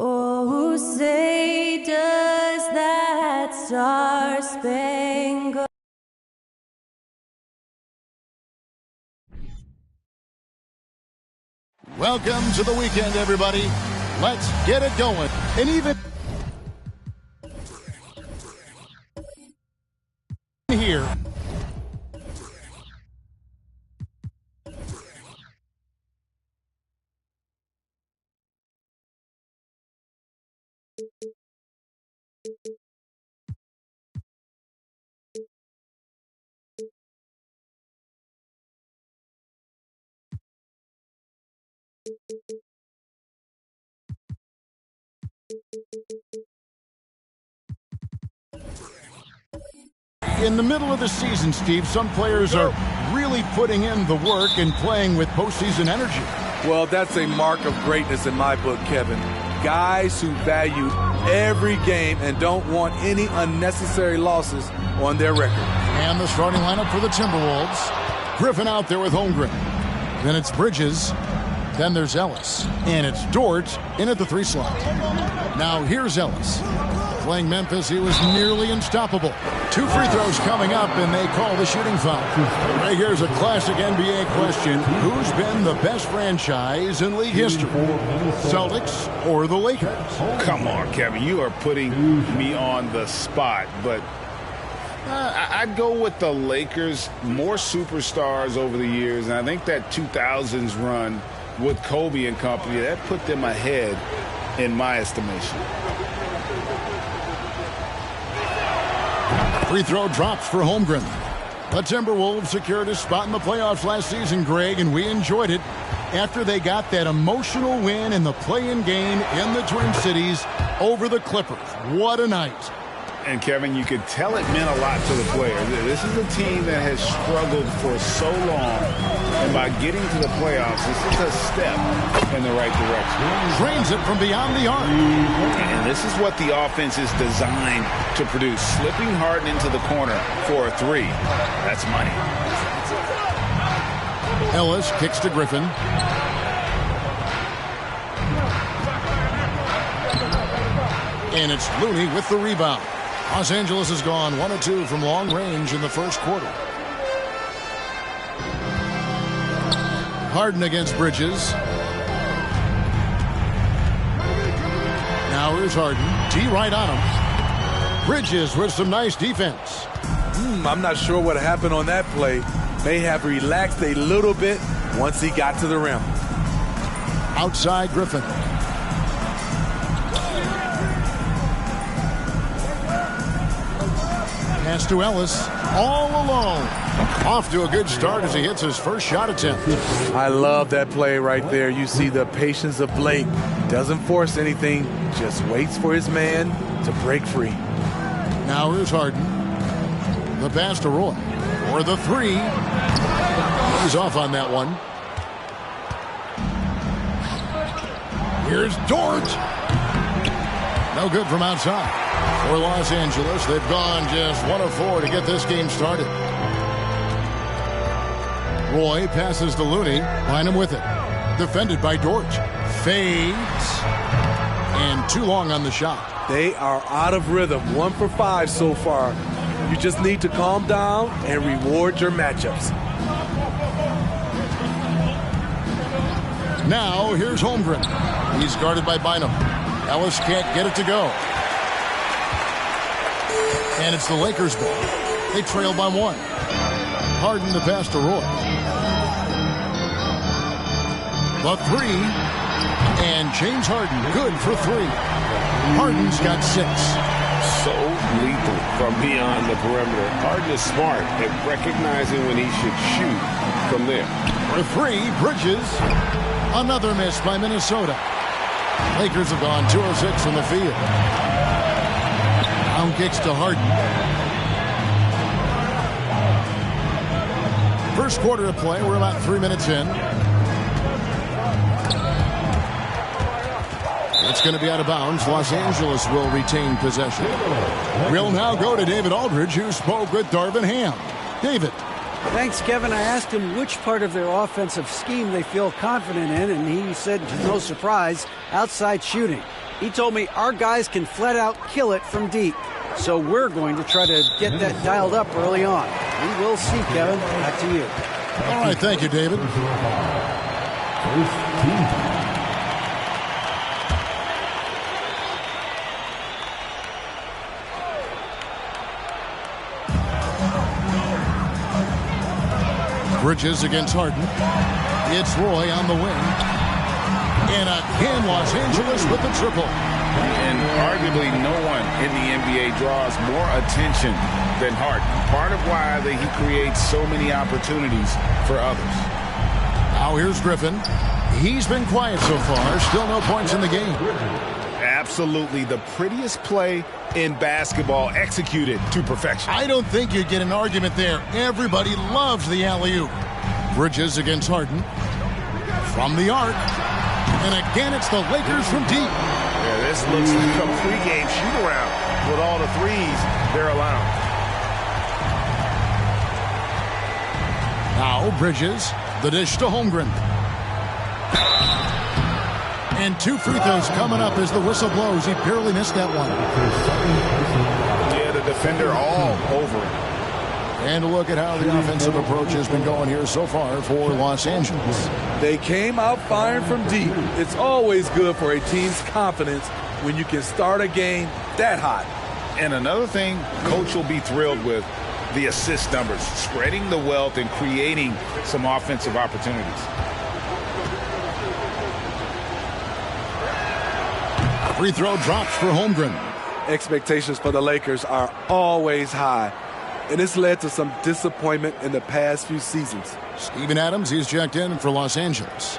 Oh, say does that star-spangled... Welcome to the weekend, everybody. Let's get it going. And even here. In the middle of the season, Steve, some players are really putting in the work and playing with postseason energy. Well, that's a mark of greatness in my book, Kevin. Guys who value every game and don't want any unnecessary losses on their record. And the starting lineup for the Timberwolves. Griffin out there with Holmgren. Then it's Bridges. Then there's Ellis. And it's Dort in at the 3 slot. Now here's Ellis. Playing Memphis, he was nearly unstoppable. 2 free throws coming up, and they call the shooting foul. Right, here's a classic NBA question. Who's been the best franchise in league history? Celtics or the Lakers? Come on, Kevin. You are putting me on the spot, but I'd go with the Lakers. More superstars over the years, and I think that 2000s run with Kobe and company, that put them ahead in my estimation. Free throw drops for Holmgren. The Timberwolves secured a spot in the playoffs last season, Greg, and we enjoyed it after they got that emotional win in the play-in game in the Twin Cities over the Clippers. What a night. And, Kevin, you could tell it meant a lot to the players. This is a team that has struggled for so long, and by getting to the playoffs, this is a step in the right direction. Drains it from beyond the arc. And this is what the offense is designed to produce. Slipping Harden into the corner for a 3. That's money. Ellis kicks to Griffin. And it's Looney with the rebound. Los Angeles has gone 1 of 2 from long range in the first quarter. Harden against Bridges. Now here's Harden. T right on him. Bridges with some nice defense. I'm not sure what happened on that play. May have relaxed a little bit once he got to the rim. Outside Griffin. Pass to Ellis. all alone. Off to a good start as he hits his first shot attempt. I love that play right there. You see the patience of Blake. Doesn't force anything, just waits for his man to break free. Now here's Harden. The pass to Roy. For the three. He's off on that one. Here's Dort. No good from outside. For Los Angeles, they've gone just 1 of 4 to get this game started. Roy passes to Looney. Bynum with it. Defended by Dort. Fades. And too long on the shot. They are out of rhythm. 1 for 5 so far. You just need to calm down and reward your matchups. Now here's Holmgren. He's guarded by Bynum. Ellis can't get it to go. And it's the Lakers' ball. They trail by 1. Harden the pass to Roy. The three. And James Harden good for 3. Harden's got 6. So lethal from beyond the perimeter. Harden is smart at recognizing when he should shoot from there. For 3, Bridges. Another miss by Minnesota. Lakers have gone 2 of 6 from the field. Down kicks to Harden. First quarter of play. We're about 3 minutes in. It's going to be out of bounds. Los Angeles will retain possession. We'll now go to David Aldridge, who spoke with Darvin Ham. David. Thanks, Kevin. I asked him which part of their offensive scheme they feel confident in, and he said, to no surprise, outside shooting. He told me our guys can flat out kill it from deep. So we're going to try to get that dialed up early on. We will see, Kevin. Back to you. All right, thank you, David. Bridges against Harden. It's Roy on the wing. And again, Los Angeles with the triple. And arguably no one in the NBA draws more attention than Harden. Part of why he creates so many opportunities for others. Now here's Griffin. He's been quiet so far. Still no points in the game. Absolutely the prettiest play in basketball, executed to perfection. I don't think you'd get an argument there. Everybody loves the alley-oop. Bridges against Harden. From the arc. And again, it's the Lakers from deep. Yeah, this looks like a pregame shoot-around with all the threes they're allowing. Now Bridges. The dish to Holmgren. And 2 free throws coming up as the whistle blows. He barely missed that one. Yeah, the defender all over it. And look at how the offensive approach has been going here so far for Los Angeles. They came out firing from deep. It's always good for a team's confidence when you can start a game that hot. And another thing coach will be thrilled with, the assist numbers, spreading the wealth and creating some offensive opportunities. Free throw drops for Holmgren. Expectations for the Lakers are always high, and it's led to some disappointment in the past few seasons. Steven Adams, he's checked in for Los Angeles.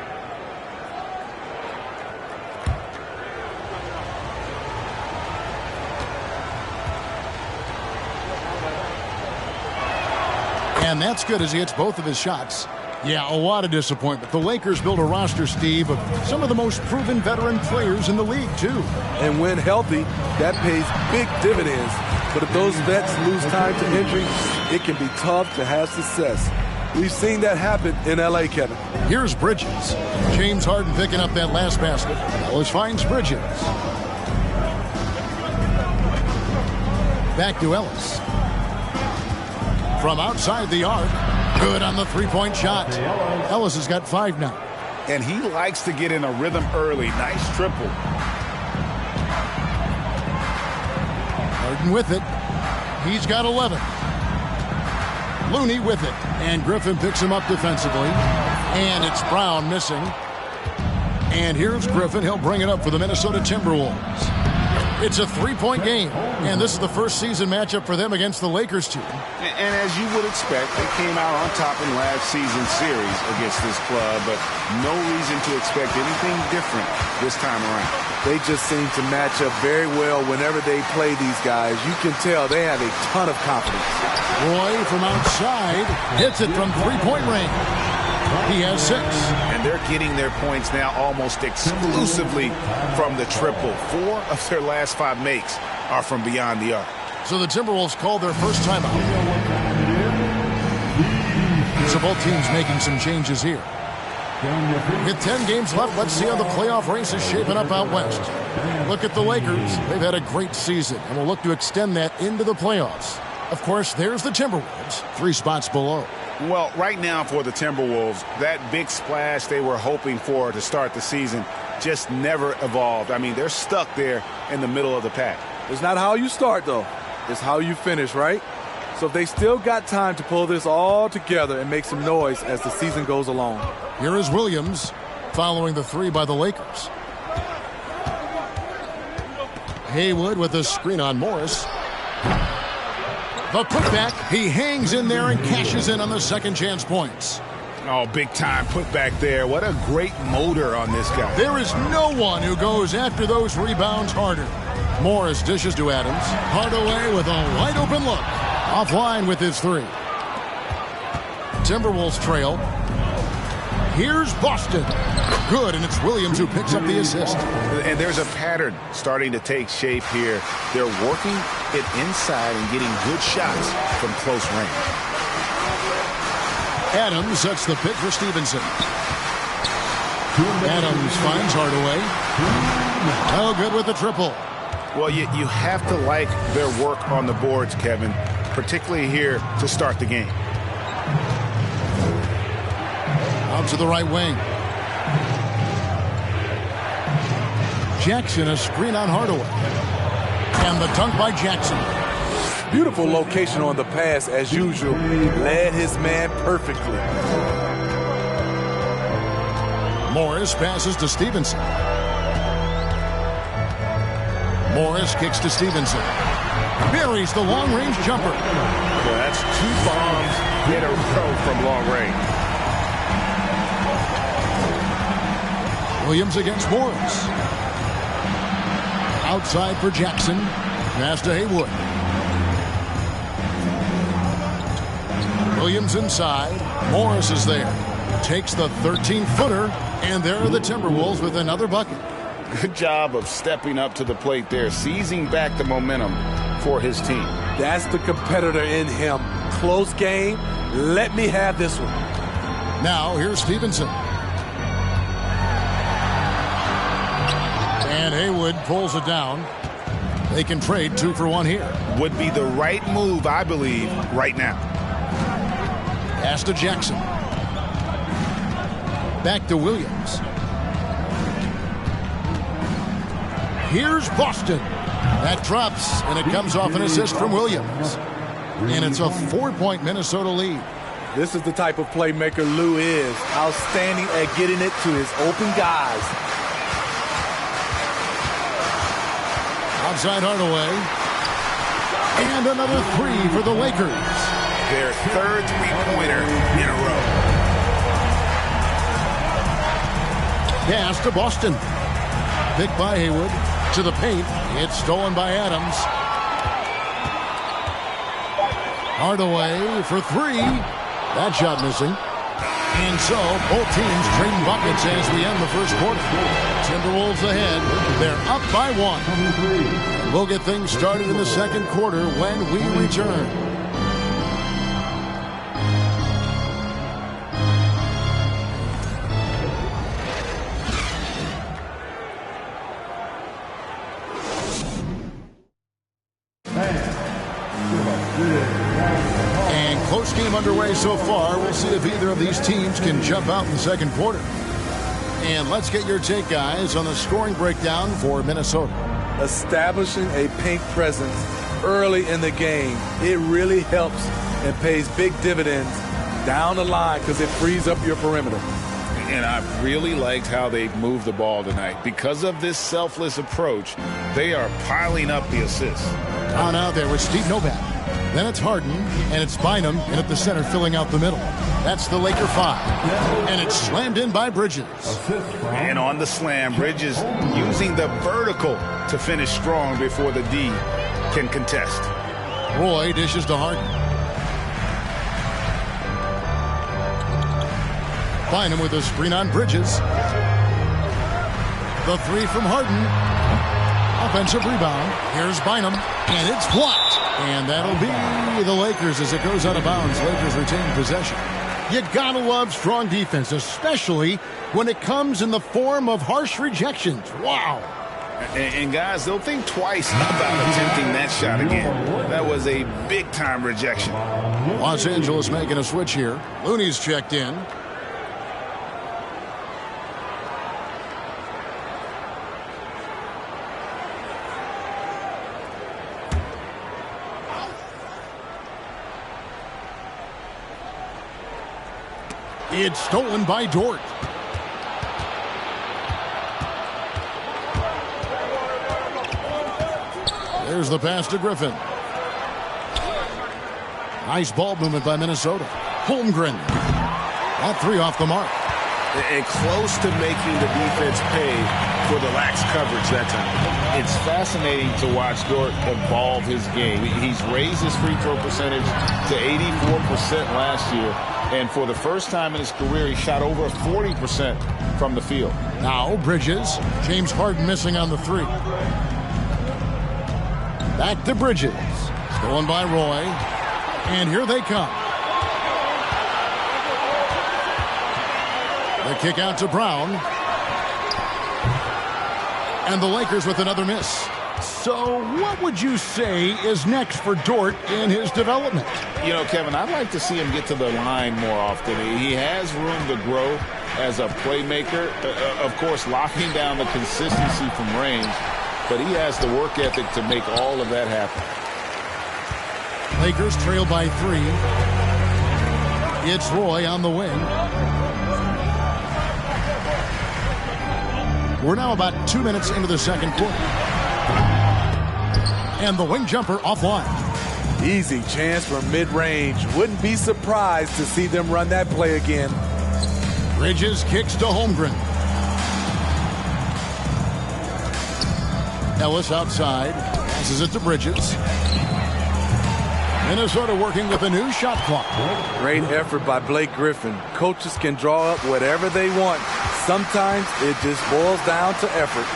And that's good as he hits both of his shots. Yeah, a lot of disappointment. The Lakers built a roster, Steve, of some of the most proven veteran players in the league, too. And when healthy, that pays big dividends. But if those vets lose time to injury, it can be tough to have success. We've seen that happen in L.A., Kevin. Here's Bridges. James Harden picking up that last basket. Ellis finds Bridges. Back to Ellis. From outside the arc. Good on the three-point shot. Ellis has got 5 now. And he likes to get in a rhythm early. Nice triple. Harden with it. He's got 11. Looney with it. And Griffin picks him up defensively. And it's Brown missing. And here's Griffin. He'll bring it up for the Minnesota Timberwolves. It's a three-point game, and this is the first season matchup for them against the Lakers team. And as you would expect, they came out on top in last season's series against this club, but no reason to expect anything different this time around. They just seem to match up very well whenever they play these guys. You can tell they have a ton of confidence. Roy from outside hits it from three-point range. He has 6. And they're getting their points now almost exclusively from the triple. 4 of their last 5 makes are from beyond the arc. So the Timberwolves called their first timeout. So both teams making some changes here. With 10 games left, let's see how the playoff race is shaping up out west. Look at the Lakers. They've had a great season and will look to extend that into the playoffs. Of course, there's the Timberwolves, 3 spots below. Well, right now for the Timberwolves, that big splash they were hoping for to start the season just never evolved. I mean, they're stuck there in the middle of the pack. It's not how you start, though. It's how you finish, right? So if they still got time to pull this all together and make some noise as the season goes along. Here is Williams following the 3 by the Lakers. Haywood with a screen on Morris. The putback, he hangs in there and cashes in on the second chance points. Oh, big time putback there. What a great motor on this guy. There is no one who goes after those rebounds harder. Morris dishes to Adams. Hardaway with a wide open look. Offline with his 3. Timberwolves trail. Here's Boston. Good, and it's Williams who picks up the assist. And there's a pattern starting to take shape here. They're working it inside and getting good shots from close range. Adams sets the pick for Stevenson. Adams finds Hardaway. Oh, good with the triple. Well, you have to like their work on the boards, Kevin, particularly here to start the game. Out to the right wing. Jackson, a screen on Hardaway. And the dunk by Jackson. Beautiful location on the pass as usual. Led his man perfectly. Morris passes to Stevenson. Morris kicks to Stevenson. Buries the long-range jumper. Well, that's 2 bombs in a row from long range. Williams against Morris. Outside for Jackson. Pass to Haywood. Williams inside. Morris is there. Takes the 13-footer. And there are the Timberwolves with another bucket. Good job of stepping up to the plate there, seizing back the momentum for his team. That's the competitor in him. Close game. Let me have this one. Now here's Stevenson. And Haywood pulls it down. They can trade 2 for 1 here. Would be the right move, I believe, right now. Pass to Jackson. Back to Williams. Here's Boston. That drops, and it comes off an assist from Williams. And it's a 4-point Minnesota lead. This is the type of playmaker Lou is. Outstanding at getting it to his open guys. Outside Hardaway. And another 3 for the Lakers. Their 3rd three-pointer in a row. Pass to Boston. Picked by Haywood. To the paint. It's stolen by Adams. Hardaway for 3. That shot missing. And so both teams trading buckets as we end the first quarter. Timberwolves ahead. They're up by 1. We'll get things started in the second quarter when we return. And close game underway so far. We'll see if either of these teams can jump out in the second quarter. And let's get your take, guys, on the scoring breakdown for Minnesota. Establishing a paint presence early in the game, it really helps and pays big dividends down the line because it frees up your perimeter. And I've really liked how they've moved the ball tonight. Because of this selfless approach, they are piling up the assists. On out there with Steve Novak. Then it's Harden, and it's Bynum in at the center, filling out the middle. That's the Laker 5. And it's slammed in by Bridges. And on the slam, Bridges using the vertical to finish strong before the D can contest. Roy dishes to Harden. Bynum with a screen on Bridges. The three from Harden. Offensive rebound. Here's Bynum, and it's blocked. And that'll be the Lakers as it goes out of bounds. Lakers retain possession. You gotta love strong defense, especially when it comes in the form of harsh rejections. Wow. And guys, they'll think twice about attempting that shot again. That was a big-time rejection. Los Angeles making a switch here. Looney's checked in. It's stolen by Dort. There's the pass to Griffin. Nice ball movement by Minnesota. Holmgren. That three off the mark. And close to making the defense pay for the lax coverage that time. It's fascinating to watch Dort evolve his game. He's raised his free throw percentage to 84% last year. And for the first time in his career, he shot over 40% from the field. Now Bridges. James Harden missing on the three. Back to Bridges. Stolen by Roy. And here they come. The kick out to Brown. And the Lakers with another miss. So what would you say is next for Dort in his development? You know, Kevin, I'd like to see him get to the line more often. He has room to grow as a playmaker. Of course, locking down the consistency from range. But he has the work ethic to make all of that happen. Lakers trail by 3. It's Roy on the wing. We're now about 2 minutes into the second quarter. And the wing jumper offline. Easy chance for mid-range. Wouldn't be surprised to see them run that play again. Bridges kicks to Holmgren. Ellis outside. Passes it to Bridges. Minnesota working with a new shot clock. Great effort by Blake Griffin. Coaches can draw up whatever they want. Sometimes it just boils down to effort.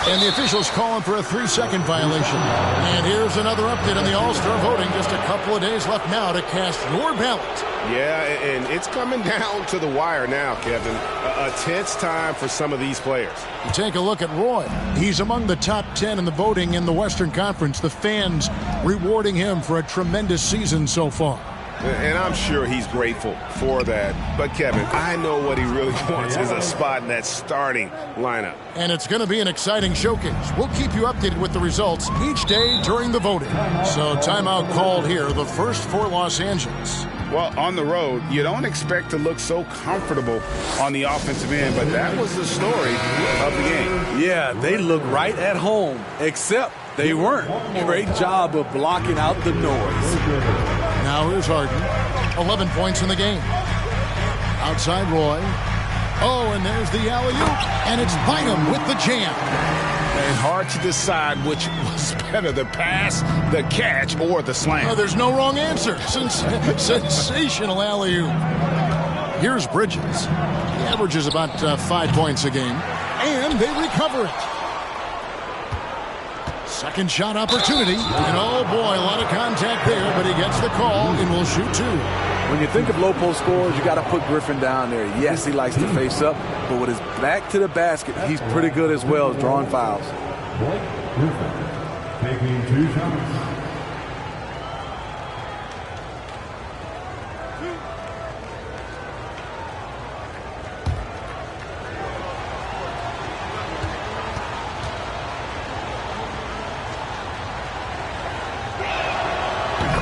And the officials calling for a 3-second violation. And here's another update on the All-Star voting. Just a couple of days left now to cast your ballot. Yeah, and it's coming down to the wire now, Kevin. A tense time for some of these players. You take a look at Roy. He's among the top 10 in the voting in the Western Conference. The fans rewarding him for a tremendous season so far. And I'm sure he's grateful for that. But, Kevin, I know what he really wants is a spot in that starting lineup. And it's going to be an exciting showcase. We'll keep you updated with the results each day during the voting. So timeout called here, the first for Los Angeles. Well, on the road, you don't expect to look so comfortable on the offensive end, but that was the story of the game. Yeah, they look right at home, except they weren't. Great job of blocking out the noise. Now here's Harden. 11 points in the game. Outside Roy. Oh, and there's the alley-oop. And it's Bynum with the jam. And hard to decide which was better, the pass, the catch, or the slam. Oh, there's no wrong answer. Sensational alley-oop. Here's Bridges. He averages about 5 points a game. And they recover it. Second shot opportunity. And oh boy, a lot of contact there, but he gets the call and will shoot 2. When you think of low post scorers, you got to put Griffin down there. Yes, he likes to face up, but with his back to the basket, he's pretty good as well as drawing fouls. Griffin taking 2 shots.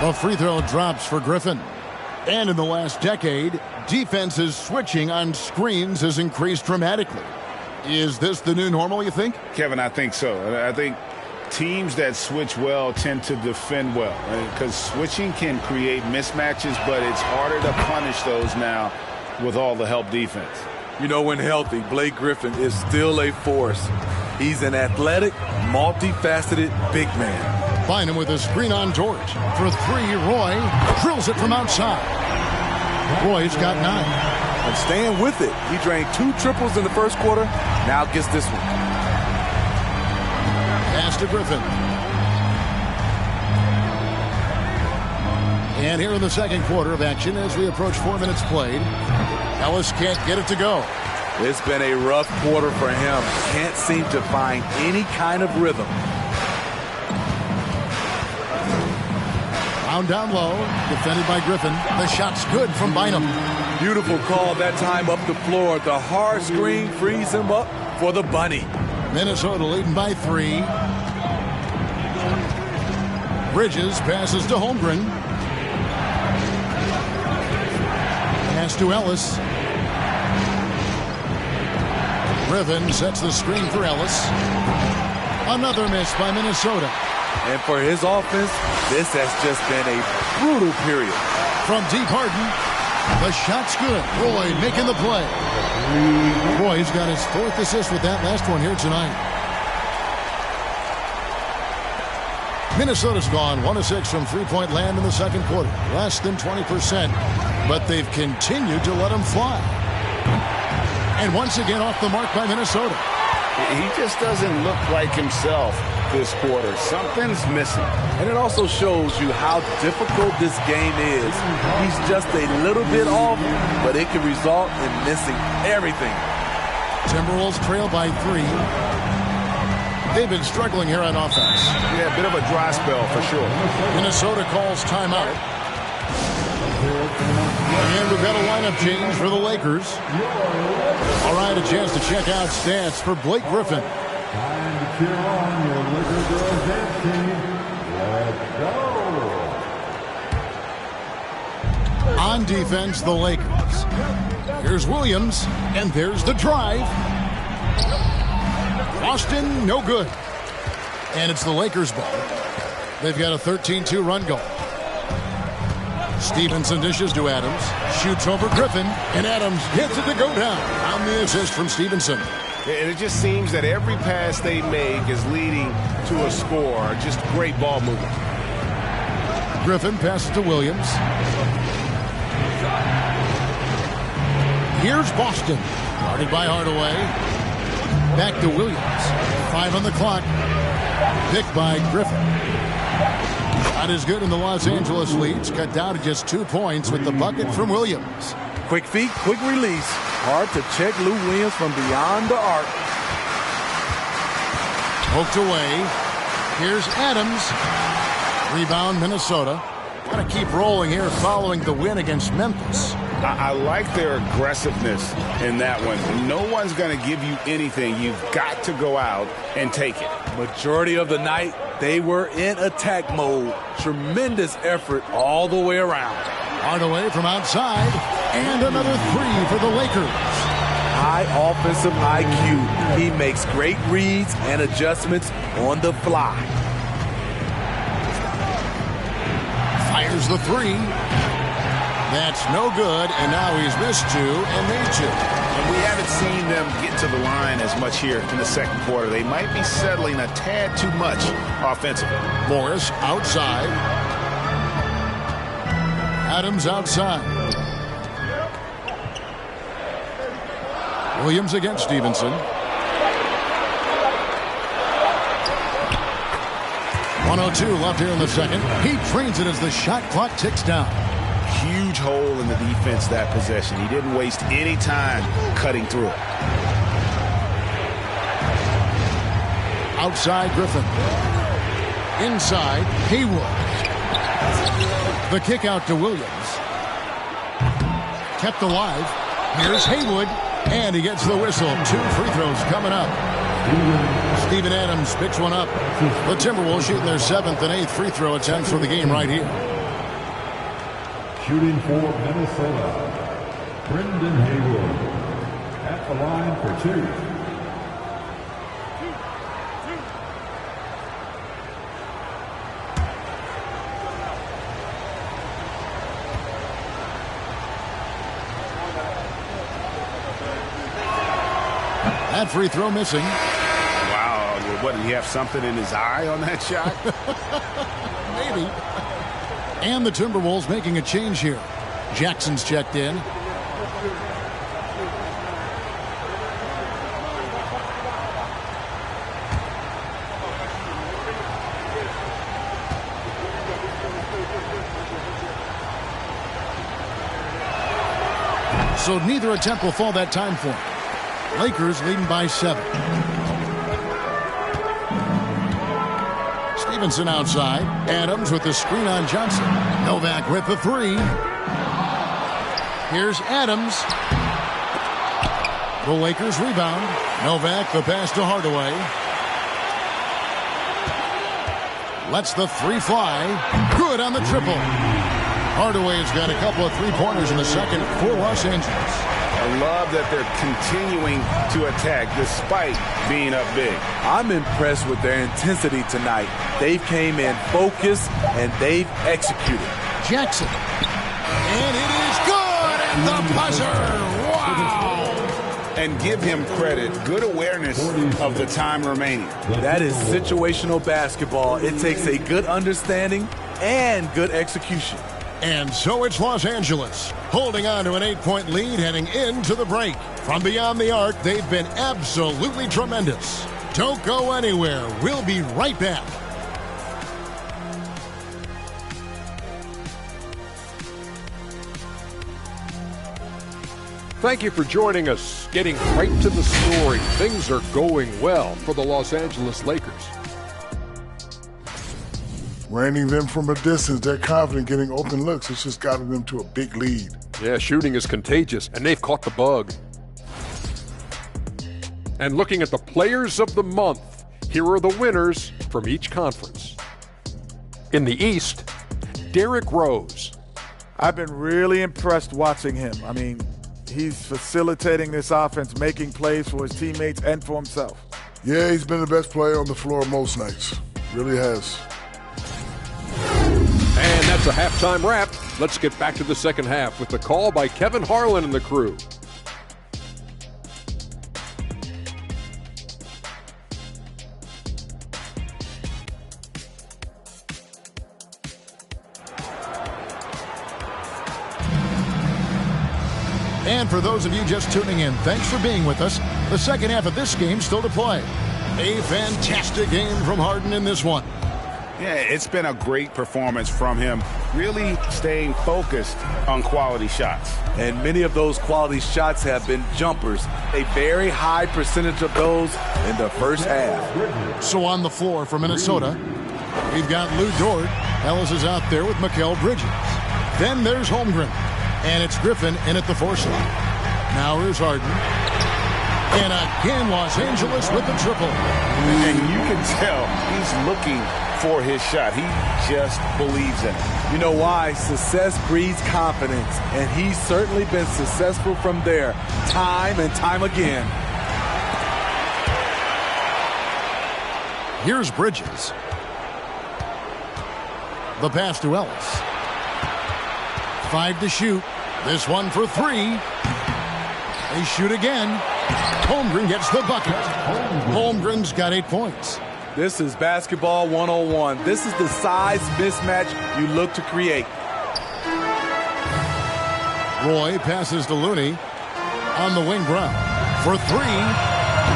The free throw drops for Griffin. And in the last decade, defenses switching on screens has increased dramatically. Is this the new normal, you think? Kevin, I think so. I think teams that switch well tend to defend well, because switching can create mismatches, but it's harder to punish those now with all the help defense. You know, when healthy, Blake Griffin is still a force. He's an athletic, multifaceted big man. Bynum with a screen on George. For three, Roy drills it from outside. Roy's got 9. And staying with it. He drained 2 triples in the first quarter. Now gets this one. Pass to Griffin. And here in the second quarter of action as we approach 4 minutes played. Ellis can't get it to go. It's been a rough quarter for him. Can't seem to find any kind of rhythm. Found down low, defended by Griffin. The shot's good from Bynum. Beautiful call that time up the floor. The hard screen frees him up for the bunny. Minnesota leading by 3. Bridges passes to Holmgren. Pass to Ellis. Griffin sets the screen for Ellis. Another miss by Minnesota. And for his offense, this has just been a brutal period. From deep Harden, the shot's good. Roy making the play. Roy's got his 4th assist with that last one here tonight. Minnesota's gone 1 of 6 from three-point land in the second quarter. Less than 20%, but they've continued to let them fly. And once again off the mark by Minnesota. He just doesn't look like himself this quarter. Something's missing. And it also shows you how difficult this game is. He's just a little bit off, but it can result in missing everything. Timberwolves trail by 3. They've been struggling here on offense. Yeah, a bit of a dry spell for sure. Minnesota calls timeout. And we've got a lineup change for the Lakers. All right, a chance to check out stats for Blake Griffin. Time to cheer on your Laker girls dance team. Let's go. On defense, the Lakers. Here's Williams, and there's the drive. Boston, no good. And it's the Lakers' ball. They've got a 13-2 run going. Stevenson dishes to Adams. Shoots over Griffin, and Adams hits it to go down on the assist from Stevenson. And it just seems that every pass they make is leading to a score. Just great ball movement. Griffin passes to Williams. Here's Boston. Guarded by Hardaway. Back to Williams. 5 on the clock. Picked by Griffin. Not as good in the Los Angeles leads. Cut down to just 2 points with the bucket from Williams. Quick feet, quick release. Hard to check Lou Williams from beyond the arc. Poked away. Here's Adams. Rebound, Minnesota. Got to keep rolling here following the win against Memphis. I like their aggressiveness in that one. No one's going to give you anything. You've got to go out and take it. Majority of the night, they were in attack mode. Tremendous effort all the way around. Hardaway from outside. And another 3 for the Lakers. High offensive IQ. He makes great reads and adjustments on the fly. Fires the 3. That's no good, and now he's missed 2 and made 2. And we haven't seen them get to the line as much here in the second quarter. They might be settling a tad too much offensively. Morris outside. Adams outside. Williams against Stevenson. 1:02 left here in the second. He trains it as the shot clock ticks down. Huge hole in the defense that possession. He didn't waste any time cutting through it. Outside Griffin. Inside Haywood. The kick out to Williams. Kept alive. Here's Haywood. And he gets the whistle. 2 free throws coming up. Steven Adams picks one up. The Timberwolves shooting their 7th and 8th free throw attempts for the game right here. Shooting for Minnesota, Brendan Haywood. At the line for 2. That free throw missing. Wow, what, did he have something in his eye on that shot? Maybe. And the Timberwolves making a change here. Jackson's checked in. So neither attempt will fall that time for him. Lakers leading by 7. Stevenson outside. Adams with the screen on Johnson. Novak with the 3. Here's Adams. The Lakers rebound. Novak the pass to Hardaway. Lets the 3 fly. Good on the triple. Hardaway's got a couple of 3-pointers in the second for Los Angeles. I love that they're continuing to attack despite being up big. I'm impressed with their intensity tonight. They've came in focused and they've executed. Jackson. And it is good at the buzzer. Wow. And give him credit. Good awareness of the time remaining. That is situational basketball. It takes a good understanding and good execution. And so it's Los Angeles, holding on to an 8-point lead heading into the break. From beyond the arc, they've been absolutely tremendous. Don't go anywhere. We'll be right back. Thank you for joining us. Getting right to the story. Things are going well for the Los Angeles Lakers. Raining them from a distance, they're confident getting open looks. It's just gotten them to a big lead. Yeah, shooting is contagious, and they've caught the bug. And looking at the players of the month, here are the winners from each conference. In the East, Derrick Rose. I've been really impressed watching him. I mean, he's facilitating this offense, making plays for his teammates and for himself. Yeah, he's been the best player on the floor most nights. Really has. And that's a halftime wrap. Let's get back to the second half with the call by Kevin Harlan and the crew. And for those of you just tuning in, thanks for being with us. The second half of this game still to play. A fantastic game from Harden in this one. Yeah, it's been a great performance from him, really staying focused on quality shots. And many of those quality shots have been jumpers. A very high percentage of those in the first half. So on the floor for Minnesota, we've got Lou Dort. Ellis is out there with Mikal Bridges. Then there's Holmgren. And it's Griffin in at the 4 slot. Now here's Harden. And again, Los Angeles with the triple. And you can tell he's looking for his shot. He just believes in it. You know why? Success breeds confidence. And he's certainly been successful from there, time and time again. Here's Bridges. The pass to Ellis. 5 to shoot. This one for 3. They shoot again. Holmgren gets the bucket. Holmgren's got 8 points. This is basketball 101. This is the size mismatch you look to create. Roy passes to Looney on the wing ground for 3.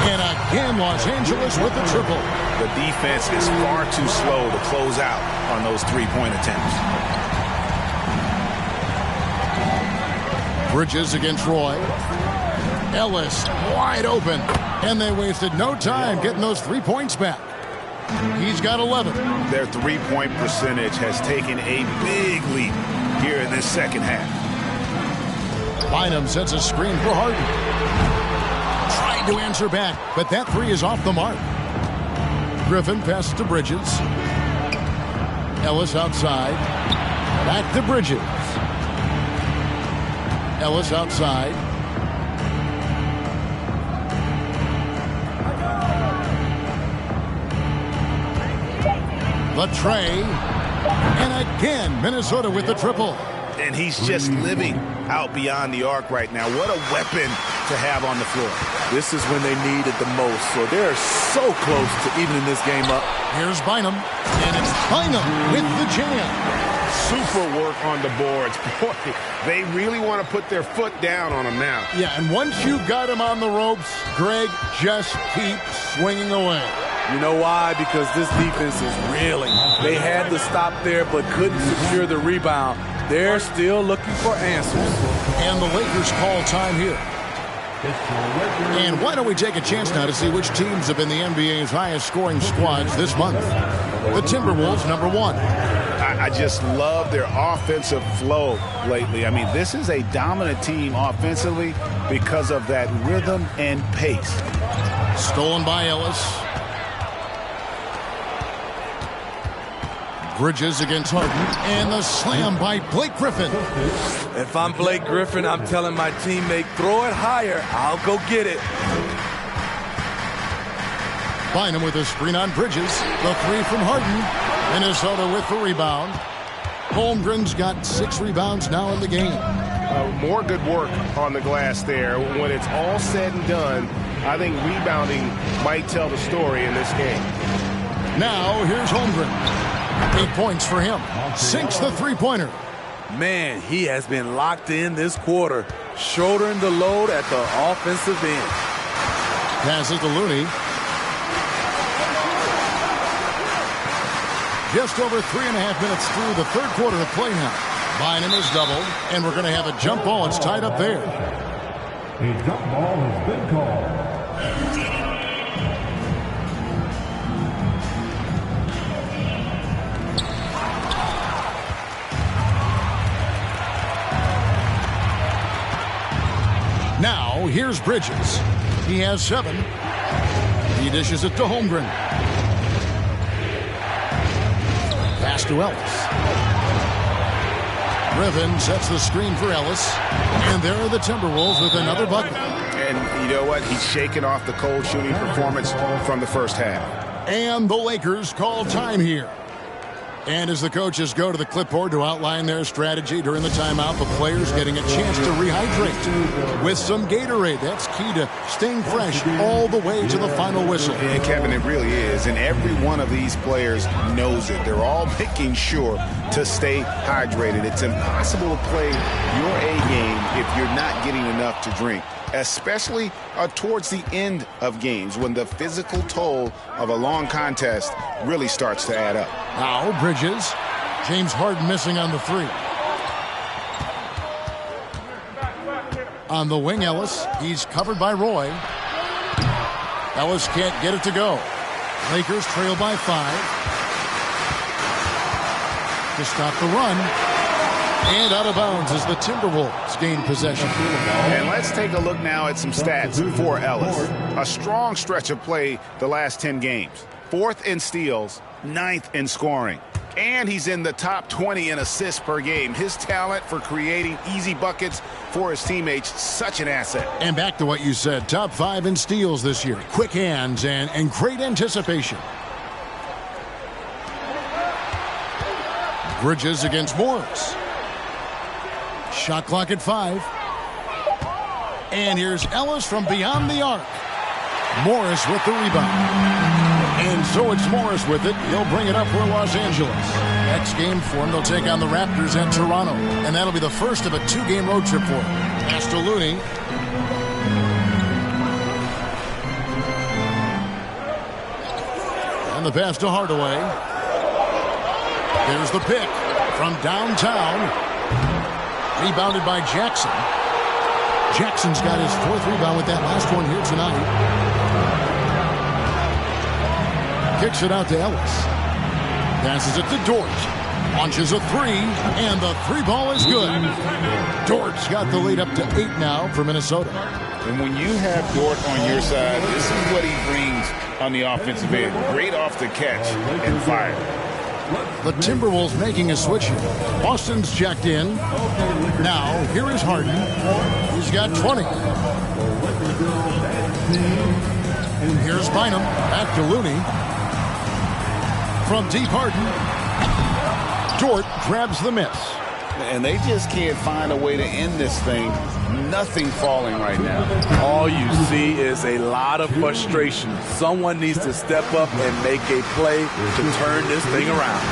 And again, Los Angeles with the triple. The defense is far too slow to close out on those 3-point attempts. Bridges against Roy. Ellis wide open. And they wasted no time getting those 3 points back. He's got 11. Their 3-point percentage has taken a big leap here in this second half. Bynum sets a screen for Harden. Trying to answer back, but that 3 is off the mark. Griffin passes to Bridges. Ellis outside. Back to Bridges. Ellis outside. The tray. And again, Minnesota with the triple. And he's just living out beyond the arc right now. What a weapon to have on the floor. This is when they need it the most. So they're so close to evening this game up. Here's Bynum. And it's Bynum with the jam. Super work on the boards. Boy, they really want to put their foot down on him now. Yeah, and once you got him on the ropes, Greg, just keep swinging away. You know why? Because this defense is reeling. They had to stop there but couldn't secure the rebound. They're still looking for answers. And the Lakers call time here. And why don't we take a chance now to see which teams have been the NBA's highest scoring squads this month. The Timberwolves, number 1. I just love their offensive flow lately. I mean, this is a dominant team offensively because of that rhythm and pace. Stolen by Ellis. Bridges against Harden, and the slam by Blake Griffin. If I'm Blake Griffin, I'm telling my teammate, throw it higher. I'll go get it. Bynum with a screen on Bridges. The three from Harden. Minnesota with the rebound. Holmgren's got 6 rebounds now in the game. More good work on the glass there. When it's all said and done, I think rebounding might tell the story in this game. Now, here's Holmgren. 8 points for him. Sinks the three-pointer. Man, he has been locked in this quarter, shouldering the load at the offensive end. Passes to Looney. Just over 3.5 minutes through the third quarter of play now. Bynum is doubled, and we're going to have a jump ball. It's tied up there. A jump ball has been called. Now, here's Bridges. He has 7. He dishes it to Holmgren. Pass to Ellis. Griffin sets the screen for Ellis. And there are the Timberwolves with another bucket. And you know what? He's shaking off the cold shooting performance from the first half. And the Lakers call time here. And as the coaches go to the clipboard to outline their strategy during the timeout, the players getting a chance to rehydrate with some Gatorade. That's key to staying fresh all the way to the final whistle. And Kevin, it really is. And every one of these players knows it. They're all making sure to stay hydrated. It's impossible to play your A game if you're not getting enough to drink, especially towards the end of games when the physical toll of a long contest really starts to add up. Now Bridges. James Harden missing on the 3. On the wing, Ellis. He's covered by Roy. Ellis can't get it to go. Lakers trail by 5. To stop the run. And out of bounds as the Timberwolves gain possession. And let's take a look now at some stats for Ellis. A strong stretch of play the last 10 games. 4th in steals, 9th in scoring. And he's in the top 20 in assists per game. His talent for creating easy buckets for his teammates, such an asset. And back to what you said, top 5 in steals this year. Quick hands and great anticipation. Bridges against Morris. Shot clock at 5. And here's Ellis from beyond the arc. Morris with the rebound. And so it's Morris with it. He'll bring it up for Los Angeles. Next game for him, they'll take on the Raptors at Toronto. And that'll be the first of a 2-game road trip for him. Pass to Looney. And the pass to Hardaway. There's the pick from downtown. Rebounded by Jackson. Jackson's got his 4th rebound with that last one here tonight. Kicks it out to Ellis. Passes it to Dort. Launches a 3, and the 3-ball is good. Dort's got the lead up to 8 now for Minnesota. And when you have Dort on your side, this is what he brings on the offensive end. Great off the catch and fire. The Timberwolves making a switch here. Boston's checked in. Now, here is Harden. He's got 20. Here's Bynum. Back to Looney. From deep, Harden. Dort grabs the miss. And they just can't find a way to end this thing. Nothing falling right now. All you see is a lot of frustration. Someone needs to step up and make a play to turn this thing around.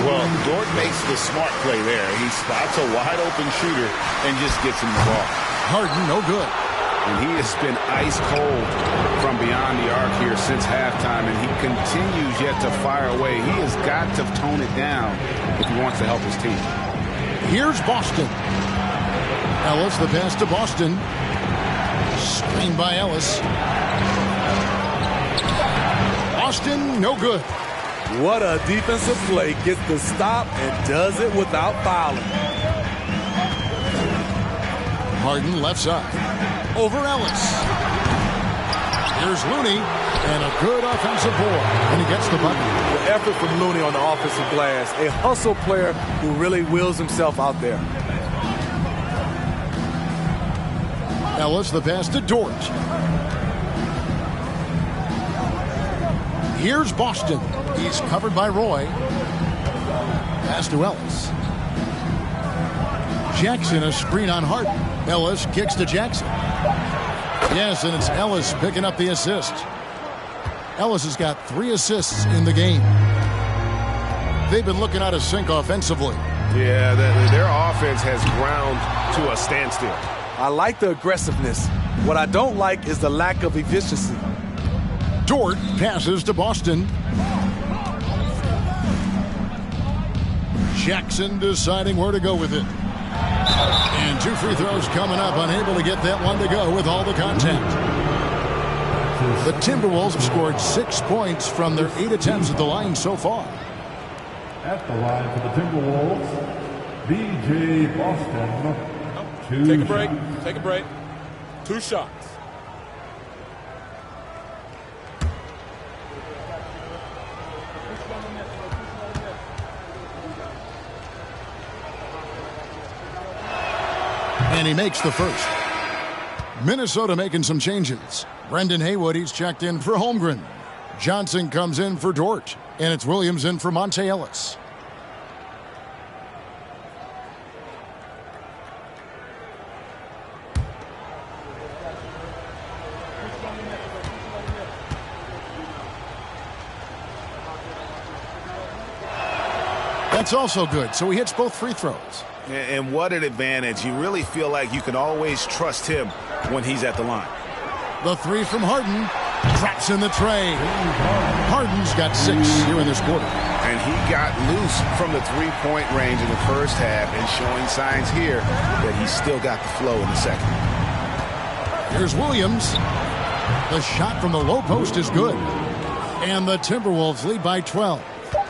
Well, Dort makes the smart play there. He spots a wide-open shooter and just gets him the ball. Harden, no good. And he has been ice cold from beyond the arc here since halftime, and he continues yet to fire away. He has got to tone it down if he wants to help his team. Here's Boston. Ellis, the pass to Boston. Screen by Ellis. Boston, no good. What a defensive play. Gets the stop and does it without fouling. Harden left side. Over Ellis. Here's Looney. And a good offensive board. And he gets the bucket. The effort from Looney on the offensive glass. A hustle player who really wills himself out there. Ellis, the pass to Dort. Here's Boston. He's covered by Roy. Pass to Ellis. Jackson, a screen on Harden. Ellis kicks to Jackson. Yes, and it's Ellis picking up the assist. Ellis has got 3 assists in the game. They've been looking out of sync offensively. Yeah, their offense has ground to a standstill. I like the aggressiveness. What I don't like is the lack of efficiency. Dort passes to Boston. Jackson deciding where to go with it. And 2 free throws coming up, unable to get that one to go with all the contact. The Timberwolves have scored 6 points from their 8 attempts at the line so far. At the line for the Timberwolves, B.J. Boston. Take a break. Take a break. 2 shots. And he makes the first. Minnesota making some changes. Brendan Haywood, he's checked in for Holmgren. Johnson comes in for Dort. And it's Williams in for Monte Ellis. That's also good, so he hits both free throws. And what an advantage. You really feel like you can always trust him when he's at the line. The 3 from Harden. Drops in the tray. Harden's got 6 here in this quarter. And he got loose from the three-point range in the first half and showing signs here that he's still got the flow in the second. Here's Williams. The shot from the low post is good. And the Timberwolves lead by 12.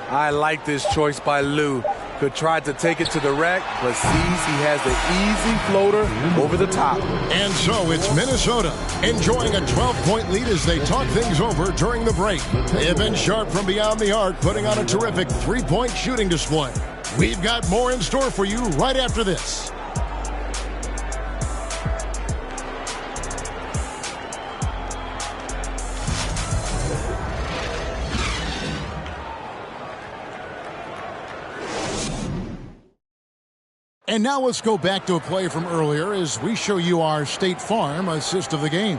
I like this choice by Lou. Could try to take it to the rack, but sees he has the easy floater over the top. And so it's Minnesota enjoying a 12-point lead as they talk things over during the break. They have been sharp from beyond the arc, putting on a terrific 3-point shooting display. We've got more in store for you right after this. And now let's go back to a play from earlier as we show you our State Farm assist of the game.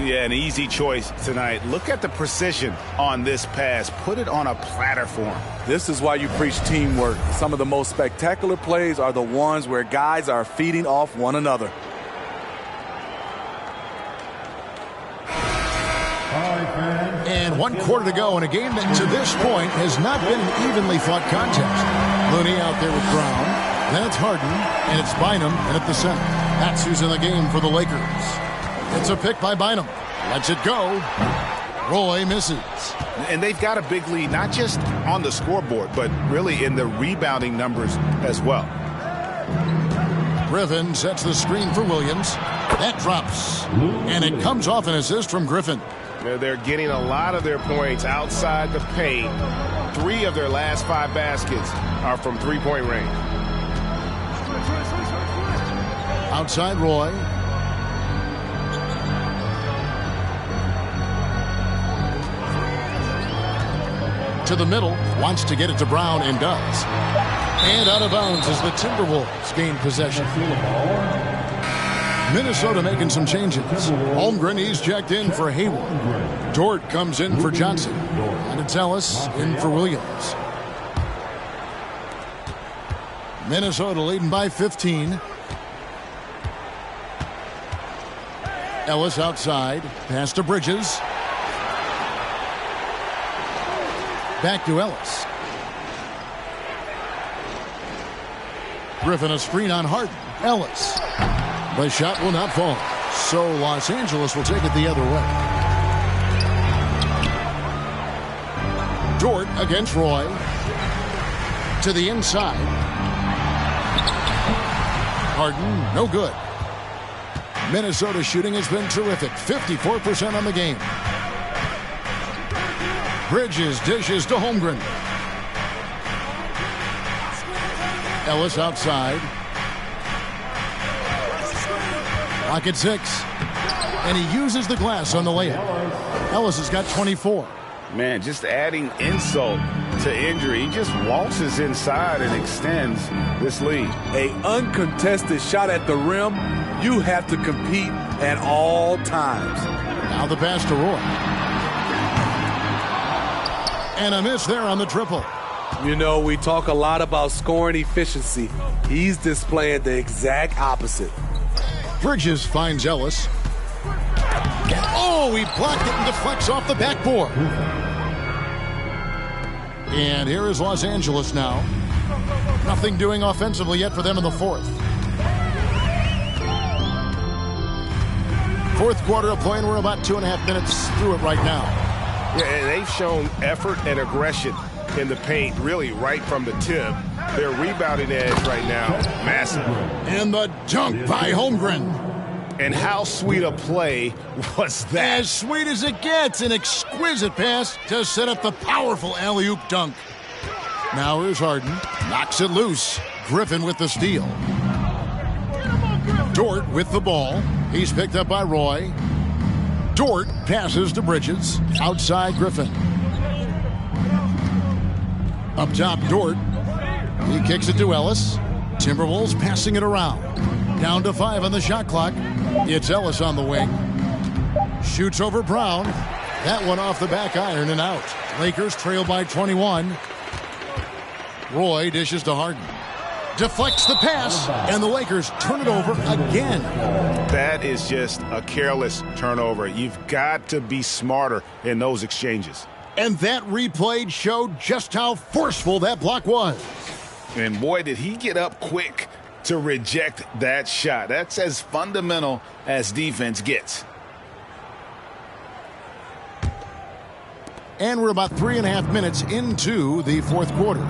Yeah, an easy choice tonight. Look at the precision on this pass. Put it on a platter for him. This is why you preach teamwork. Some of the most spectacular plays are the ones where guys are feeding off one another. And 1 quarter to go in a game that to this point has not been an evenly fought contest. Looney out there with Brown. Then it's Harden, and it's Bynum, and at the center. That's who's in the game for the Lakers. It's a pick by Bynum. Lets it go. Roy misses. And they've got a big lead, not just on the scoreboard, but really in the rebounding numbers as well. Griffin sets the screen for Williams. That drops. And it comes off an assist from Griffin. They're getting a lot of their points outside the paint. 3 of their last 5 baskets are from three-point range. Outside Roy. To the middle, wants to get it to Brown and does. And out of bounds as the Timberwolves gain possession. Minnesota making some changes. Holmgren, he's checked in for Hayward. Dort comes in for Johnson. And it's Ellis in for Williams. Minnesota leading by 15. Ellis outside. Pass to Bridges. Back to Ellis. Griffin a screen on Harden. Ellis. The shot will not fall. So Los Angeles will take it the other way. Dort against Roy. To the inside. Harden, no good. Minnesota shooting has been terrific. 54% on the game. Bridges dishes to Holmgren. Ellis outside. Rocket 6. And he uses the glass on the layup. Ellis has got 24. Man, just adding insult to injury. He just waltzes inside and extends this lead. A uncontested shot at the rim, you have to compete at all times. Now the pass to Roy. And a miss there on the triple. You know, we talk a lot about scoring efficiency. He's displaying the exact opposite. Bridges finds Ellis. Oh, he blocked it and deflects off the backboard. And here is Los Angeles now. Nothing doing offensively yet for them in the fourth. Fourth quarter of play, and we're about 2.5 minutes through it right now. Yeah, and they've shown effort and aggression in the paint, really right from the tip. Their rebounding edge right now, massive. And the dunk by Holmgren. And how sweet a play was that? As sweet as it gets, an exquisite pass to set up the powerful alley-oop dunk. Now here's Harden, knocks it loose. Griffin with the steal. Dort with the ball. He's picked up by Roy. Dort passes to Bridges. Outside Griffin. Up top, Dort. He kicks it to Ellis. Timberwolves passing it around. Down to 5 on the shot clock. It's Ellis on the wing. Shoots over Brown. That one off the back iron and out. Lakers trail by 21. Roy dishes to Harden. Deflects the pass, and the Lakers turn it over again. That is just a careless turnover. You've got to be smarter in those exchanges. And that replay showed just how forceful that block was. And boy, did he get up quick to reject that shot. That's as fundamental as defense gets. And we're about 3.5 minutes into the fourth quarter.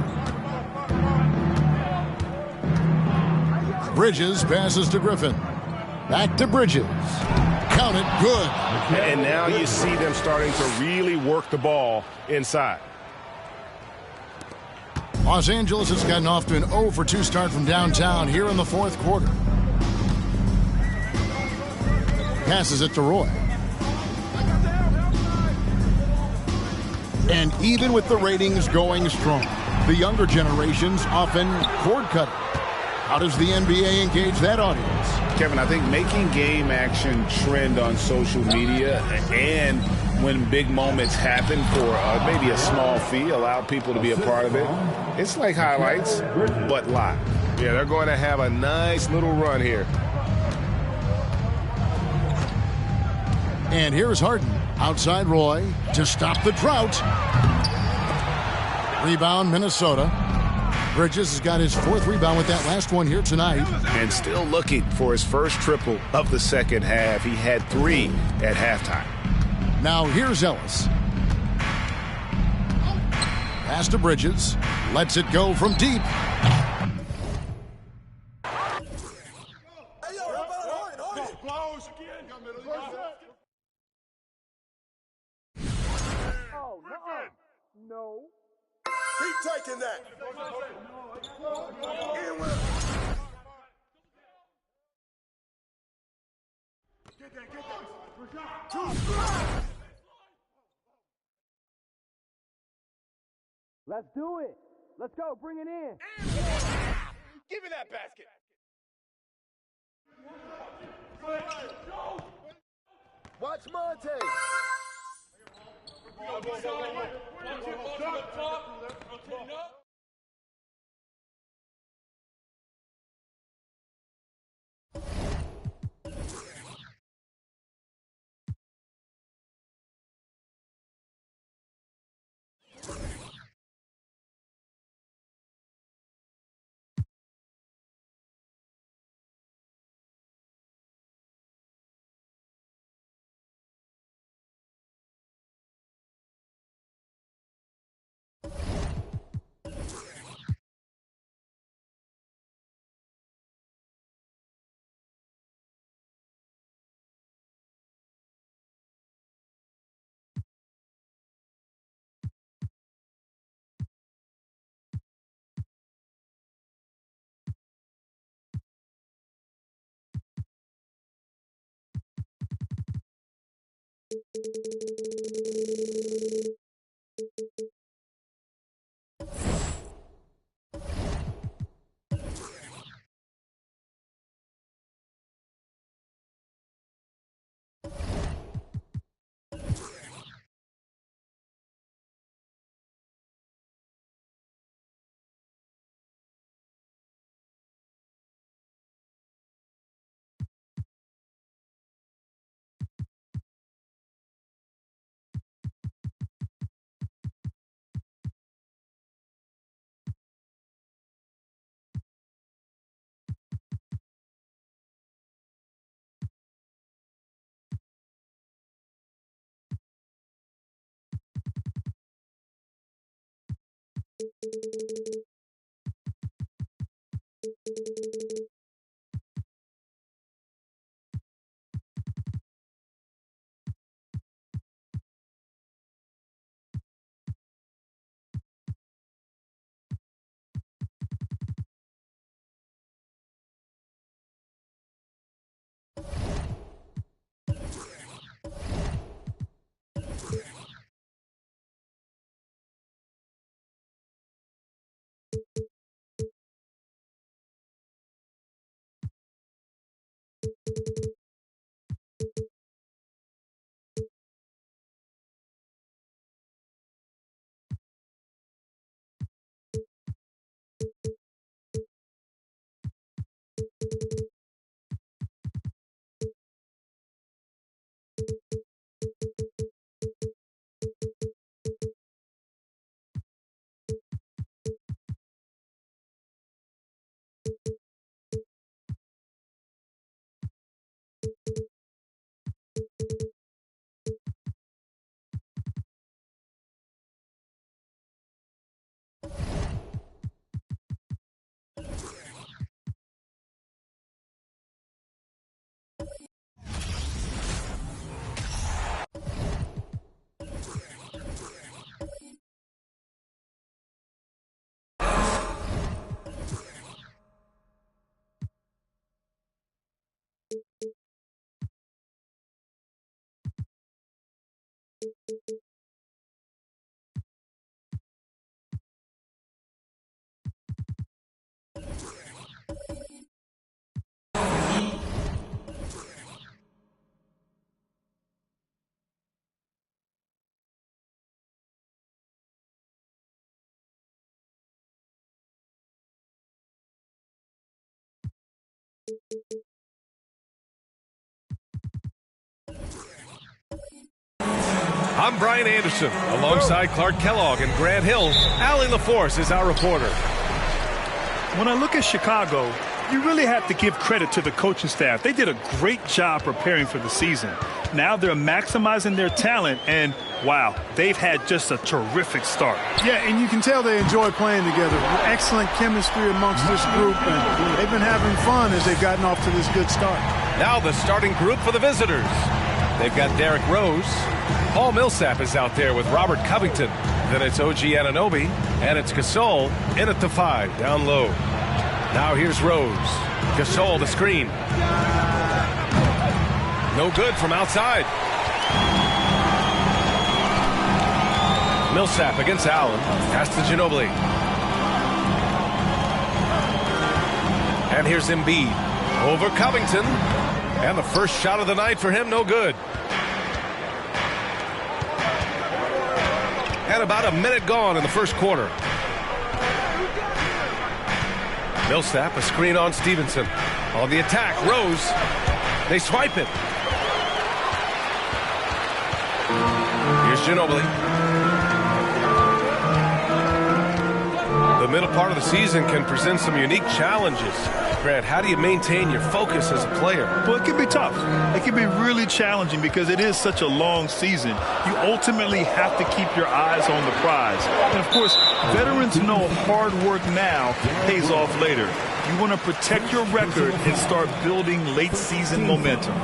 Bridges passes to Griffin. Back to Bridges. Count it, good. And now you see them starting to really work the ball inside. Los Angeles has gotten off to an 0-for-2 start from downtown here in the fourth quarter. Passes it to Roy. And even with the ratings going strong, the younger generations often cord cut. How does the NBA engage that audience? Kevin, I think making game action trend on social media and when big moments happen for maybe a small fee, allow people to be a part of it. It's like highlights, but live. Yeah, they're going to have a nice little run here. And here's Harden. Outside Roy to stop the drought. Rebound, Minnesota. Bridges has got his 4th rebound with that last one here tonight. And still looking for his first triple of the second half. He had 3 at halftime. Now here's Ellis. Pass to Bridges. Lets it go from deep. No. Keep taking that. In with it. Get that. Two strikes. Let's do it. Let's go. Bring it in. Give me that basket. Watch Monte. I'm Brian Anderson, alongside Clark Kellogg and Grant Hill. Allie LaForce is our reporter. When I look at Chicago, you really have to give credit to the coaching staff. They did a great job preparing for the season. Now they're maximizing their talent, and wow, they've had just a terrific start. Yeah, and you can tell they enjoy playing together. Excellent chemistry amongst this group, and they've been having fun as they've gotten off to this good start. Now the starting group for the visitors. They've got Derrick Rose. Paul Millsap is out there with Robert Covington. Then it's OG Anunoby, and it's Gasol in at the 5, down low. Now here's Rose. Gasol, the screen. No good from outside. Millsap against Allen. Pass to Ginobili. And here's Embiid over Covington. And the first shot of the night for him, no good. And about a minute gone in the first quarter. Millsap, a screen on Stevenson. On the attack, Rose. They swipe it. Here's Ginobili. The middle part of the season can present some unique challenges. Grant, how do you maintain your focus as a player? Well, it can be tough. It can be really challenging because it is such a long season. You ultimately have to keep your eyes on the prize. And, of course, veterans know hard work now pays off later. You want to protect your record and start building late-season momentum.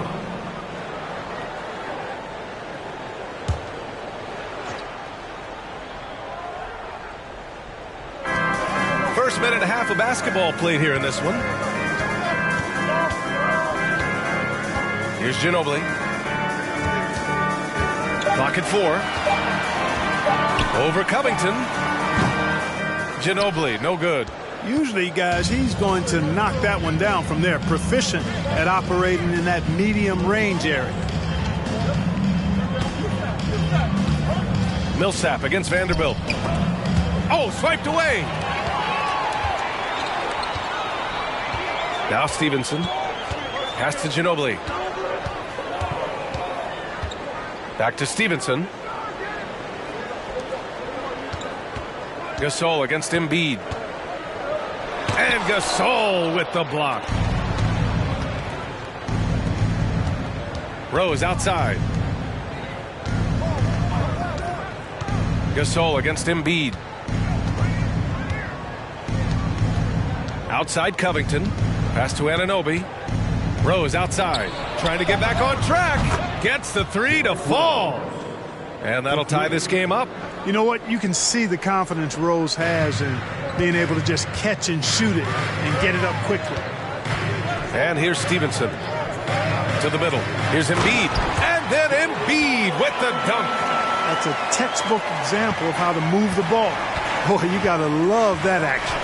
First minute and a half of basketball played here in this one. Here's Ginobili. Clock at 4. Over Covington. Ginobili, no good. Usually, guys, he's going to knock that one down from there. Proficient at operating in that medium range area. Millsap against Vanderbilt. Oh, swiped away. Now Stevenson. Pass to Ginobili. Back to Stevenson. Gasol against Embiid. And Gasol with the block. Rose outside. Gasol against Embiid. Outside Covington. Pass to Anunoby. Rose outside. Trying to get back on track. Gets the 3 to fall. And that'll tie this game up. You know what? You can see the confidence Rose has in being able to just catch and shoot it and get it up quickly. And here's Stevenson. To the middle. Here's Embiid. And then Embiid with the dunk. That's a textbook example of how to move the ball. Boy, you got to love that action.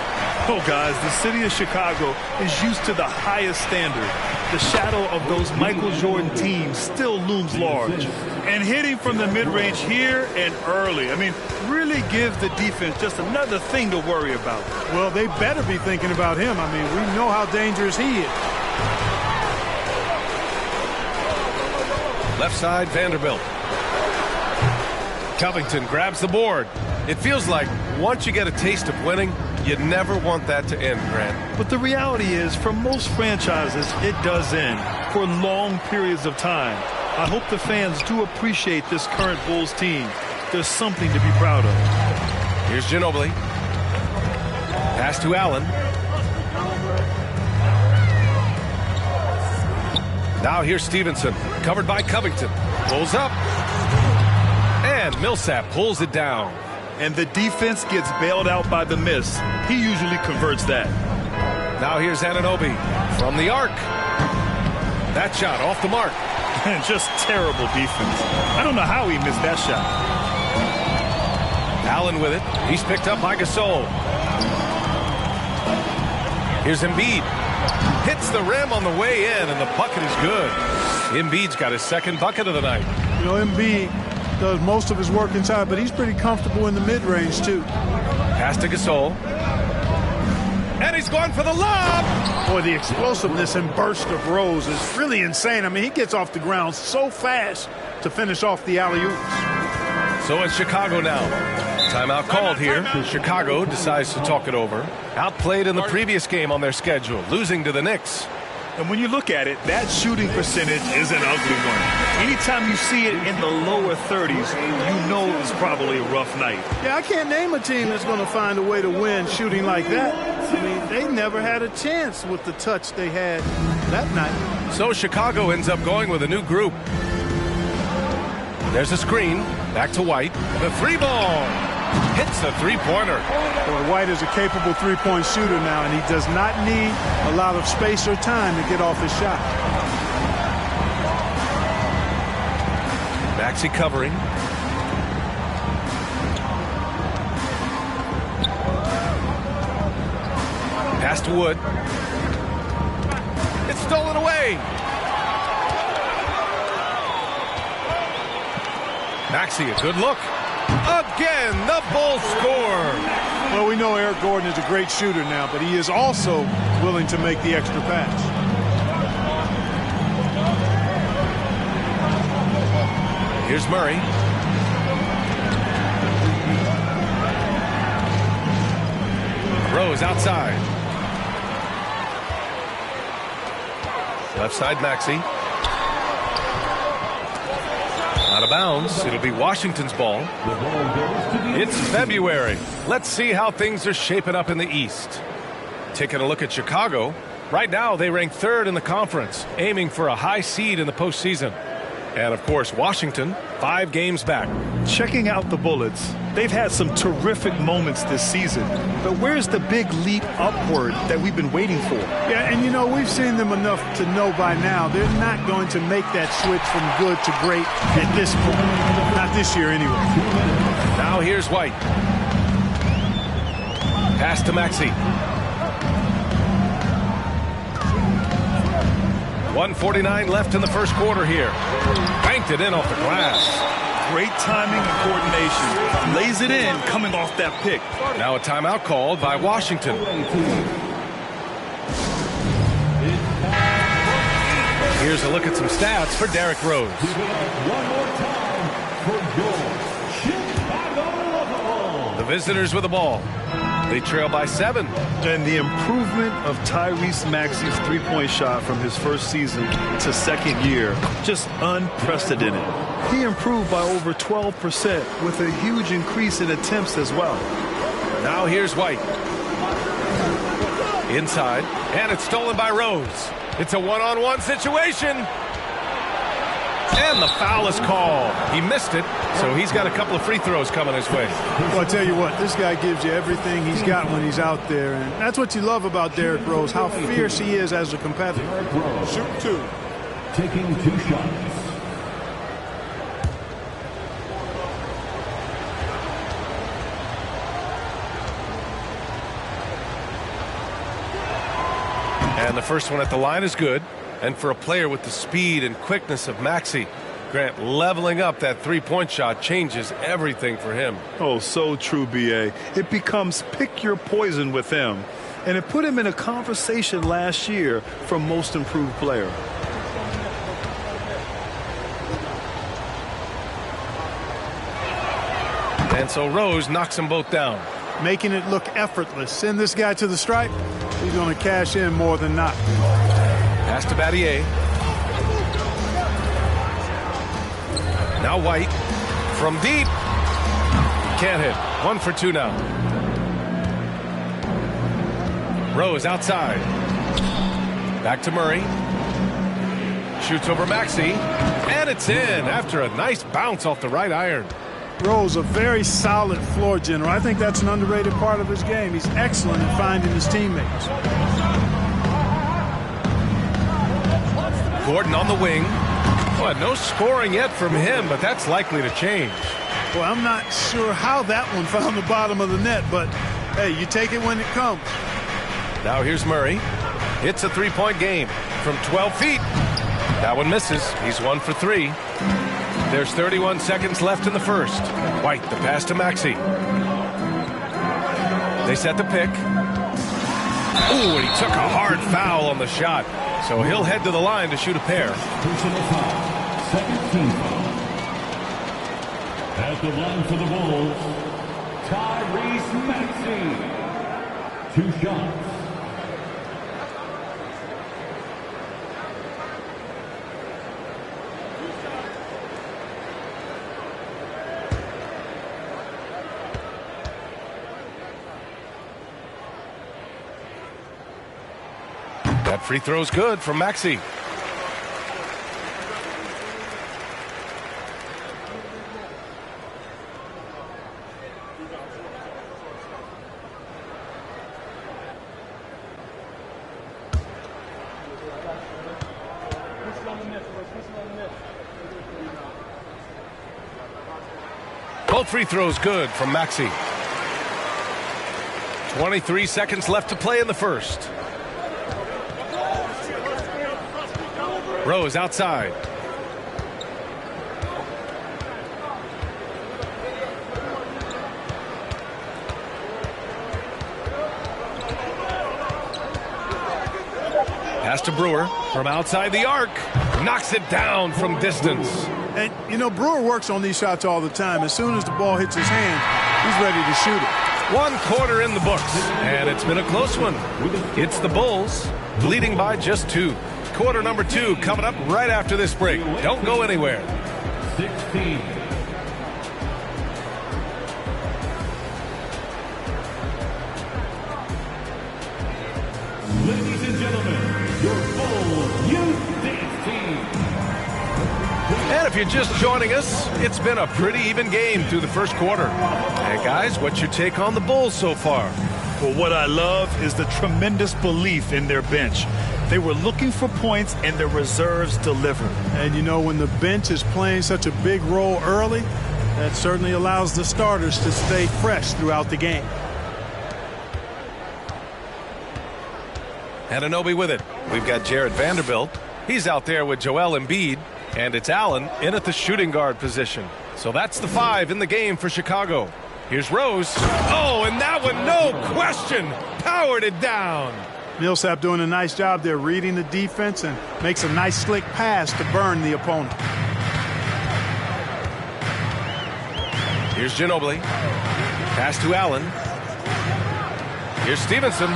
Oh, guys, the city of Chicago is used to the highest standard. The shadow of those Michael Jordan teams still looms large. And hitting from the mid-range here and early, I mean, really gives the defense just another thing to worry about. Well, they better be thinking about him. I mean, we know how dangerous he is. Left side, Vanderbilt. Covington grabs the board. It feels like once you get a taste of winning, you never want that to end, Grant. But the reality is, for most franchises, it does end for long periods of time. I hope the fans do appreciate this current Bulls team. There's something to be proud of. Here's Ginobili. Pass to Allen. Now here's Stevenson. Covered by Covington. Pulls up. And Millsap pulls it down. And the defense gets bailed out by the miss. He usually converts that. Now here's Anunoby from the arc. That shot off the mark. And just terrible defense. I don't know how he missed that shot. Allen with it. He's picked up by Gasol. Here's Embiid. Hits the rim on the way in, and the bucket is good. Embiid's got his second bucket of the night. You know, Embiid does most of his work inside, but he's pretty comfortable in the mid-range, too. Pass to Gasol. And he's going for the lob. Boy, the explosiveness and burst of Rose is really insane. I mean, he gets off the ground so fast to finish off the alley-oops. So it's Chicago now. Timeout called here. Chicago decides to talk it over. Outplayed in the previous game on their schedule, losing to the Knicks. And when you look at it, that shooting percentage is an ugly one. Anytime you see it in the lower 30s, you know it's probably a rough night. Yeah, I can't name a team that's going to find a way to win shooting like that. I mean, they never had a chance with the touch they had that night. So Chicago ends up going with a new group. There's a screen. Back to White. The 3 ball. Hits the three-pointer. Well, White is a capable three-point shooter now, and he does not need a lot of space or time to get off his shot. Maxey covering. Pass to Wood. It's stolen away. Maxey, a good look. Again, the Bulls score. Well, we know Eric Gordon is a great shooter now, but he is also willing to make the extra pass. Here's Murray. Rose outside. Left side, Maxey. Out of bounds. It'll be Washington's ball. It's February. Let's see how things are shaping up in the East. Taking a look at Chicago. Right now, they rank third in the conference, aiming for a high seed in the postseason. And, of course, Washington, 5 games back. Checking out the Bullets, they've had some terrific moments this season. But where's the big leap upward that we've been waiting for? Yeah, and, you know, we've seen them enough to know by now they're not going to make that switch from good to great at this point. Not this year, anyway. Now here's White. Pass to Maxey. 1:49 left in the first quarter here. Banked it in off the glass. Great timing and coordination. Lays it in coming off that pick. Now a timeout called by Washington. Here's a look at some stats for Derrick Rose. The visitors with the ball. They trail by 7. And the improvement of Tyrese Maxey's three-point shot from his first season to second year, just unprecedented. He improved by over 12% with a huge increase in attempts as well. Now here's White. Inside, and it's stolen by Rose. It's a one-on-one situation. And the foul is called. He missed it, so he's got a couple of free throws coming his way. Well, I tell you what, this guy gives you everything he's got when he's out there. And that's what you love about Derrick Rose, how fierce he is as a competitor. Shoot 2. Taking 2 shots. And the first one at the line is good. And for a player with the speed and quickness of Maxey, Grant, leveling up that three-point shot changes everything for him. Oh, so true, B.A. It becomes pick your poison with him. And it put him in a conversation last year for most improved player. And so Rose knocks them both down. Making it look effortless. Send this guy to the stripe. He's going to cash in more than not. Pass to Battier. Now White from deep. Can't hit. 1 for 2 now. Rose outside. Back to Murray. Shoots over Maxey. And it's in after a nice bounce off the right iron. Rose, a very solid floor general. I think that's an underrated part of his game. He's excellent in finding his teammates. Gordon on the wing. Well, no scoring yet from him, but that's likely to change. Well, I'm not sure how that one found the bottom of the net, but hey, you take it when it comes. Now here's Murray. It's a three-point game from 12 feet. That one misses. He's 1 for 3. There's 31 seconds left in the first. White, the pass to Maxey. They set the pick. Ooh, and he took a hard foul on the shot. So he'll head to the line to shoot a pair. Personal foul. Second team foul. At the line for the Bulls, Tyrese Maxey. 2 shots. That free throw's good from Maxey. Both free throws good from Maxey. 23 seconds left to play in the first. Rose outside. Pass to Brewer from outside the arc. Knocks it down from distance. And, you know, Brewer works on these shots all the time. As soon as the ball hits his hand, he's ready to shoot it. 1 quarter in the books, and it's been a close one. It's the Bulls, leading by just 2. Quarter number 2 coming up right after this break. Don't go anywhere. 16. Ladies and gentlemen, your Bulls Youth Dance Team. And if you're just joining us, it's been a pretty even game through the first quarter. And guys, what's your take on the Bulls so far? Well, what I love is the tremendous belief in their bench. They were looking for points, and their reserves delivered. And, you know, when the bench is playing such a big role early, that certainly allows the starters to stay fresh throughout the game. Anunoby with it. We've got Jared Vanderbilt. He's out there with Joel Embiid. And it's Allen in at the shooting guard position. So that's the 5 in the game for Chicago. Here's Rose. Oh, and that one, no question, powered it down. Millsap doing a nice job there reading the defense and makes a nice slick pass to burn the opponent. Here's Ginobili. Pass to Allen. Here's Stevenson.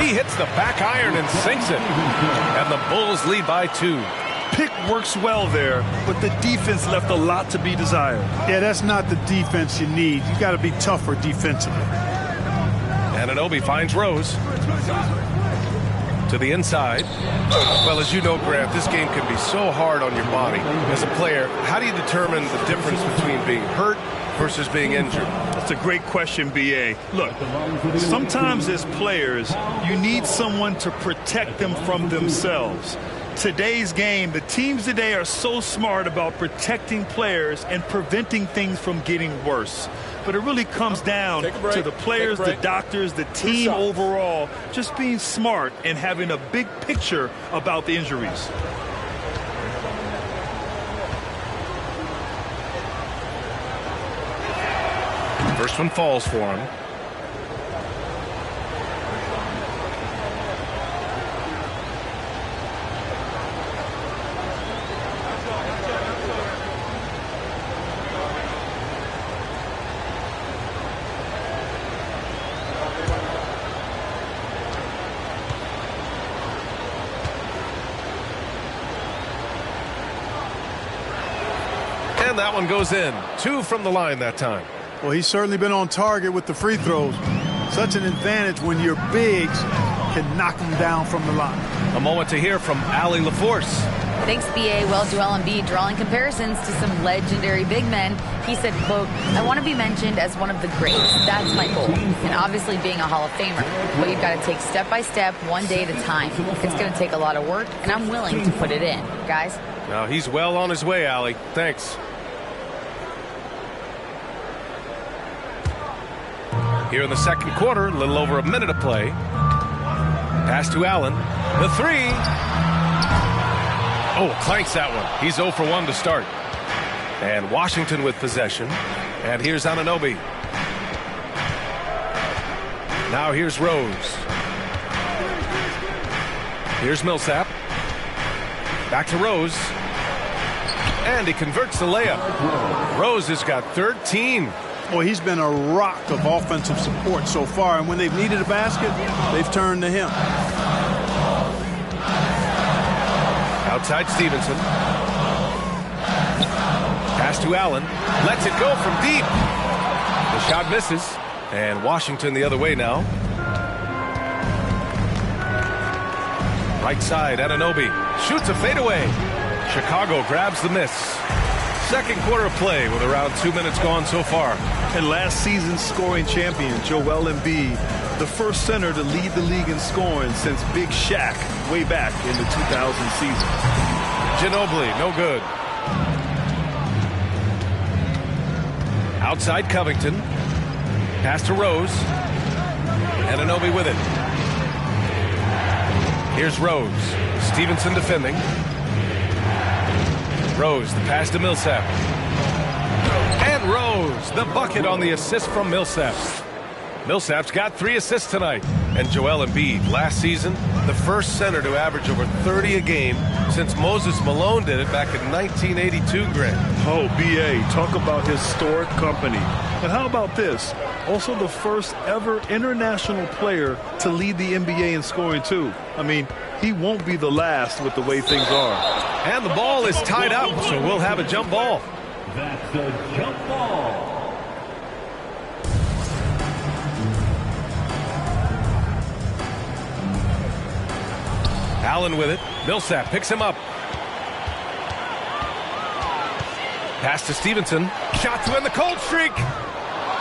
He hits the back iron and sinks it. And the Bulls lead by 2. Pick works well there, but the defense left a lot to be desired. Yeah, that's not the defense you need. You got to be tougher defensively. Anunoby finds Rose. To the inside. Well, as you know, Grant, this game can be so hard on your body. As a player, how do you determine the difference between being hurt versus being injured? That's a great question, B.A. Look, sometimes as players, you need someone to protect them from themselves. Today's game, the teams today are so smart about protecting players and preventing things from getting worse. But it really comes down to the players, the doctors, the team overall, just being smart and having a big picture about the injuries. First one falls for him. And that one goes in. 2 from the line that time. Well, he's certainly been on target with the free throws. Such an advantage when your bigs can knock them down from the line. A moment to hear from Allie LaForce. Thanks, B.A. Well, Joel Embiid drawing comparisons to some legendary big men. He said, quote, I want to be mentioned as one of the greats. That's my goal. And obviously being a Hall of Famer. But you've got to take step by step, one day at a time. It's going to take a lot of work, and I'm willing to put it in. Guys? Now, he's well on his way, Allie. Thanks. Here in the second quarter, a little over a minute of play. Pass to Allen. The 3. Oh, clanks that one. He's 0 for 1 to start. And Washington with possession. And here's Anunoby. Now here's Rose. Here's Millsap. Back to Rose. And he converts the layup. Rose has got 13. Well, he's been a rock of offensive support so far, and when they've needed a basket, they've turned to him. Outside Stevenson. Pass to Allen. Lets it go from deep. The shot misses. And Washington the other way now. Right side, Anunoby. Shoots a fadeaway. Chicago grabs the miss. Second quarter of play with around 2 minutes gone so far. And last season's scoring champion, Joel Embiid, the first center to lead the league in scoring since Big Shaq way back in the 2000 season. Ginobili, no good. Outside Covington. Pass to Rose. Anunoby with it. Here's Rose. Stevenson defending. Rose, the pass to Millsap. And Rose, the bucket on the assist from Millsap. Millsap's got 3 assists tonight. And Joel Embiid, last season, the first center to average over 30 a game since Moses Malone did it back in 1982, Grant. Oh, B.A., talk about historic company. And how about this? Also the first ever international player to lead the NBA in scoring, too. I mean, he won't be the last with the way things are. And the ball is tied up, so we'll have a jump ball. That's a jump ball. Allen with it. Millsap picks him up. Pass to Stevenson. Shot to end the cold streak.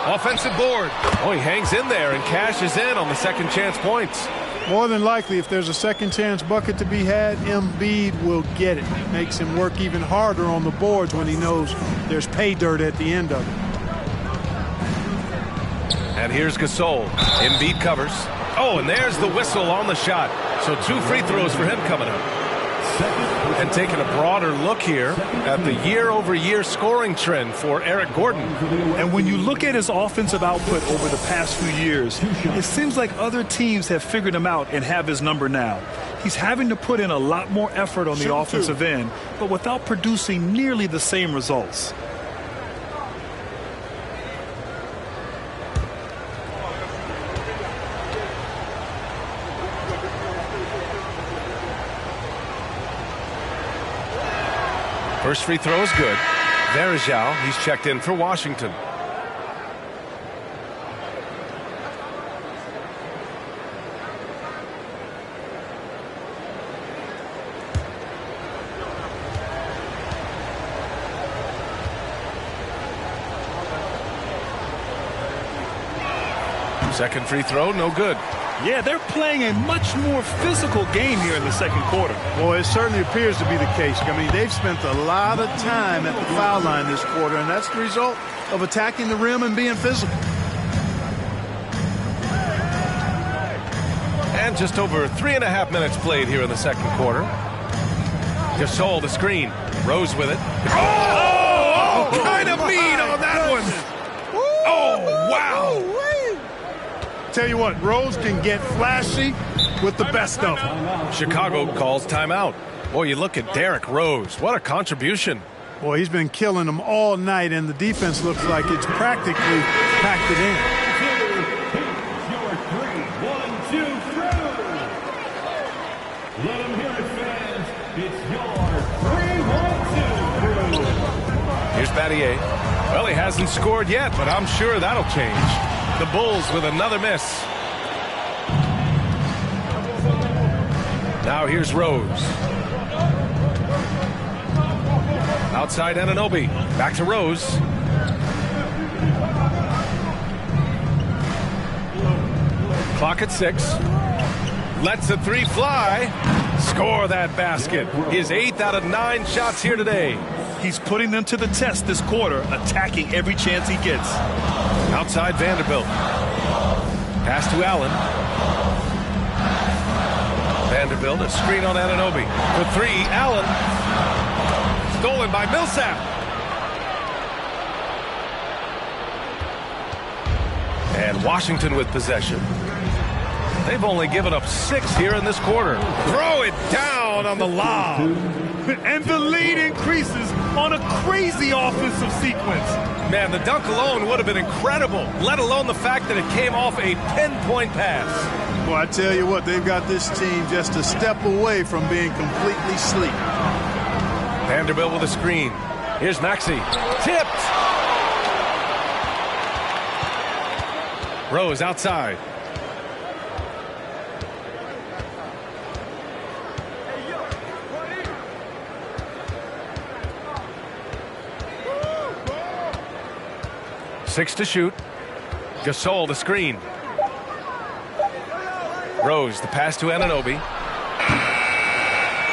Offensive board. Oh, he hangs in there and cashes in on the second chance points. More than likely, if there's a second chance bucket to be had, Embiid will get it. Makes him work even harder on the boards when he knows there's pay dirt at the end of it. And here's Gasol. Embiid covers. Oh, and there's the whistle on the shot. So 2 free throws for him coming up. And taking a broader look here at the year-over-year scoring trend for Eric Gordon. And when you look at his offensive output over the past few years, it seems like other teams have figured him out and have his number now. He's having to put in a lot more effort on the offensive end, but without producing nearly the same results. First free throw is good. There is Yao. He's checked in for Washington. Second free throw, no good. Yeah, they're playing a much more physical game here in the second quarter. Boy, it certainly appears to be the case. I mean, they've spent a lot of time at the foul line this quarter, and that's the result of attacking the rim and being physical. And just over 3.5 minutes played here in the second quarter. Gasol, the screen. Rose with it. Oh, kind of mean on that one. Oh, wow. Tell you what, Rose can get flashy with the best of them. Chicago calls timeout. Boy, you look at Derrick Rose. What a contribution. Boy, he's been killing them all night, and the defense looks like it's practically packed it in. Let them hear it, fans. It's your 3-1-2 crew. Here's Battier. Well, he hasn't scored yet, but I'm sure that'll change. The Bulls with another miss. Now here's Rose. Outside Anunoby. Back to Rose. Clock at 6. Lets the 3 fly. Score that basket. His 8th out of 9 shots here today. He's putting them to the test this quarter, attacking every chance he gets. Outside Vanderbilt. Pass to Allen. Vanderbilt, a screen on Anunoby. For 3, Allen. Stolen by Millsap. And Washington with possession. They've only given up 6 here in this quarter. Throw it down on the lob. And the lead increases on a crazy offensive sequence. Man, the dunk alone would have been incredible, let alone the fact that it came off a pinpoint pass. Well, I tell you what, they've got this team just a step away from being completely asleep. Vanderbilt with a screen. Here's Maxey. Tipped. Rose outside. Six to shoot. Gasol, the screen. Rose, the pass to Anunoby.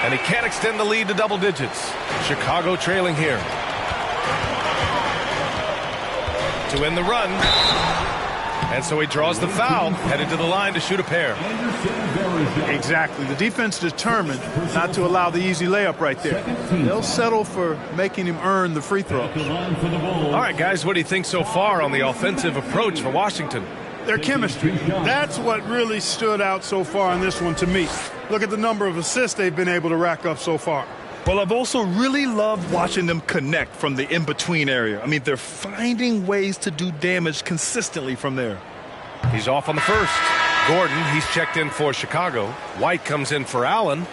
And he can't extend the lead to double digits. Chicago trailing here. To end the run. And so he draws the foul, headed to the line to shoot a pair. Exactly. The defense determined not to allow the easy layup right there. They'll settle for making him earn the free throws. All right, guys, what do you think so far on the offensive approach for Washington? Their chemistry. That's what really stood out so far in this one to me. Look at the number of assists they've been able to rack up so far. Well, I've also really loved watching them connect from the in-between area. I mean, they're finding ways to do damage consistently from there. He's off on the first. Gordon, he's checked in for Chicago. White comes in for Allen.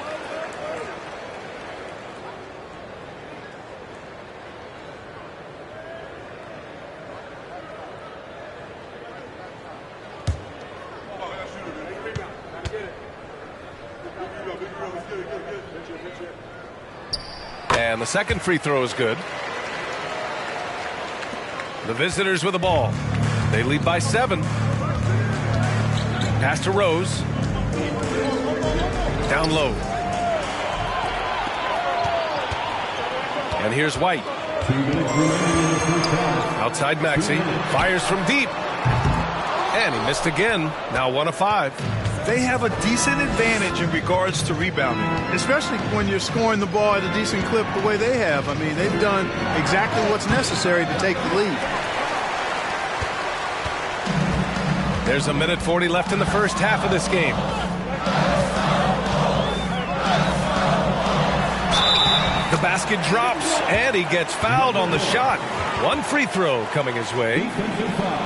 And the second free throw is good. The visitors with the ball. They lead by 7. Pass to Rose. Down low. And here's White. Outside Maxey. Fires from deep. And he missed again. Now 1 of 5. They have a decent advantage in regards to rebounding, especially when you're scoring the ball at a decent clip the way they have. I mean, they've done exactly what's necessary to take the lead. There's 1:40 left in the first half of this game. The basket drops, and he gets fouled on the shot. 1 free throw coming his way.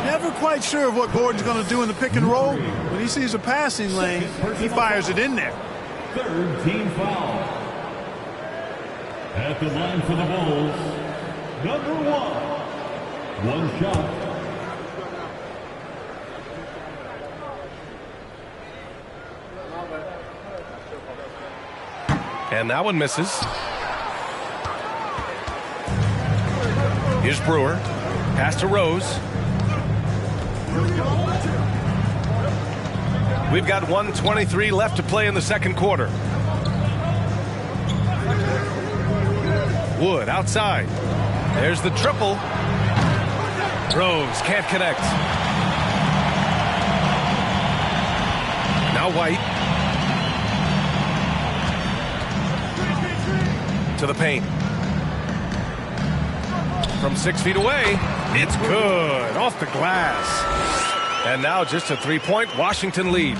Never quite sure of what Gordon's going to do in the pick and roll. When he sees a passing lane, he fires it in there. Third team foul. At the line for the Bulls, number 1. 1 shot. And that one misses. Here's Brewer. Pass to Rose. We've got 1:23 left to play in the second quarter. Wood outside. There's the triple. Rose can't connect. Now White. To the paint. From 6 feet away, it's good. Off the glass. And now just a 3-point Washington lead.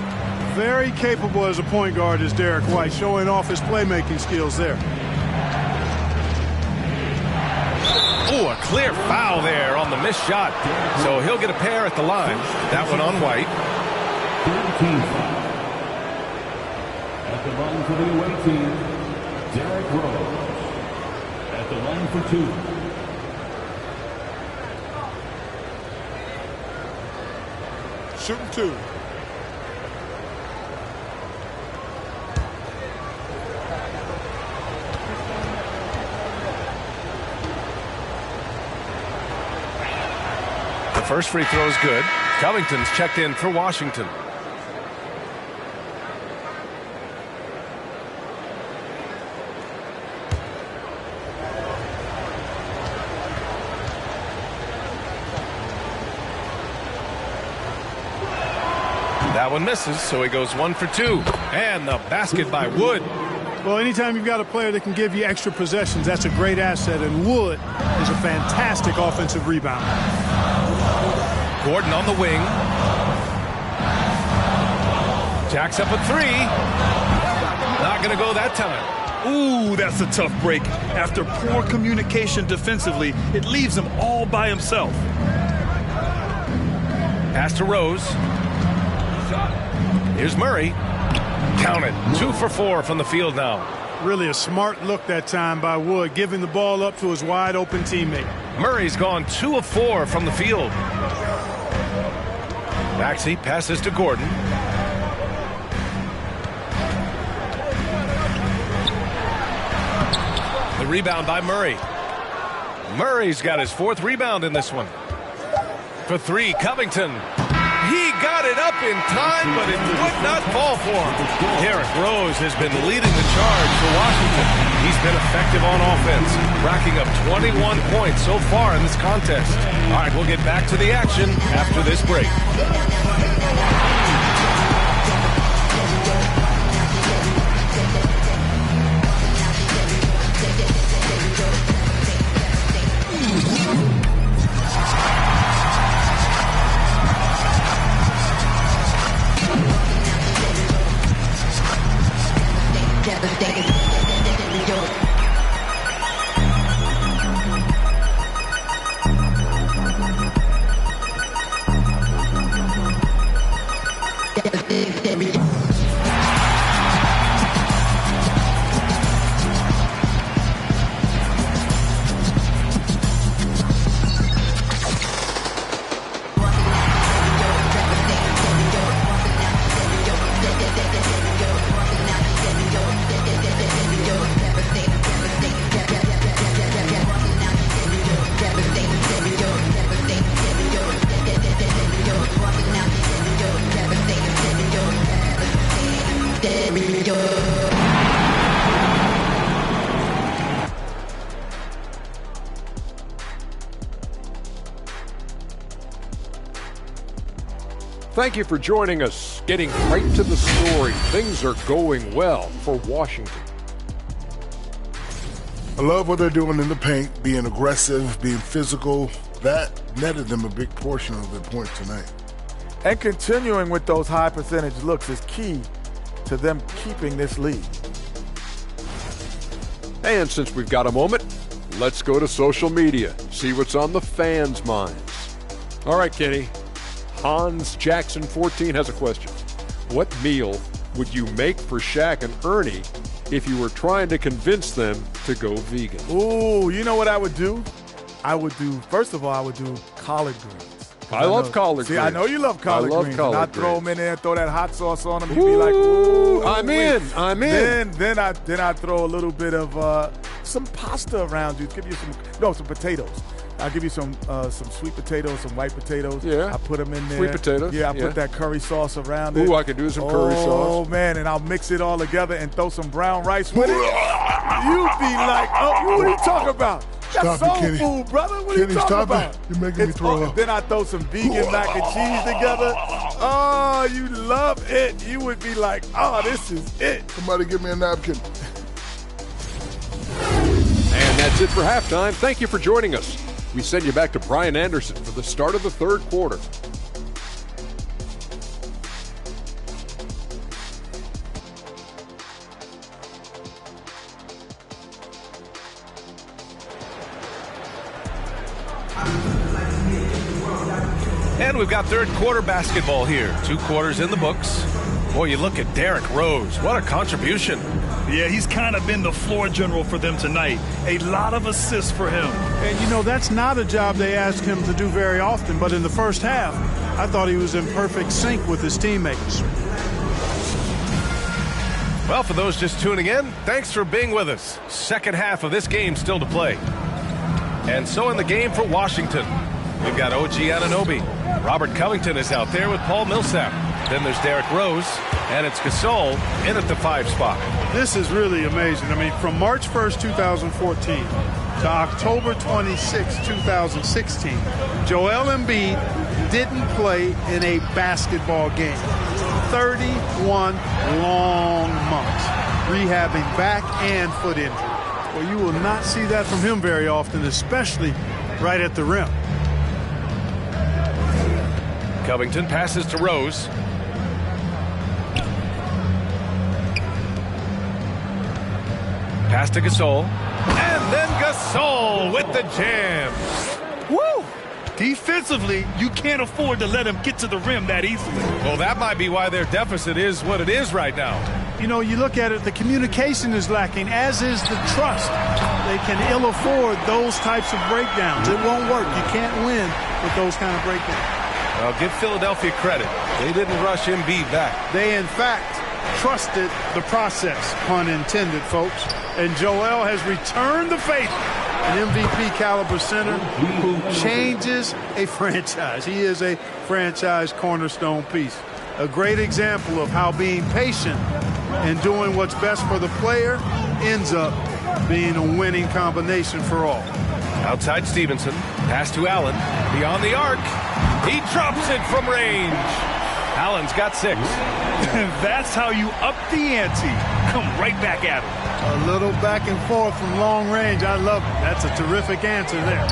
Very capable as a point guard is Derek White, showing off his playmaking skills there. Oh, a clear foul there on the missed shot. So he'll get a pair at the line. That one on White. At the line for the away team, Derek Rose. At the line for 2. Shooting 2. The first free throw is good. Covington's checked in for Washington. That one misses, so he goes 1 for 2. And the basket by Wood. Well, anytime you've got a player that can give you extra possessions, that's a great asset, and Wood is a fantastic offensive rebounder. Gordon on the wing. Jacks up a 3. Not going to go that time. Ooh, that's a tough break. After poor communication defensively, it leaves him all by himself. Pass to Rose. Here's Murray. Count it. 2 for 4 from the field now. Really a smart look that time by Wood, giving the ball up to his wide open teammate. Murray's gone 2 of 4 from the field. Maxey passes to Gordon. The rebound by Murray. Murray's got his 4th rebound in this one. For 3, Covington. He got it up in time, but it would not fall for him. Derrick Rose has been leading the charge for Washington. He's been effective on offense, racking up 21 points so far in this contest. All right, we'll get back to the action after this break. Thank you for joining us. Getting right to the story. Things are going well for Washington. I love what they're doing in the paint, being aggressive, being physical. That netted them a big portion of their points tonight. And continuing with those high percentage looks is key to them keeping this lead. And since we've got a moment, let's go to social media, see what's on the fans' minds. All right, Kenny. Hans Jackson 14 has a question. What meal would you make for Shaq and Ernie if you were trying to convince them to go vegan? Ooh, you know what I would do? First of all, I would do collard greens. I love collard greens. See, I know you love collard greens. I'd throw them in there and throw that hot sauce on them. You'd be like, ooh, I'm in. Then I'd throw a little bit of some pasta around you. Give you some potatoes. I'll give you some sweet potatoes, some white potatoes. Yeah. I put them in there. Sweet potatoes. Yeah, I put that curry sauce around it. Ooh, I could do some curry sauce. Oh, man, and I'll mix it all together and throw some brown rice with it. You'd be like, oh, what are you talking about? That's soul food, brother. What are you talking about? You're making me throw up. Then I throw some vegan mac and cheese together. Oh, you love it. You would be like, oh, this is it. Somebody give me a napkin. And that's it for halftime. Thank you for joining us. We send you back to Brian Anderson for the start of the third quarter. And we've got third quarter basketball here. 2 quarters in the books. Boy, you look at Derrick Rose. What a contribution. Yeah, he's kind of been the floor general for them tonight. A lot of assists for him. And, you know, that's not a job they ask him to do very often. But in the first half, I thought he was in perfect sync with his teammates. Well, for those just tuning in, thanks for being with us. Second half of this game still to play. And so in the game for Washington, we've got OG Anunoby. Robert Covington is out there with Paul Millsap. Then there's Derrick Rose, and it's Gasol in at the 5 spot. This is really amazing. I mean, from March 1st, 2014 to October 26, 2016, Joel Embiid didn't play in a basketball game. 31 long months rehabbing back and foot injury. Well, you will not see that from him very often, especially right at the rim. Covington passes to Rose. Pass to Gasol. And then Gasol with the jam. Woo! Defensively, you can't afford to let him get to the rim that easily. Well, that might be why their deficit is what it is right now. You know, you look at it, the communication is lacking, as is the trust. They can ill afford those types of breakdowns. It won't work. You can't win with those kind of breakdowns. Well, give Philadelphia credit. They didn't rush Embiid back. They, in fact, trusted the process, pun intended, folks. And Joel has returned the faith. An MVP caliber center who changes a franchise. He is a franchise cornerstone piece. A great example of how being patient and doing what's best for the player ends up being a winning combination for all. Outside Stevenson, pass to Allen, beyond the arc. He drops it from range. Allen's got 6. That's how you up the ante. Come right back at him. A little back and forth from long range. I love it. That's a terrific answer there.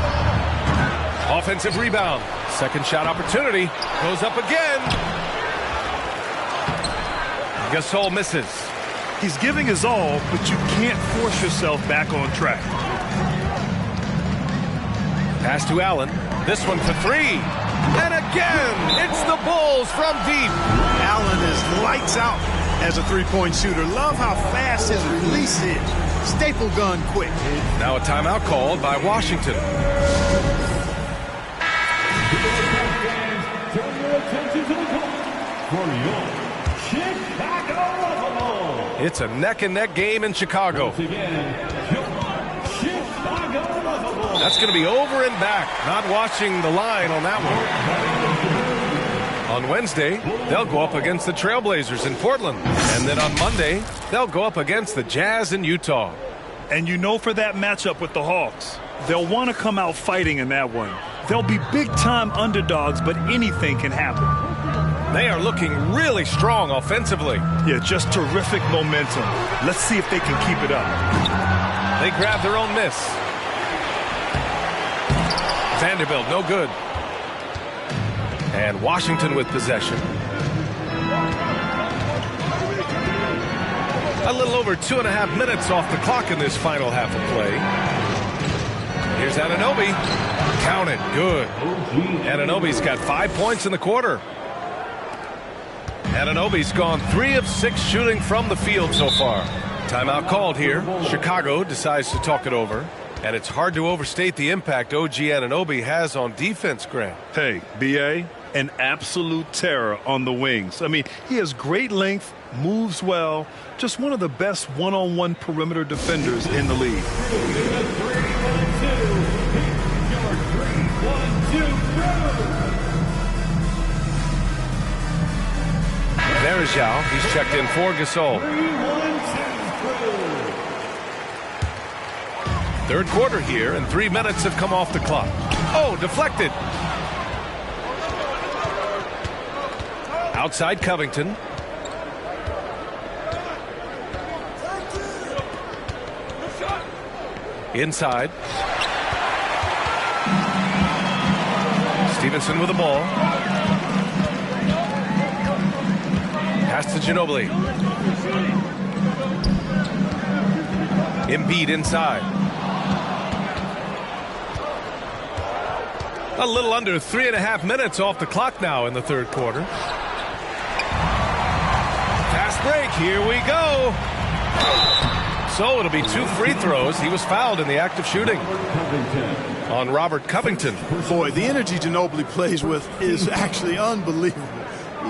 Offensive rebound. Second shot opportunity. Goes up again. Gasol misses. He's giving his all, but you can't force yourself back on track. Pass to Allen. This one for 3. And again, it's the Bulls from deep. Allen is lights out as a three-point shooter. Love how fast his release is. Staple gun quick. Now a timeout called by Washington. Turn your attention to the court for your Chicago Buffalo. It's a neck-and-neck game in Chicago. Once again, Chicago Buffalo. That's going to be over and back. Not watching the line on that one. On Wednesday, they'll go up against the Trailblazers in Portland. And then on Monday, they'll go up against the Jazz in Utah. And you know, for that matchup with the Hawks, they'll want to come out fighting in that one. They'll be big-time underdogs, but anything can happen. They are looking really strong offensively. Yeah, just terrific momentum. Let's see if they can keep it up. They grab their own miss. Vanderbilt, no good. And Washington with possession. A little over 2.5 minutes off the clock in this final half of play. Here's Anunoby. Count it. Good. Anunoby's got 5 points in the quarter. Anunoby's gone 3 of 6 shooting from the field so far. Timeout called here. Chicago decides to talk it over. And it's hard to overstate the impact OG Anunoby has on defense, Grant. Hey, B.A., an absolute terror on the wings. I mean, he has great length, moves well, just one of the best one-on-one perimeter defenders in the league. There is Zhao. He's checked in for Gasol. Third quarter here, and 3 minutes have come off the clock. Oh, deflected. Outside Covington. Inside. Stevenson with the ball. Pass to Ginobili. Embiid inside. A little under 3.5 minutes off the clock now in the third quarter. Fast break. Here we go. So it'll be 2 free throws. He was fouled in the act of shooting on Robert Covington. Boy, the energy Ginobili plays with is actually unbelievable.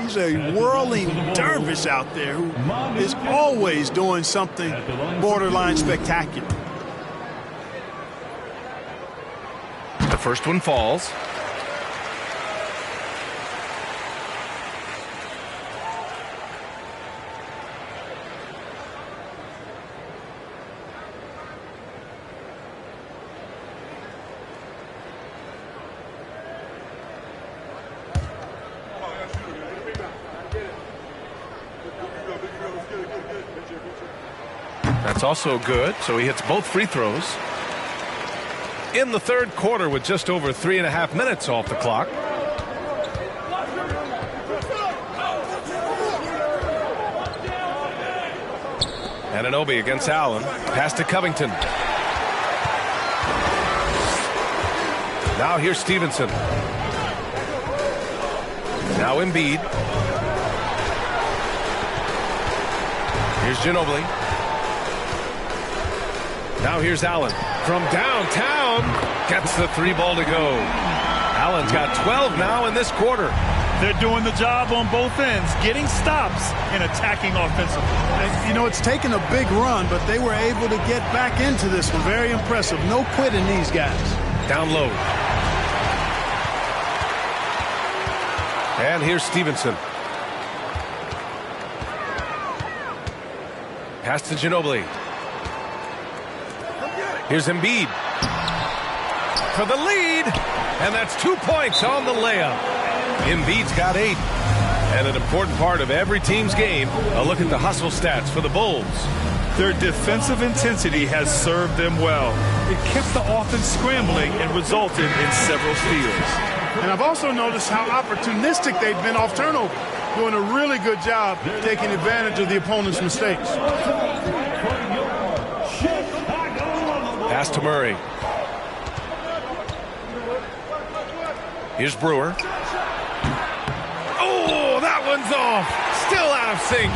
He's a whirling dervish out there who is always doing something borderline spectacular. The first one falls. That's also good, so he hits both free throws. In the third quarter with just over 3.5 minutes off the clock. Anunoby against Allen. Pass to Covington. Now here's Stevenson. Now Embiid. Here's Ginobili. Now here's Allen from downtown. Gets the 3 ball to go. Allen's got 12 now in this quarter. They're doing the job on both ends, getting stops and attacking offensively. You know, it's taken a big run, but they were able to get back into this one. Very impressive. No quitting these guys. Down low. And here's Stevenson. Pass to Ginobili. Here's Embiid for the lead, and that's 2 points on the layup. Embiid's got 8. And an important part of every team's game, a look at the hustle stats for the Bulls. Their defensive intensity has served them well. It kept the offense scrambling and resulted in several steals. And I've also noticed how opportunistic they've been off turnover, doing a really good job taking advantage of the opponent's mistakes. Pass to Murray. Here's Brewer. Oh, that one's off. Still out of sync.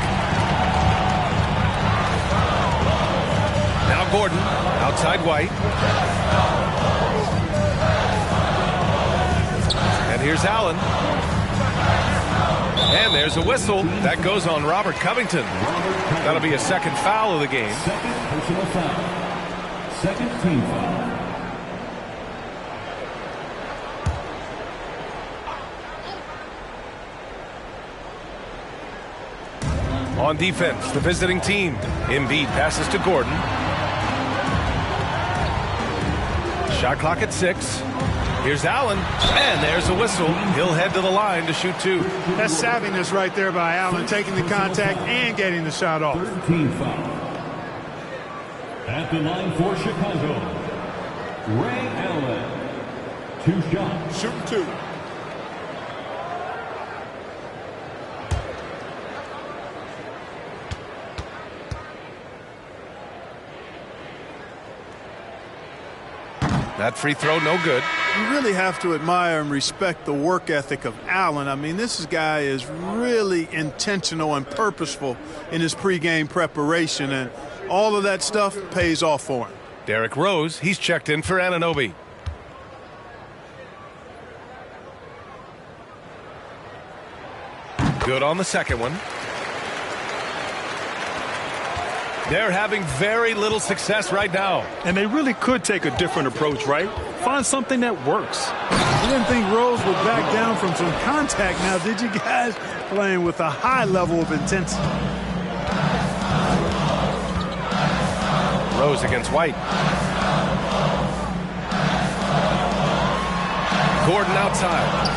Now Gordon, outside White. And here's Allen. And there's a whistle. That goes on Robert Covington. That'll be a second foul of the game. Second personal foul. Second team foul. On defense, the visiting team. Embiid passes to Gordon. Shot clock at 6. Here's Allen, and there's a whistle. He'll head to the line to shoot 2. That's savviness right there by Allen, taking the contact and getting the shot off. 13 foul. At the line for Chicago, Ray Allen. 2 shots. Shoot 2. That free throw, no good. You really have to admire and respect the work ethic of Allen. I mean, this guy is really intentional and purposeful in his pregame preparation, and all of that stuff pays off for him. Derrick Rose, he's checked in for Anunoby. Good on the second one. They're having very little success right now. And they really could take a different approach, right? Find something that works. I didn't think Rose would back down from some contact now, did you guys? Playing with a high level of intensity. Rose against White. Gordon outside.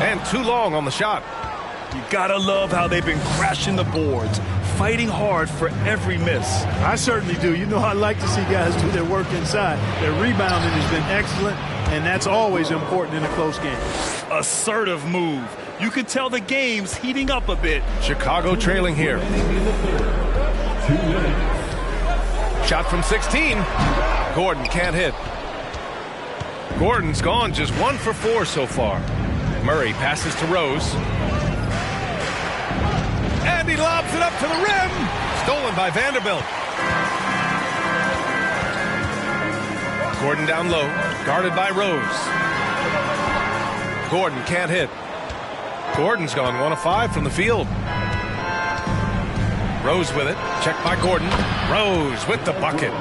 And too long on the shot. You gotta love how they've been crashing the boards, fighting hard for every miss. I certainly do. You know, I like to see guys do their work inside. Their rebounding has been excellent, and that's always important in a close game. Assertive move. You can tell the game's heating up a bit. Chicago trailing here. Shot from 16. Gordon can't hit. Gordon's gone just 1 for 4 so far. Murray passes to Rose. And he lobs it up to the rim. Stolen by Vanderbilt. Gordon down low, guarded by Rose. Gordon can't hit. Gordon's gone 1 of 5 from the field. Rose with it, checked by Gordon. Rose with the bucket.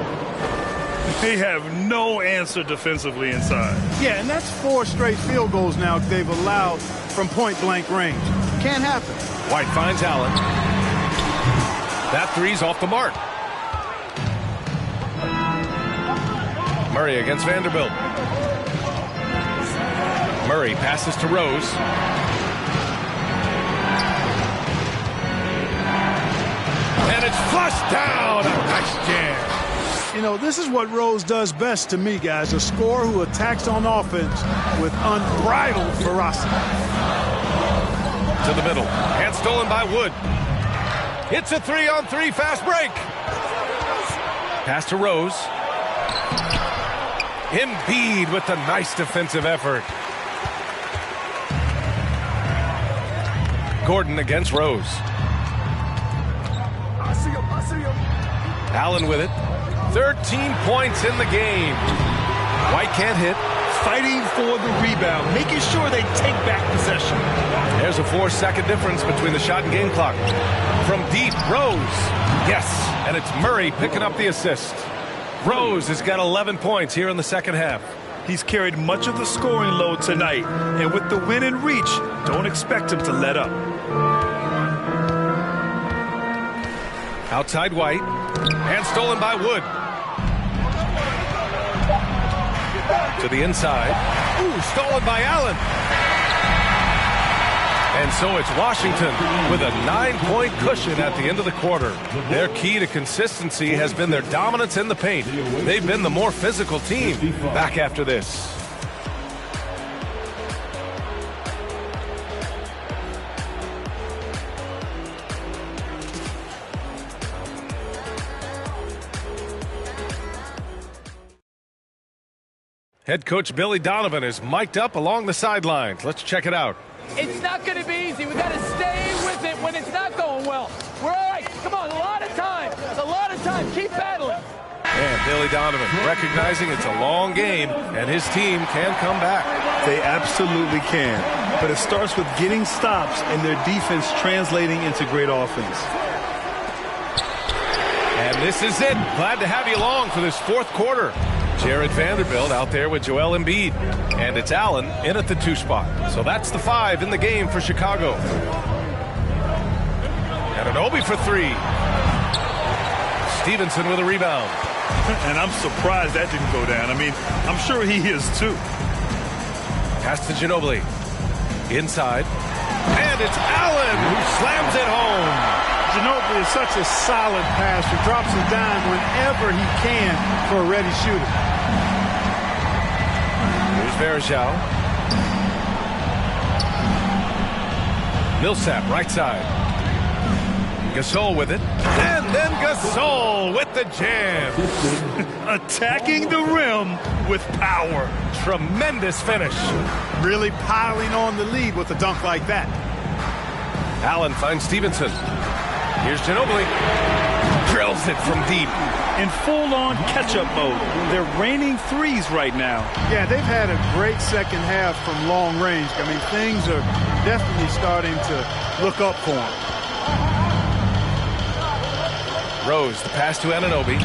They have no answer defensively inside. Yeah, and that's 4 straight field goals now they've allowed from point-blank range. Can't happen. White finds Allen. That three's off the mark. Murray against Vanderbilt. Murray passes to Rose. And it's flushed down. A nice jam. You know, this is what Rose does best to me, guys. A scorer who attacks on offense with unbridled ferocity. To the middle. And stolen by Wood. It's a 3-on-3 fast break. Pass to Rose. Embiid with a nice defensive effort. Gordon against Rose. I see him. Allen with it. 13 points in the game. White can't hit. Fighting for the rebound, making sure they take back possession. There's a 4-second difference between the shot and game clock. From deep, Rose. Yes, and it's Murray picking up the assist. Rose has got 11 points here in the second half. He's carried much of the scoring load tonight, and with the win in reach, don't expect him to let up. Outside White. And stolen by Wood. To the inside. Ooh, stolen by Allen. And so it's Washington with a 9-point cushion at the end of the quarter. Their key to consistency has been their dominance in the paint. They've been the more physical team. Back after this. Head coach Billy Donovan is mic'd up along the sidelines. Let's check it out. It's not going to be easy. We got to stay with it when it's not going well. We're all right. Come on, a lot of time. A lot of time. Keep battling. And Billy Donovan recognizing it's a long game and his team can come back. They absolutely can. But it starts with getting stops and their defense translating into great offense. And this is it. Glad to have you along for this fourth quarter. Jared Vanderbilt out there with Joel Embiid. And it's Allen in at the 2 spot. So that's the 5 in the game for Chicago. And Anunoby for 3. Stevenson with a rebound. And I'm surprised that didn't go down. I mean, I'm sure he is too. Pass to Ginobili. Inside. And it's Allen who slams it home. Ginobili is such a solid passer. Drops a dime whenever he can for a ready shooter. Here's Varejao. Millsap, right side. Gasol with it. And then Gasol with the jam. Attacking the rim with power. Tremendous finish. Really piling on the lead with a dunk like that. Allen finds Stevenson. Here's Ginobili. Drills it from deep. In full-on catch-up mode. They're raining threes right now. Yeah, they've had a great second half from long range. I mean, things are definitely starting to look up for them. Rose, the pass to Anunoby.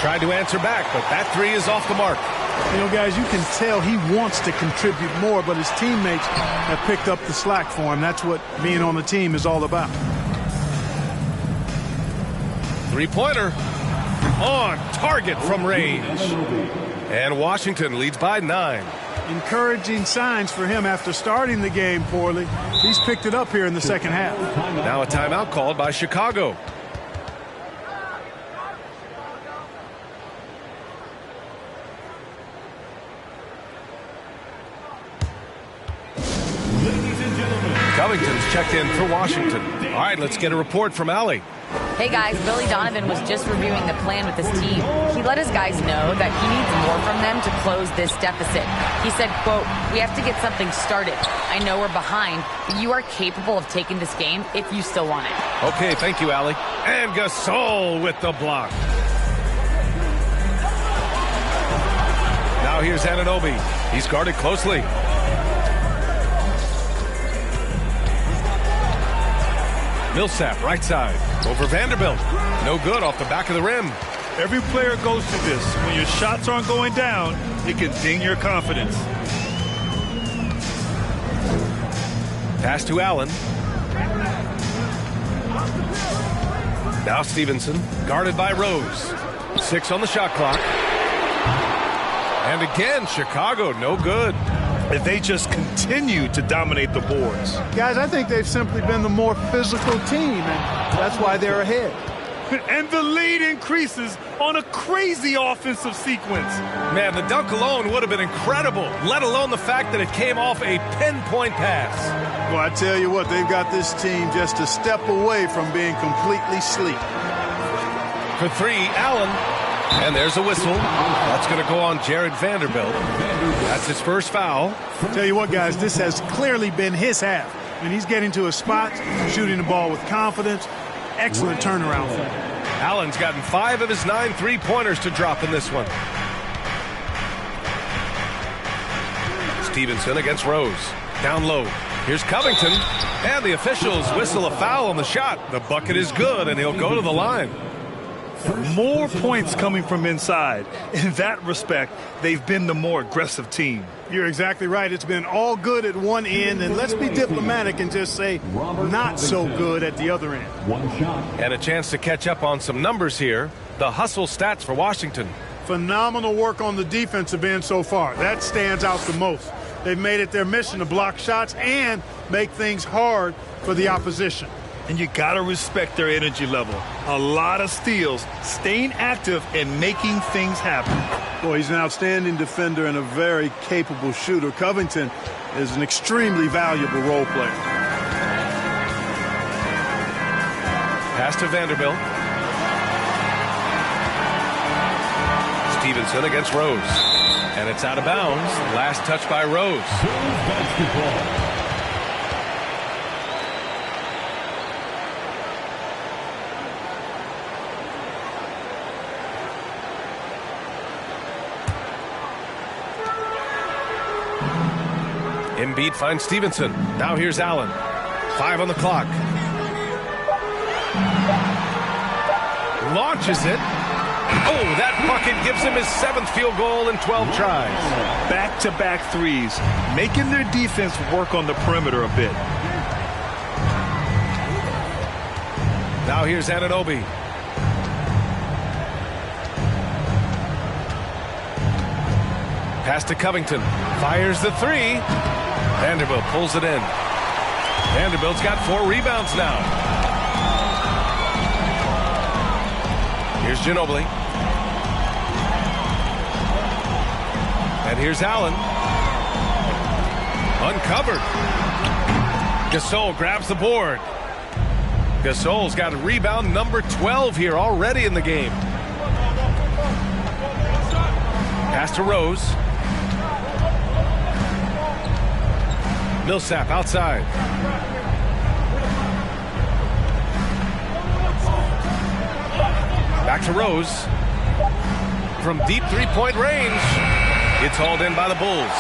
Tried to answer back, but that 3 is off the mark. You know, guys, you can tell he wants to contribute more, but his teammates have picked up the slack for him. That's what being on the team is all about. 3-pointer on target from range. And Washington leads by 9. Encouraging signs for him after starting the game poorly. He's picked it up here in the second half. Now a timeout called by Chicago. Covington's checked in for Washington. All right, let's get a report from Allie. Hey guys, Billy Donovan was just reviewing the plan with his team. He let his guys know that he needs more from them to close this deficit. He said, quote, "We have to get something started. I know we're behind, but you are capable of taking this game if you still want it." Okay, thank you, Allie. And Gasol with the block. Now here's Anunoby. He's guarded closely. Millsap, right side. Over Vanderbilt. No good off the back of the rim. Every player goes through this. When your shots aren't going down, it can ding your confidence. Pass to Allen. Now Stevenson, guarded by Rose. 6 on the shot clock. And again, Chicago, no good. If they just continue to dominate the boards. Guys, I think they've simply been the more physical team, and that's why they're ahead. And the lead increases on a crazy offensive sequence. Man, the dunk alone would have been incredible, let alone the fact that it came off a pinpoint pass. Well, I tell you what, they've got this team just a step away from being completely asleep. For 3, Allen. And there's a whistle. That's going to go on Jared Vanderbilt. That's his first foul. Tell you what, guys, this has clearly been his half. And he's getting to his spot, shooting the ball with confidence. Excellent turnaround for him. Allen's gotten 5 of his 9 3-pointers to drop in this one. Stevenson against Rose. Down low. Here's Covington. And the officials whistle a foul on the shot. The bucket is good, and he'll go to the line. More points coming from inside. In that respect, they've been the more aggressive team. You're exactly right. It's been all good at one end, and let's be diplomatic and just say not so good at the other end. And a chance to catch up on some numbers here. The hustle stats for Washington. Phenomenal work on the defensive end so far. That stands out the most. They've made it their mission to block shots and make things hard for the opposition. And you got to respect their energy level. A lot of steals, staying active, and making things happen. Boy, he's an outstanding defender and a very capable shooter. Covington is an extremely valuable role player. Pass to Vanderbilt. Stevenson against Rose. And it's out of bounds. Last touch by Rose. Embiid finds Stevenson. Now here's Allen. 5 on the clock. Launches it. Oh, that bucket gives him his 7th field goal in 12 tries. Back-to-back threes, making their defense work on the perimeter a bit. Now here's Anunoby. Pass to Covington. Fires the 3. Vanderbilt pulls it in. Vanderbilt's got 4 rebounds now. Here's Ginobili. And here's Allen. Uncovered. Gasol grabs the board. Gasol's got a rebound number 12 here already in the game. Pass to Rose. Millsap outside. Back to Rose. From deep three-point range. It's hauled in by the Bulls.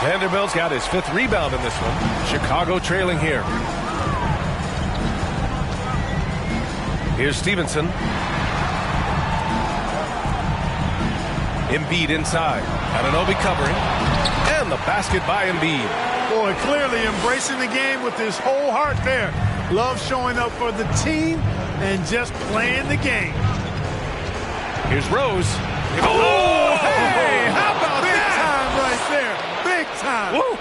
Vanderbilt's got his 5th rebound in this one. Chicago trailing here. Here's Stevenson. Embiid inside. Anunoby covering. And the basket by Embiid. Boy, clearly embracing the game with his whole heart there. Love showing up for the team and just playing the game. Here's Rose. Oh, hey, how about that? Big time right there. Big time. Woo.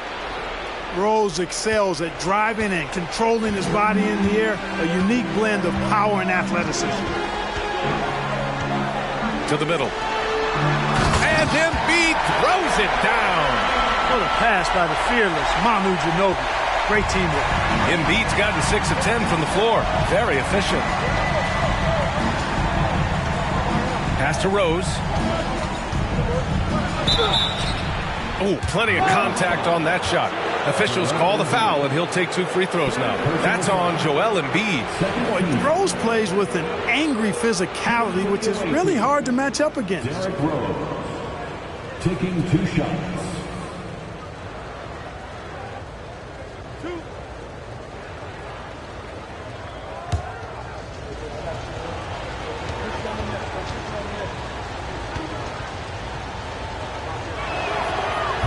Rose excels at driving and controlling his body in the air. A unique blend of power and athleticism. To the middle. And Embiid throws it down. What a pass by the fearless Manu Ginobili. Great teamwork. Embiid's gotten 6 of 10 from the floor. Very efficient. Pass to Rose. Oh, plenty of contact on that shot. Officials call the foul, and he'll take 2 free throws now. That's on Joel Embiid. Boy, Rose plays with an angry physicality, which is really hard to match up against. Derrick Rose taking 2 shots.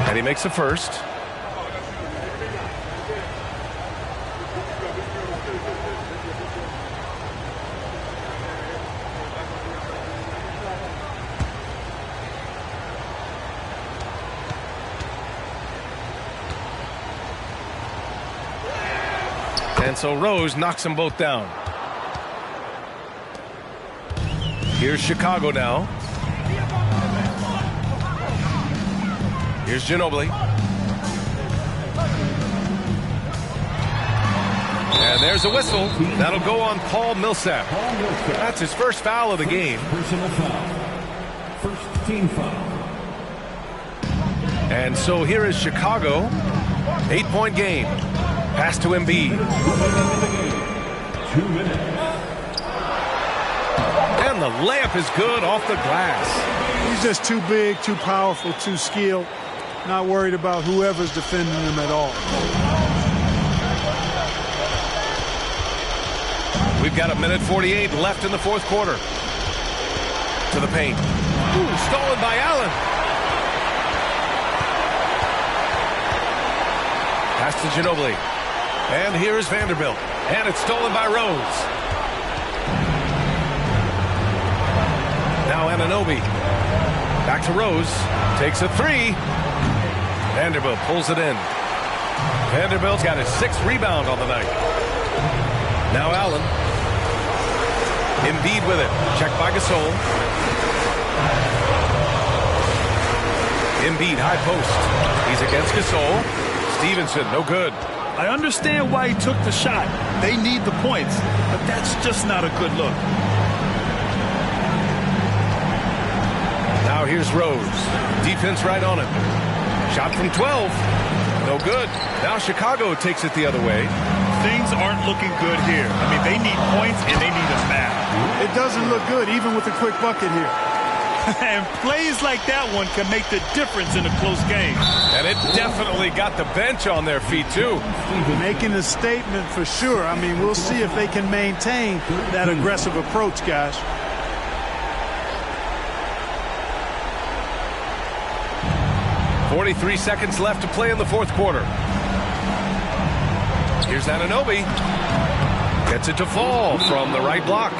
And he makes the first. And so Rose knocks them both down. Here's Chicago now. Here's Ginobili. And there's a whistle. That'll go on Paul Millsap. That's his first foul of the game. Personal foul. First team foul. And so here is Chicago. 8-point game. Pass to Embiid. 2 minutes. And the layup is good off the glass. He's just too big, too powerful, too skilled. Not worried about whoever's defending him at all. We've got 1:48 left in the 4th quarter. To the paint. Ooh, stolen by Allen. Pass to Ginobili. And here's Vanderbilt. And it's stolen by Rose. Now Anunoby. Back to Rose. Takes a three. Vanderbilt pulls it in. Vanderbilt's got his 6th rebound on the night. Now Allen. Embiid with it. Checked by Gasol. Embiid, high post. He's against Gasol. Stevenson, no good. I understand why he took the shot. They need the points, but that's just not a good look. Now here's Rose. Defense right on him. Shot from 12. No good. Now Chicago takes it the other way. Things aren't looking good here. I mean, they need points and they need them now. It doesn't look good, even with a quick bucket here. And plays like that one can make the difference in a close game. And it definitely got the bench on their feet, too. Making a statement for sure. I mean, we'll see if they can maintain that aggressive approach, guys. .43 seconds left to play in the 4th quarter. Here's Anunoby. Gets it to fall from the right block.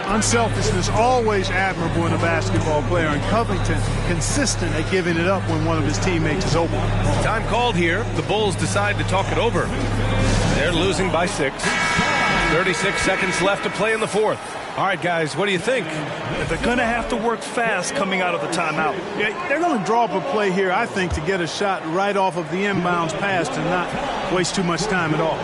Unselfishness always admirable in a basketball player, and Covington consistent at giving it up when one of his teammates is open. Time called here. The Bulls decide to talk it over. They're losing by 6. 36 seconds left to play in the 4th. All right, guys, what do you think? They're going to have to work fast coming out of the timeout. Yeah, they're going to draw up a play here, I think, to get a shot right off of the inbounds pass and not waste too much time at all.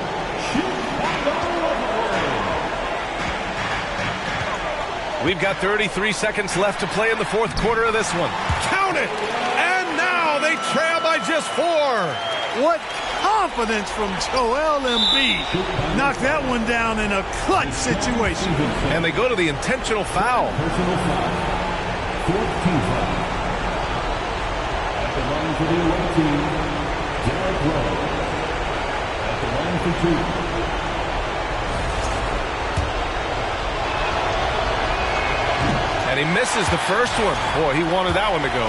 We've got 33 seconds left to play in the 4th quarter of this one. Count it! And now they trail by just 4. What confidence from Joel Embiid. Knocked that one down in a clutch situation. And they go to the intentional foul. Personal foul. 4th team foul. At the line for the away team, Derrick Rose. At the line for 2. And he misses the first one. Boy, he wanted that one to go.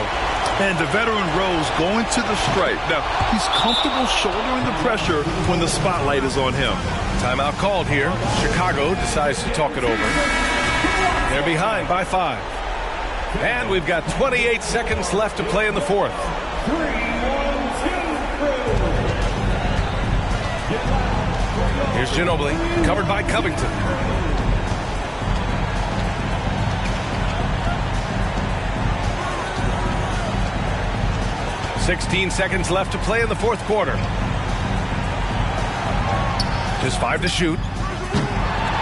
And the veteran Rose going to the stripe. Now, he's comfortable shouldering the pressure when the spotlight is on him. Timeout called here. Chicago decides to talk it over. They're behind by 5. And we've got 28 seconds left to play in the 4th. 3, 1, 2, Here's Ginobili, covered by Covington. .16 seconds left to play in the 4th quarter. Just 5 to shoot.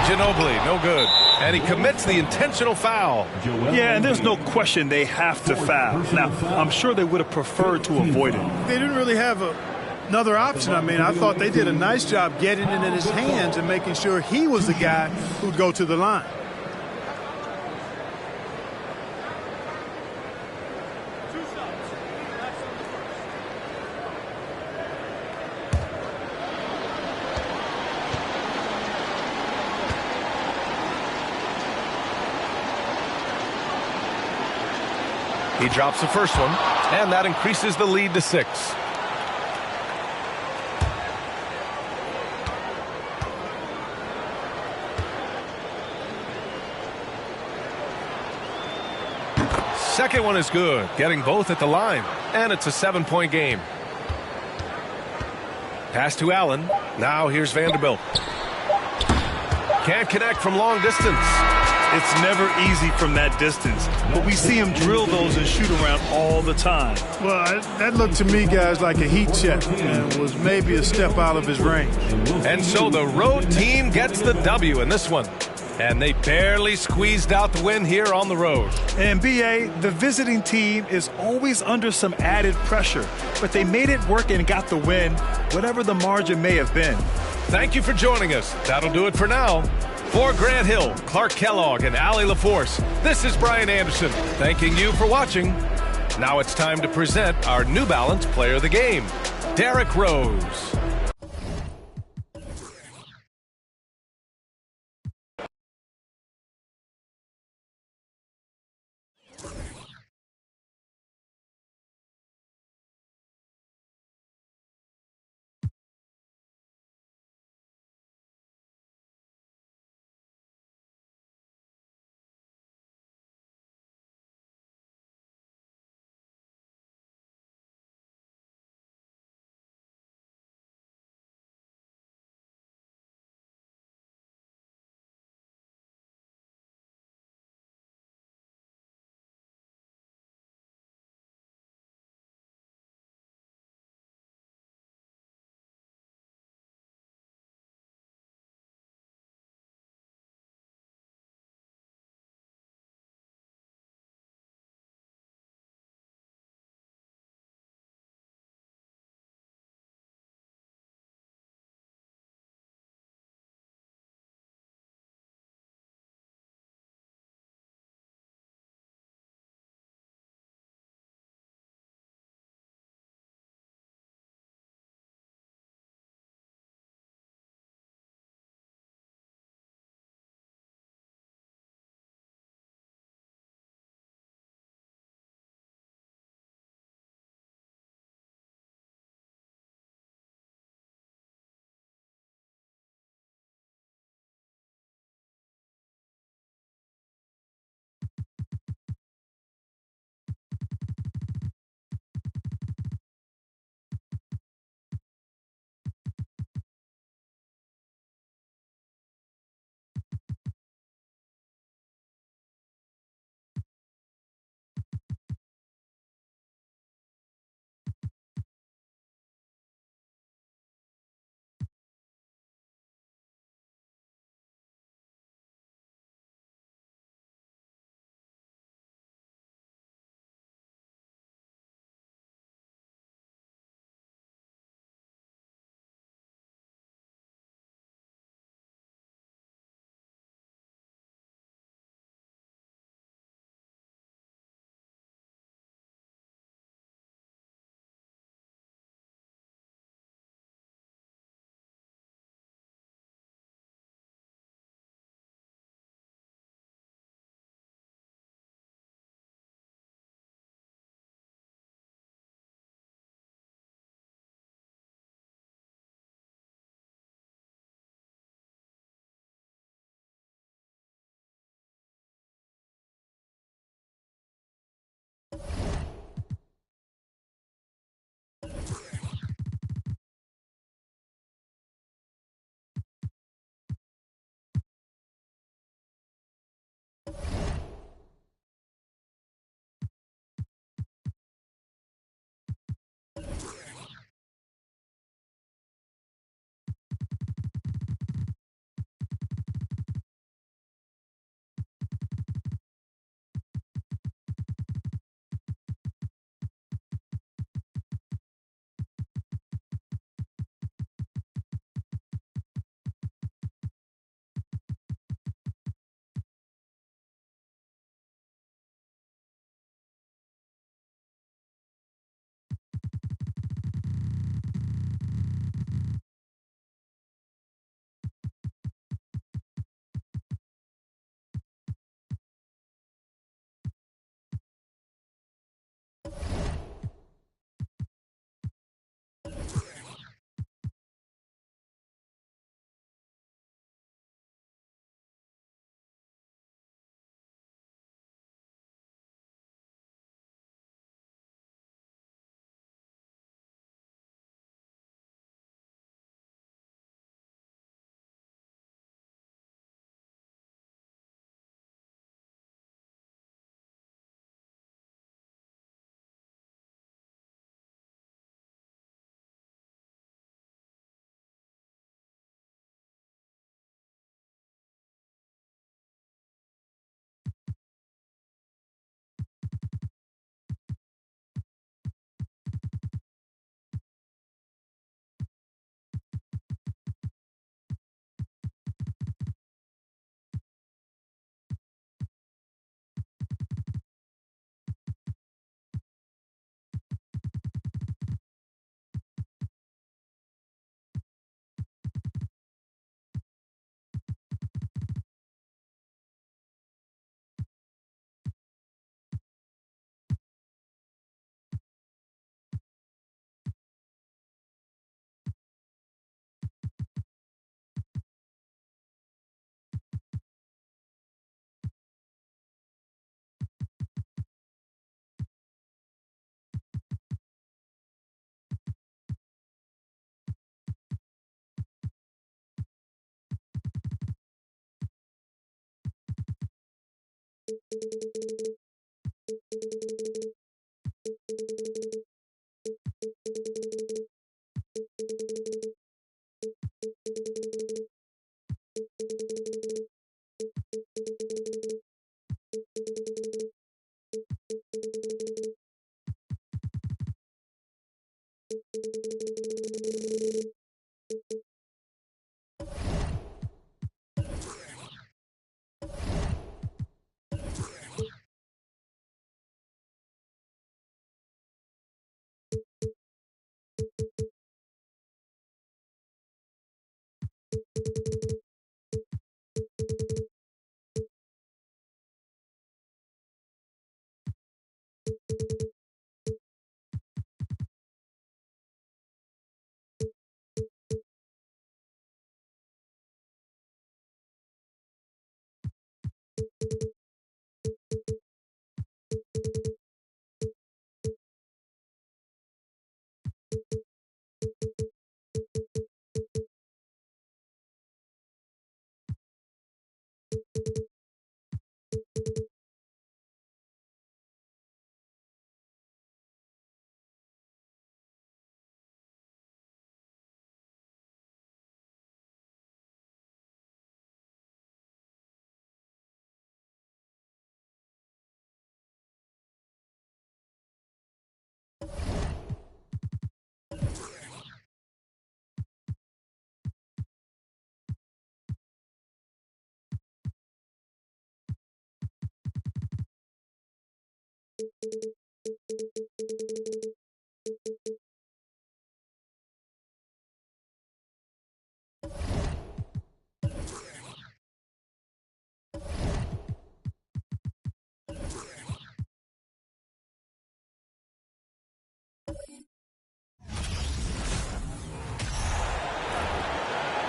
Ginobili, no good. And he commits the intentional foul. Yeah, and there's no question they have to foul. Now, I'm sure they would have preferred to avoid it. They didn't really have another option. I mean, I thought they did a nice job getting it in his hands and making sure he was the guy who'd go to the line. He drops the first one, and that increases the lead to 6. Second one is good, getting both at the line, and it's a 7-point game. Pass to Allen. Now here's Vanderbilt. Can't connect from long distance. It's never easy from that distance, but we see him drill those and shoot around all the time. Well, that looked to me, guys, like a heat check and was maybe a step out of his range. And so the road team gets the W in this one. And they barely squeezed out the win here on the road. And BA, the visiting team is always under some added pressure, but they made it work and got the win, whatever the margin may have been. Thank you for joining us. That'll do it for now. For Grant Hill, Clark Kellogg, and Allie LaForce, this is Brian Anderson, thanking you for watching. Now it's time to present our New Balance Player of the Game, Derrick Rose.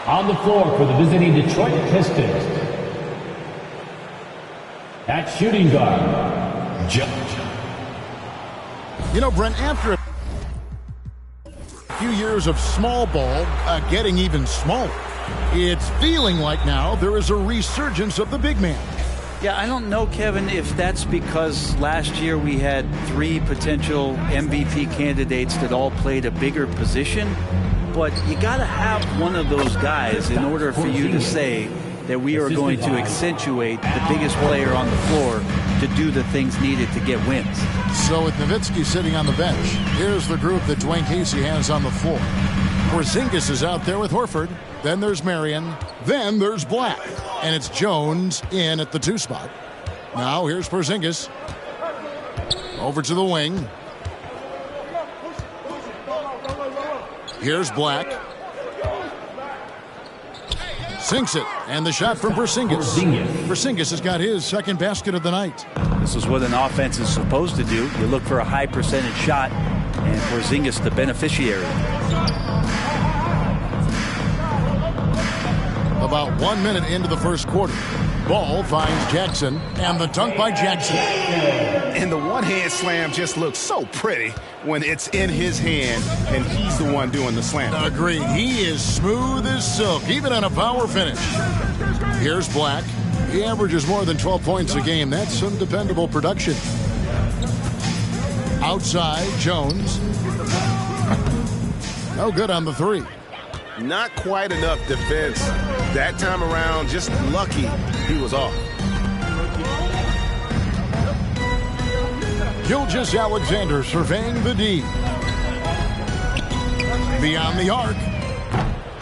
On the floor for the visiting Detroit Pistons, at shooting guard, You know, Brent, after a few years of small ball getting even smaller, it's feeling like now there is a resurgence of the big man. Yeah, I don't know, Kevin, if that's because last year we had 3 potential MVP candidates that all played a bigger position. But you got to have one of those guys in order for you to say that we are going to accentuate the biggest player on the floor to do the things needed to get wins. So with Nowitzki sitting on the bench, here's the group that Dwayne Casey has on the floor. Porzingis is out there with Horford. Then there's Marion. Then there's Black. And it's Jones in at the 2 spot. Now here's Porzingis. Over to the wing. Here's Black. Sinks it. And the shot from Porzingis. Porzingis has got his second basket of the night. This is what an offense is supposed to do. You look for a high percentage shot, and Porzingis the beneficiary. About 1 minute into the first quarter. Ball finds Jackson, and the dunk by Jackson. And the one-hand slam just looks so pretty when it's in his hand, and he's the one doing the slam. Agreed. He is smooth as silk, even on a power finish. Here's Black. He averages more than 12 points a game. That's some dependable production. Outside, Jones. No good on the 3. Not quite enough defense that time around. Just lucky he was off. Gilgeous-Alexander surveying the D. Beyond the arc.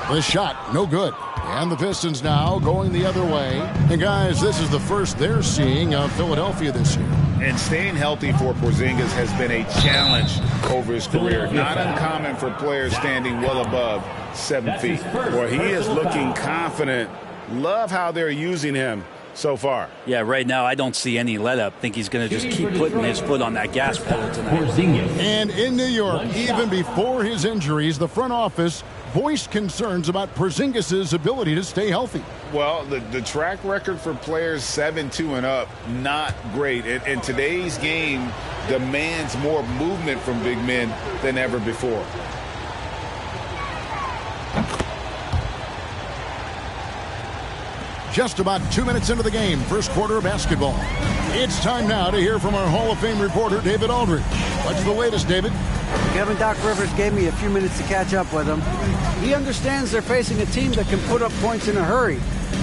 The shot, no good. And the Pistons now going the other way. And guys, this is the first they're seeing of Philadelphia this year. And staying healthy for Porzingis has been a challenge over his career. Not uncommon for players standing well above 7 feet. Boy, he is looking confident. Love how they're using him so far. Yeah, right now I don't see any let-up. Think he's going to just keep putting his foot on that gas pedal tonight. And in New York, even before his injuries, the front office voiced concerns about Porzingis' ability to stay healthy. Well, the track record for players 7-2 and up, not great. And today's game demands more movement from big men than ever before. Just about 2 minutes into the game, first quarter of basketball. It's time now to hear from our Hall of Fame reporter, David Aldridge. What's the latest, David? Kevin, Doc Rivers gave me a few minutes to catch up with him. He understands they're facing a team that can put up points in a hurry.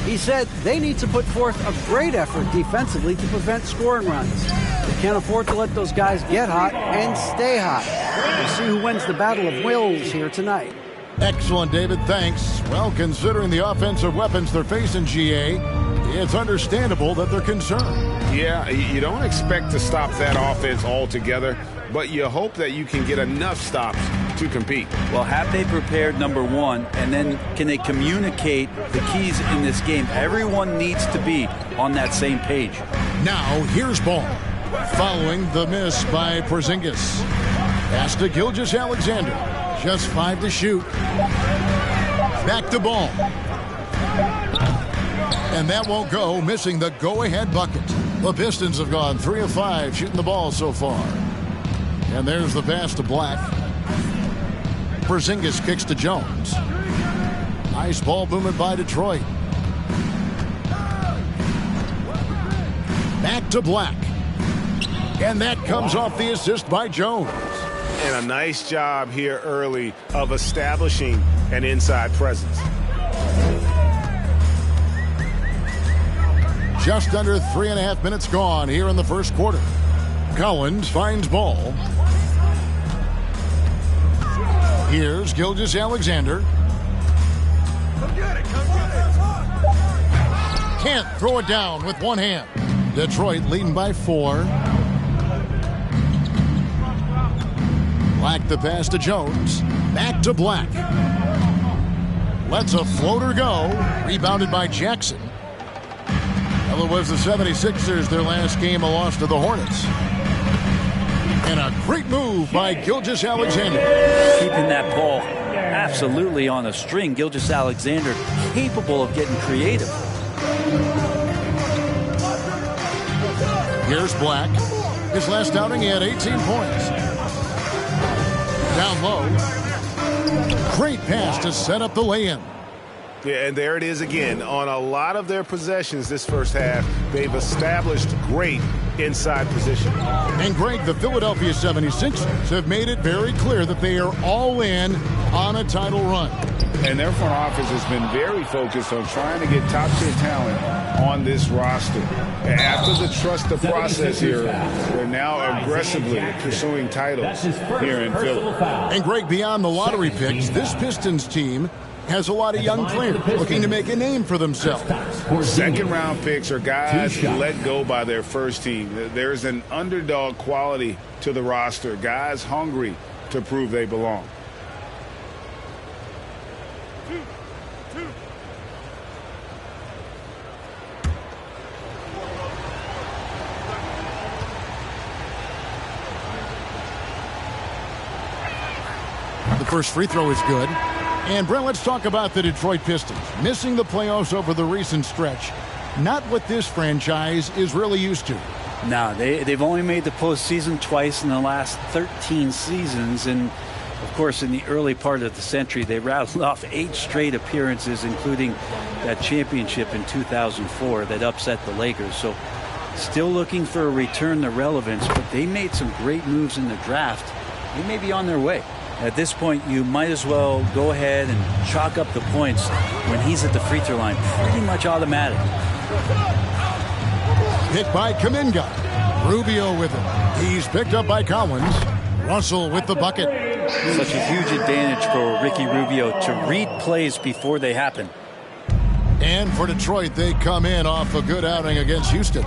He said they need to put forth a great effort defensively to prevent scoring runs. They can't afford to let those guys get hot and stay hot. We'll see who wins the battle of wills here tonight. Excellent, David. Thanks. Well, considering the offensive weapons they're facing, GA, it's understandable that they're concerned. Yeah, you don't expect to stop that offense altogether, but you hope that you can get enough stops to compete. Well, have they prepared, number one, and then can they communicate the keys in this game? Everyone needs to be on that same page. Now, here's ball. Following the miss by Porzingis. Pass to Gilgeous-Alexander. Just 5 to shoot. Back to ball. And that won't go, missing the go-ahead bucket. The Pistons have gone 3 of 5 shooting the ball so far. And there's the pass to Black. Porzingis kicks to Jones. Nice ball movement by Detroit. Back to Black. And that comes off the assist by Jones. And a nice job here early of establishing an inside presence. Just under 3.5 minutes gone here in the first quarter. Collins finds ball. Here's Gilgeous-Alexander. Can't throw it down with one hand. Detroit leading by 4. Black the pass to Jones. Back to Black. Lets a floater go. Rebounded by Jackson. Well, it was the 76ers, their last game, a loss to the Hornets. And a great move by Gilgeous-Alexander. Keeping that ball absolutely on a string. Gilgeous-Alexander capable of getting creative. Here's Black. His last outing, he had 18 points. Down low. Great pass to set up the lay-in. Yeah, and there it is again. On a lot of their possessions this first half, they've established great inside position. And Greg, the Philadelphia 76ers have made it very clear that they are all in on a title run. And their front office has been very focused on trying to get top-tier talent on this roster. After the trust the process here, they're now aggressively pursuing titles here in Philly. And Greg, beyond the lottery picks, this Pistons team has a lot of young players looking to make a name for themselves. Second-round picks are guys let go by their first team. There's an underdog quality to the roster, guys hungry to prove they belong. The first free throw is good. And Brent, let's talk about the Detroit Pistons. Missing the playoffs over the recent stretch. Not what this franchise is really used to. No, they've only made the postseason twice in the last 13 seasons. And, of course, in the early part of the century, they rattled off 8 straight appearances, including that championship in 2004 that upset the Lakers. So still looking for a return to relevance, but they made some great moves in the draft. They may be on their way. At this point, you might as well go ahead and chalk up the points when he's at the free throw line. Pretty much automatic. Hit by Kuminga. Rubio with it. He's picked up by Collins. Russell with the bucket. Such a huge advantage for Ricky Rubio to read plays before they happen. And for Detroit, they come in off a good outing against Houston.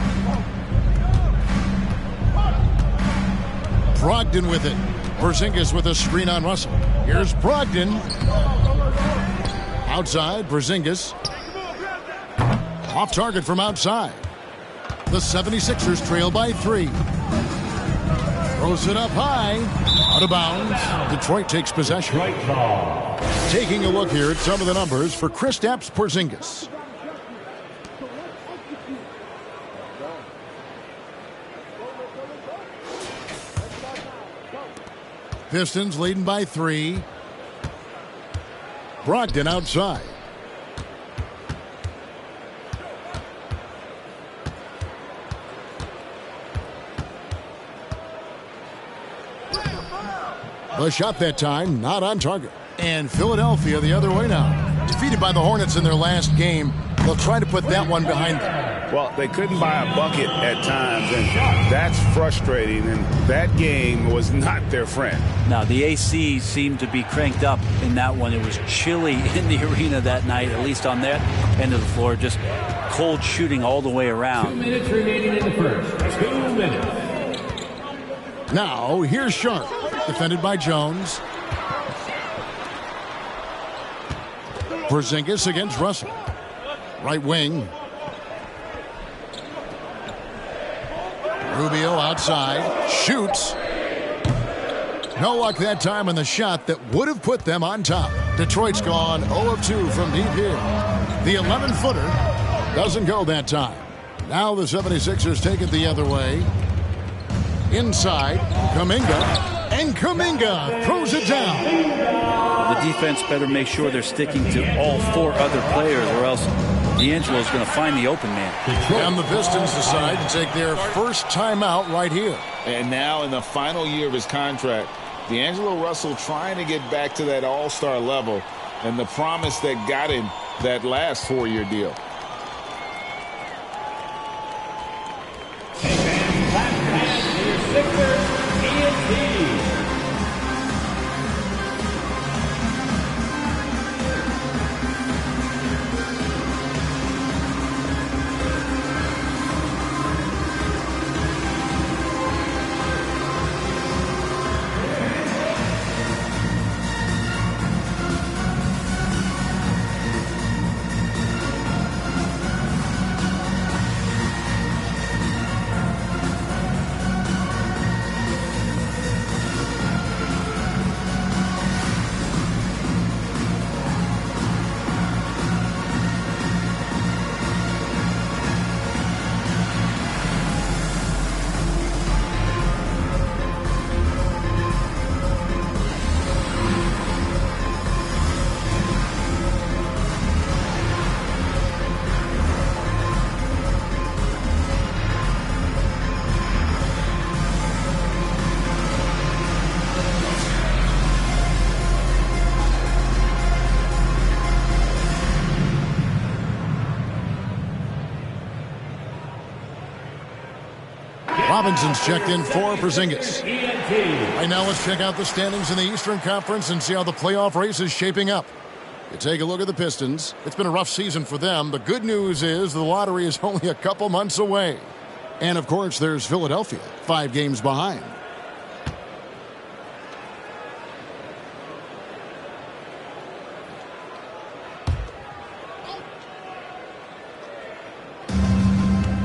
Brogdon with it. Porzingis with a screen on Russell. Here's Brogdon. Outside, Porzingis. Off target from outside. The 76ers trail by 3. Throws it up high. Out of bounds. Detroit takes possession. Taking a look here at some of the numbers for Kristaps Porzingis. Pistons leading by 3. Brogdon outside. The shot that time, not on target. And Philadelphia the other way now. Defeated by the Hornets in their last game. They'll try to put that one behind them. Well, they couldn't buy a bucket at times, and that's frustrating, and that game was not their friend. Now, the AC seemed to be cranked up in that one. It was chilly in the arena that night, at least on that end of the floor. Just cold shooting all the way around. 2 minutes remaining in the first. 2 minutes. Now, here's Sharp. Defended by Jones. Porzingis against Russell. Right wing. Rubio outside. Shoots. No luck that time on the shot that would have put them on top. Detroit's gone 0 of 2 from deep here. The 11-footer doesn't go that time. Now the 76ers take it the other way. Inside, Kuminga. And Kuminga throws it down. The defense better make sure they're sticking to all 4 other players, or else D'Angelo's going to find the open man. And the Pistons decide to take their first timeout right here. And now in the final year of his contract, D'Angelo Russell trying to get back to that all-star level and the promise that got him that last 4-year deal. Robinson's checked in for Porzingis. Right now, let's check out the standings in the Eastern Conference and see how the playoff race is shaping up. You take a look at the Pistons. It's been a rough season for them. The good news is the lottery is only a couple months away. And, of course, there's Philadelphia, 5 games behind.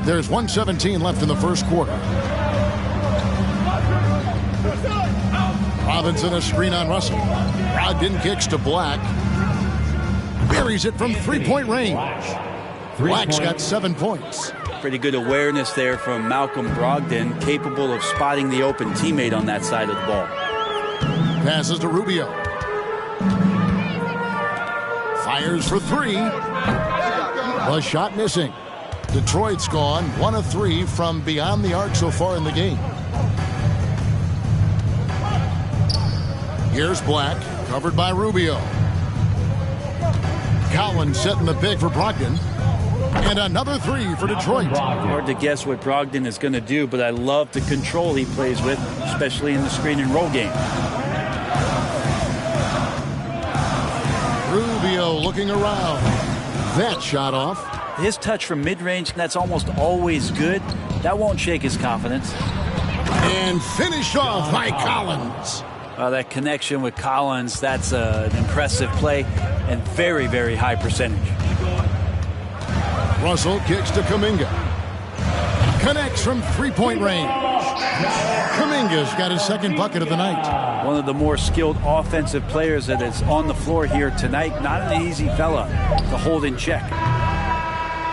There's 1:17 left in the first quarter. Robinson a screen on Russell. Brogdon kicks to Black. Buries it from three-point range. Black's got 7 points. Pretty good awareness there from Malcolm Brogdon, capable of spotting the open teammate on that side of the ball. Passes to Rubio. Fires for 3. The shot missing. Detroit's gone 1 of 3 from beyond the arc so far in the game. Here's Black, covered by Rubio. Collins setting the pick for Brogdon. And another 3 for Detroit. Hard to guess what Brogdon is going to do, but I love the control he plays with, especially in the screen and roll game. Rubio looking around. That shot off. His touch from mid-range, that's almost always good. That won't shake his confidence. And finished off by Collins. That connection with Collins, that's an impressive play and very, very high percentage. Russell kicks to Kuminga. Connects from three-point range. Kuminga's got his second bucket of the night. One of the more skilled offensive players that is on the floor here tonight. Not an easy fella to hold in check.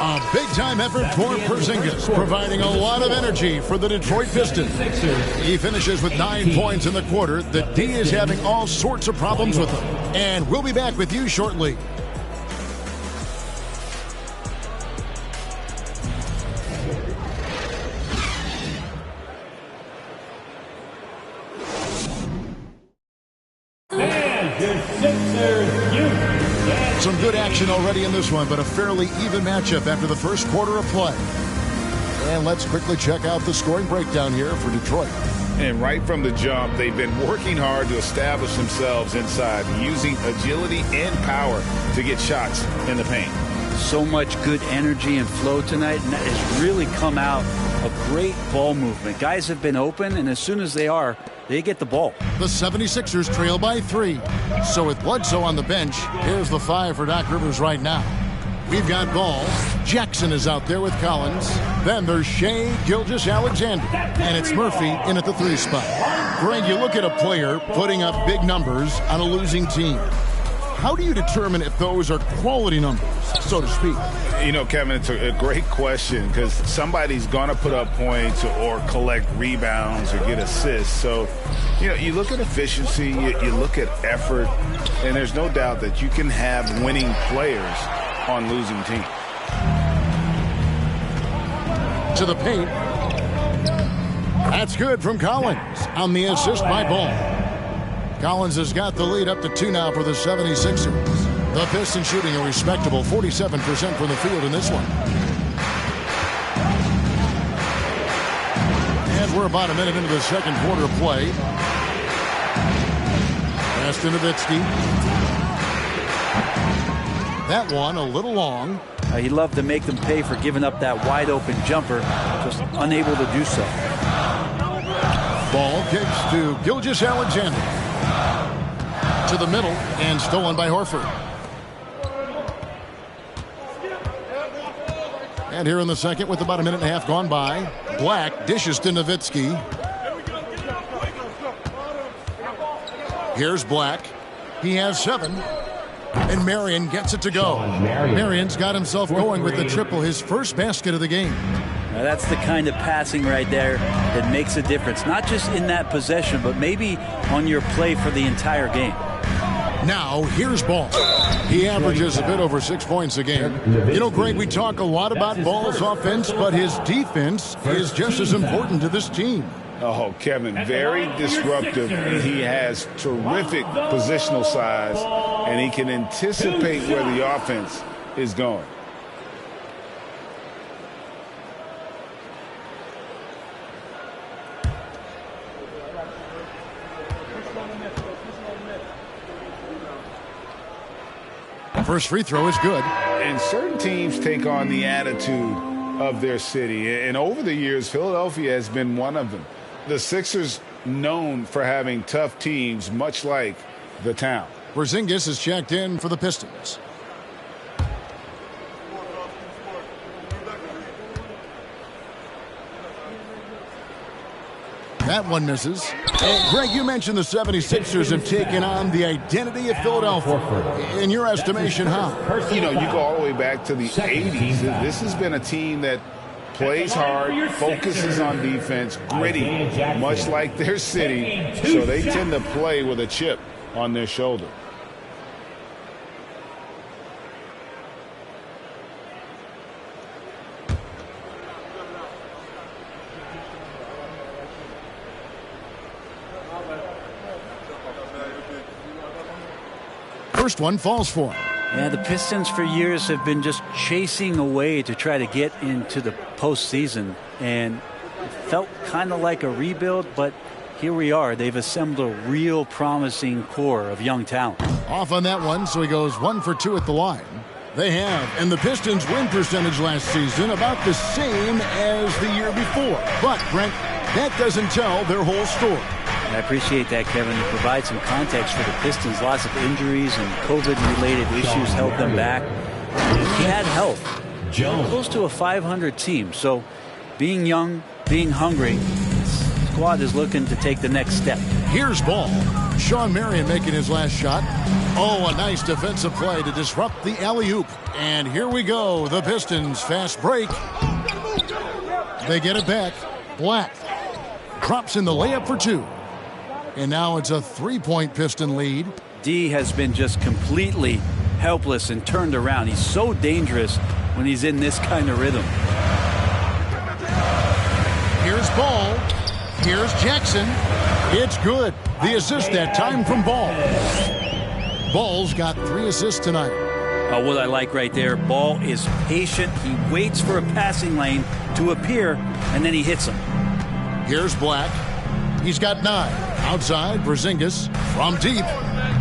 A big-time effort for Porzingis, providing a lot of energy for the Detroit Pistons. He finishes with 9 points in the quarter. The D is having all sorts of problems with him. And we'll be back with you shortly. Some good action already in this one, but a fairly even matchup after the first quarter of play. And let's quickly check out the scoring breakdown here for Detroit. And right from the jump, they've been working hard to establish themselves inside, using agility and power to get shots in the paint. So much good energy and flow tonight, and that has really come out of great ball movement. Guys have been open, and as soon as they get the ball. The 76ers trail by 3. So with Bledsoe on the bench, here's the 5 for Doc Rivers right now. We've got Ball. Jackson is out there with Collins. Then there's Shea Gilgeous-Alexander. And it's Murphy in at the 3 spot. Greg, you look at a player putting up big numbers on a losing team. How do you determine if those are quality numbers, so to speak? You know, Kevin, it's a great question because somebody's going to put up points or collect rebounds or get assists. So, you know, you look at efficiency, you look at effort, and there's no doubt that you can have winning players on losing teams. To the paint. That's good from Collins on the assist by Ball. Collins has got the lead up to 2 now for the 76ers. The Pistons shooting a respectable 47% from the field in this one. And we're about a minute into the second quarter of play. Pass to Nowitzki. That one a little long. He loved to make them pay for giving up that wide open jumper, just unable to do so. Ball kicks to Gilgeous-Alexander. To the middle and stolen by Horford. And here in the second with about a minute and a half gone by, Black dishes to Nowitzki. Here's Black. He has 7. And Marion gets it to go. Marion's got himself going with the triple, his first basket of the game. Now that's the kind of passing right there that makes a difference, not just in that possession, but maybe on your play for the entire game. Now, here's Ball. He averages a bit over 6 points a game. You know, Greg, we talk a lot about Ball's offense, but his defense is just as important to this team. Oh, Kevin, very disruptive. He has terrific positional size, and he can anticipate where the offense is going. First free throw is good. And certain teams take on the attitude of their city. And over the years, Philadelphia has been one of them. The Sixers known for having tough teams, much like the town. Porzingis is checked in for the Pistons. That one misses. And Greg, you mentioned the 76ers have taken on the identity of Philadelphia. In your estimation, how? You know, you go all the way back to the 80s. This has been a team that plays hard, focuses on defense, gritty, much like their city. So they tend to play with a chip on their shoulder. First one falls for him. Yeah, the Pistons for years have been just chasing away to try to get into the postseason, and it felt kind of like a rebuild, but here we are. They've assembled a real promising core of young talent. Off on that one, so he goes 1 for 2 at the line. They have, and the Pistons' win percentage last season about the same as the year before. But, Brent, that doesn't tell their whole story. I appreciate that, Kevin. To provide some context for the Pistons, lots of injuries and COVID-related issues held them back. He had health. Close to a 500 team. So being young, being hungry, this squad is looking to take the next step. Here's Ball. Sean Marion making his last shot. Oh, a nice defensive play to disrupt the alley-oop. And here we go. The Pistons fast break. They get it back. Black drops in the layup for 2. And now it's a 3-point Piston lead. D has been just completely helpless and turned around. He's so dangerous when he's in this kind of rhythm. Here's Ball. Here's Jackson. It's good. The assist that time from Ball. Ball's got 3 assists tonight. What I like right there, Ball is patient. He waits for a passing lane to appear, and then he hits him. Here's Black. He's got 9. Outside, Porzingis from deep.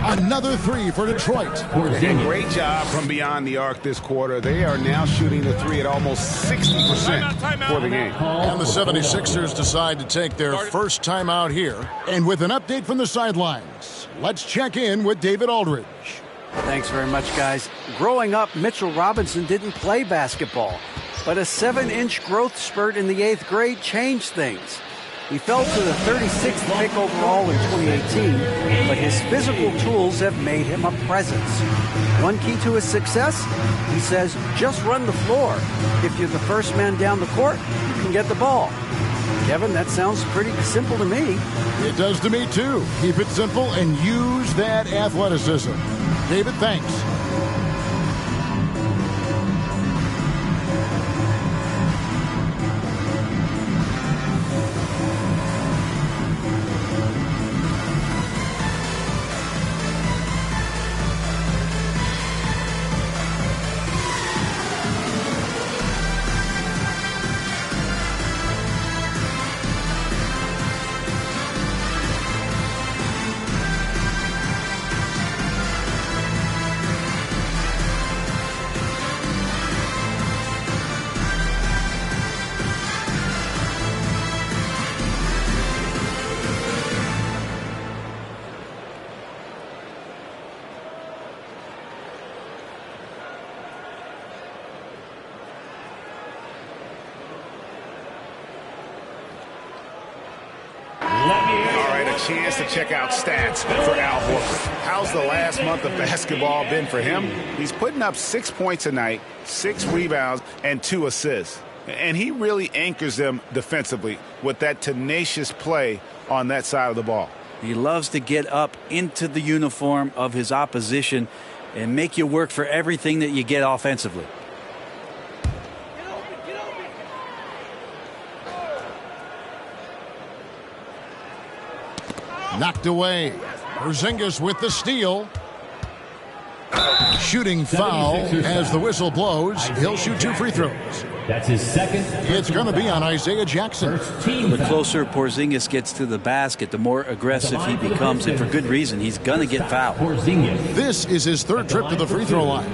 Another 3 for Detroit. Great job from beyond the arc this quarter. They are now shooting the 3 at almost 60% for the game. And the 76ers decide to take their first timeout here. And with an update from the sidelines, let's check in with David Aldridge. Thanks very much, guys. Growing up, Mitchell Robinson didn't play basketball, but a 7-inch growth spurt in the 8th grade changed things. He fell to the 36th pick overall in 2018, but his physical tools have made him a presence. One key to his success, he says, just run the floor. If you're the first man down the court, you can get the ball. Kevin, that sounds pretty simple to me. It does to me, too. Keep it simple and use that athleticism. David, thanks. Chance to check out stats for Al Horford. How's the last month of basketball been for him? He's putting up 6 points a night, 6 rebounds, and 2 assists. And he really anchors them defensively with that tenacious play on that side of the ball. He loves to get up into the uniform of his opposition and make you work for everything that you get offensively. Knocked away. Porzingis with the steal. Shooting foul as the whistle blows. He'll shoot 2 free throws. That's his second. It's going to be on Isaiah Jackson. The closer Porzingis gets to the basket, the more aggressive he becomes, and for good reason. He's going to get fouled. This is his 3rd trip to the free throw line.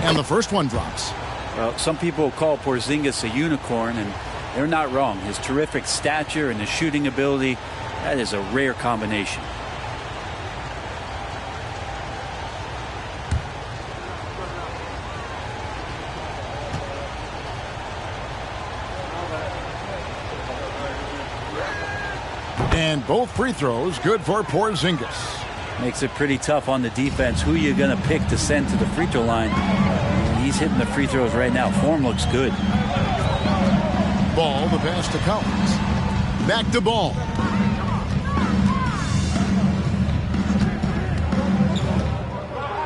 And the first one drops. Well, some people call Porzingis a unicorn, and they're not wrong. His terrific stature and his shooting ability, that is a rare combination. And both free throws good for Porzingis. Makes it pretty tough on the defense. Who you going to pick to send to the free throw line? He's hitting the free throws right now. Form looks good. Ball, the pass to Collins. Back to Ball.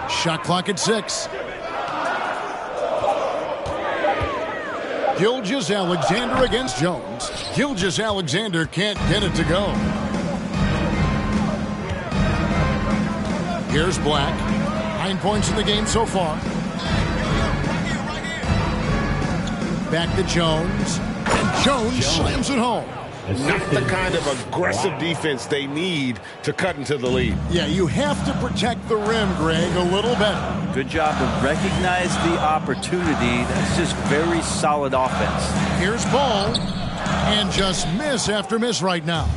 Shot clock at 6. Gilgeous-Alexander against Jones. Gilgeous-Alexander can't get it to go. Here's Black. 9 points in the game so far. Back to Jones. And Jones slams it home. Not the kind of aggressive defense they need to cut into the lead. Yeah, you have to protect the rim, Greg, a little better. Good job to recognize the opportunity. That's just very solid offense. Here's Ball. And just miss after miss right now.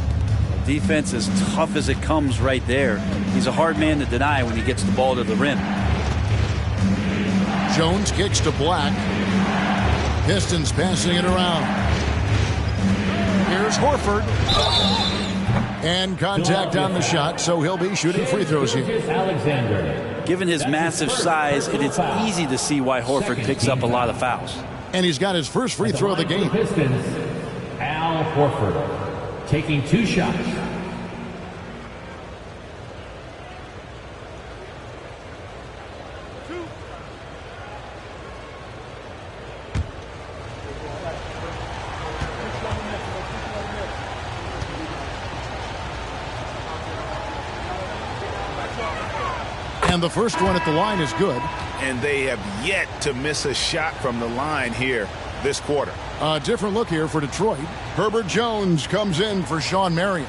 Defense as tough as it comes right there. He's a hard man to deny when he gets the ball to the rim. Jones kicks to Black. Pistons passing it around. Here's Horford. And contact on the shot, so he'll be shooting free throws here. Given his massive size, it is easy to see why Horford picks up a lot of fouls. And he's got his first free throw of the game. Pistons, Al Horford taking 2 shots. And the first one at the line is good. And they have yet to miss a shot from the line here this quarter. A different look here for Detroit. Herbert Jones comes in for Sean Marion.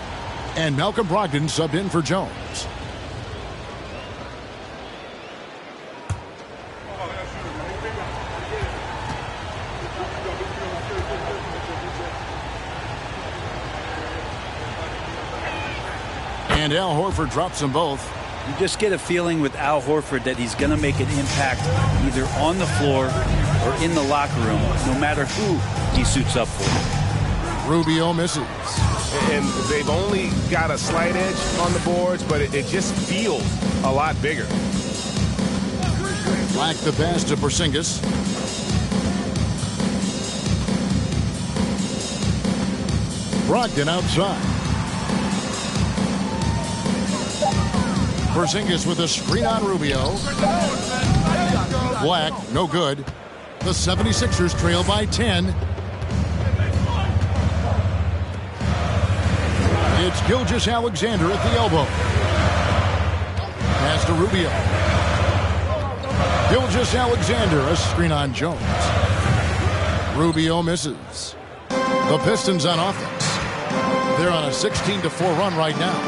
And Malcolm Brogdon subbed in for Jones. And Al Horford drops them both. You just get a feeling with Al Horford that he's going to make an impact either on the floor or in the locker room, no matter who he suits up for. Rubio misses. And they've only got a slight edge on the boards, but it just feels a lot bigger. Black the pass to Porzingis. Brogdon outside. Porzingis with a screen on Rubio. Black, no good. The 76ers trail by 10. It's Gilgeous-Alexander at the elbow. Pass to Rubio. Gilgeous-Alexander, a screen on Jones. Rubio misses. The Pistons on offense. They're on a 16-4 run right now.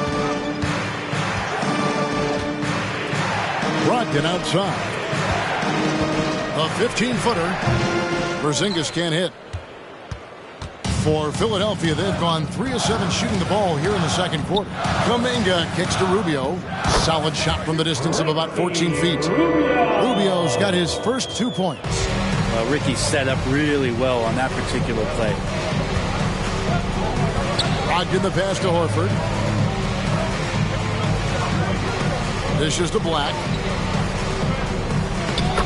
Brogdon outside. A 15-footer. Porzingis can't hit. For Philadelphia, they've gone 3 of 7 shooting the ball here in the second quarter. Kuminga kicks to Rubio. Solid shot from the distance of about 14 feet. Rubio's got his first 2 points. Well, Ricky set up really well on that particular play. Brogdon the pass to Horford. Dishes to Black.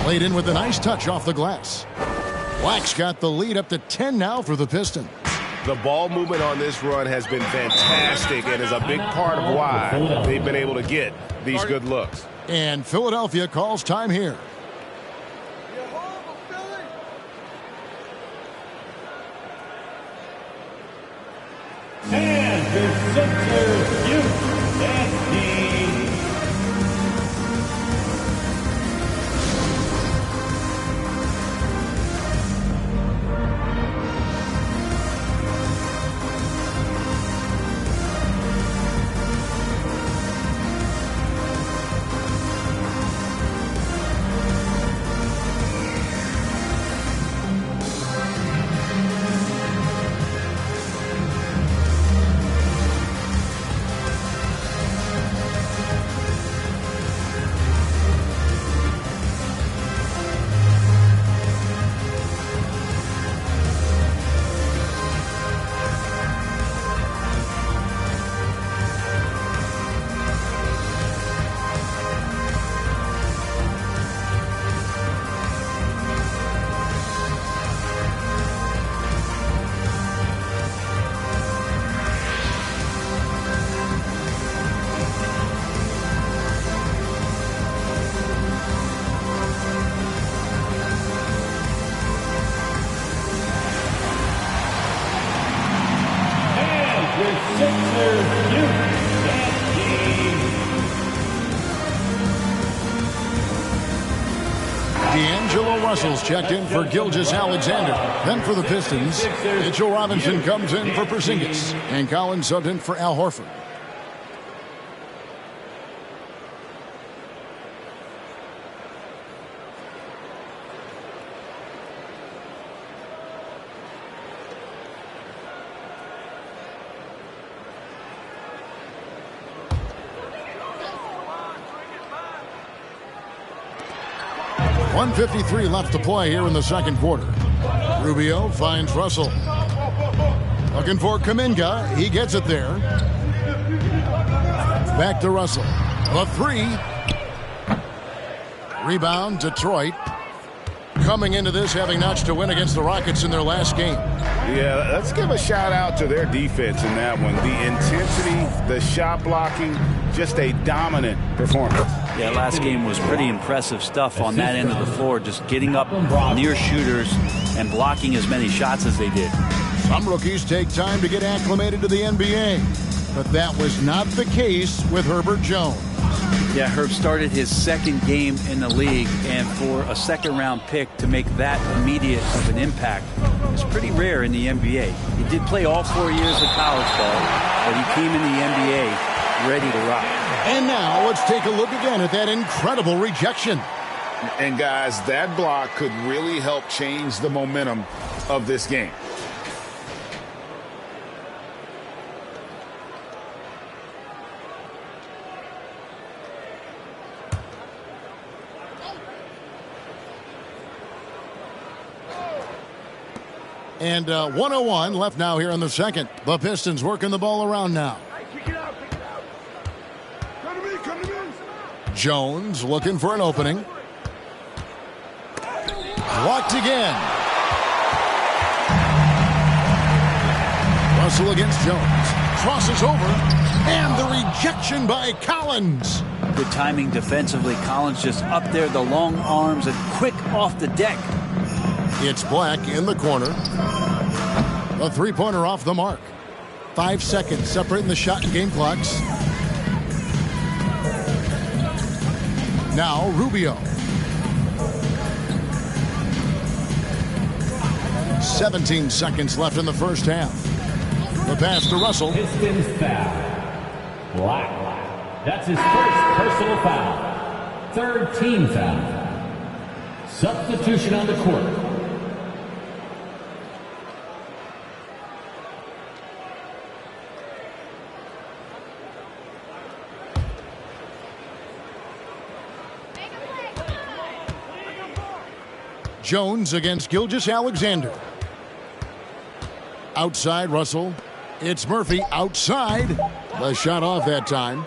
Played in with a nice touch off the glass. Black's got the lead up to 10 now for the Pistons. The ball movement on this run has been fantastic and is a big part of why they've been able to get these good looks. And Philadelphia calls time here. And the Sixers youth and team. Russell's checked in for Gilgeous-Alexander. Then for the Pistons, Mitchell Robinson comes in for Porzingis. And Collins subbed in for Al Horford. .153 left to play here in the second quarter. Rubio finds Russell. Looking for Kuminga. He gets it there. Back to Russell. A three. Rebound, Detroit. Coming into this having notched to win against the Rockets in their last game. Yeah, let's give a shout out to their defense in that one. The intensity, the shot blocking, just a dominant performance. Yeah, last game was pretty impressive stuff on that end of the floor, just getting up near shooters and blocking as many shots as they did. Some rookies take time to get acclimated to the NBA, but that was not the case with Herbert Jones. Yeah, Herb started his second game in the league, and for a second-round pick to make that immediate of an impact is pretty rare in the NBA. He did play all 4 years of college ball, but he came in the NBA ready to rock. And now let's take a look again at that incredible rejection. And guys, that block could really help change the momentum of this game. And 1:01 left now here in the second. The Pistons working the ball around now. Jones looking for an opening. Blocked again. Russell against Jones. Crosses over. And the rejection by Collins. Good timing defensively. Collins just up there, the long arms, and quick off the deck. It's Black in the corner. A three-pointer off the mark. 5 seconds separating the shot and game clocks. Now Rubio. 17 seconds left in the first half. The pass to Russell. Pistons foul. Black. That's his first personal foul. Third team foul. Substitution on the court. Jones against Gilgeous-Alexander. Outside Russell. It's Murphy outside. The shot off that time.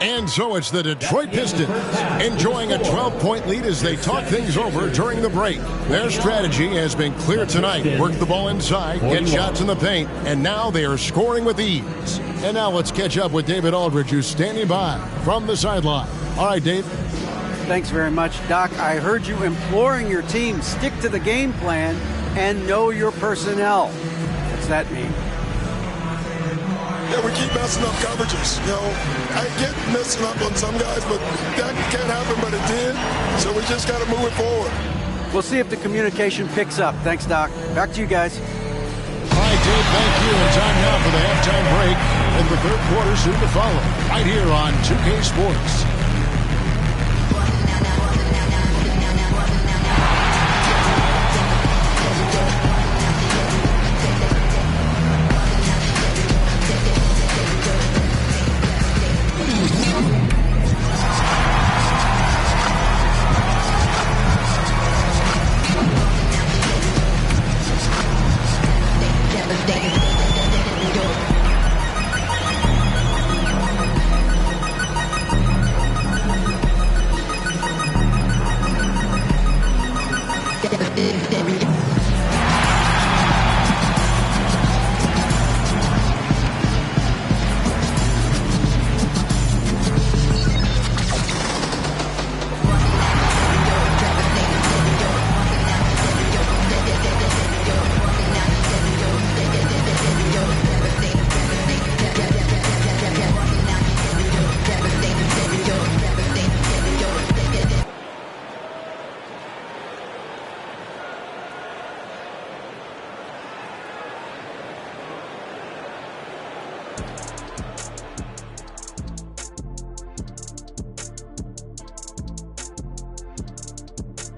And so it's the Detroit Pistons enjoying a 12-point lead as they talk things over during the break. Their strategy has been clear tonight. Work the ball inside, get shots in the paint, and now they are scoring with ease. And now let's catch up with David Aldridge, who's standing by from the sideline. All right, Dave. Thanks very much, Doc. I heard you imploring your team, stick to the game plan and know your personnel. What's that mean? Yeah, we keep messing up coverages. You know, I get messing up on some guys, but that can't happen, but it did. So we just got to move it forward. We'll see if the communication picks up. Thanks, Doc. Back to you guys. All right, Dave, thank you. And time now for the halftime break. And the third quarter soon to follow. Right here on 2K Sports.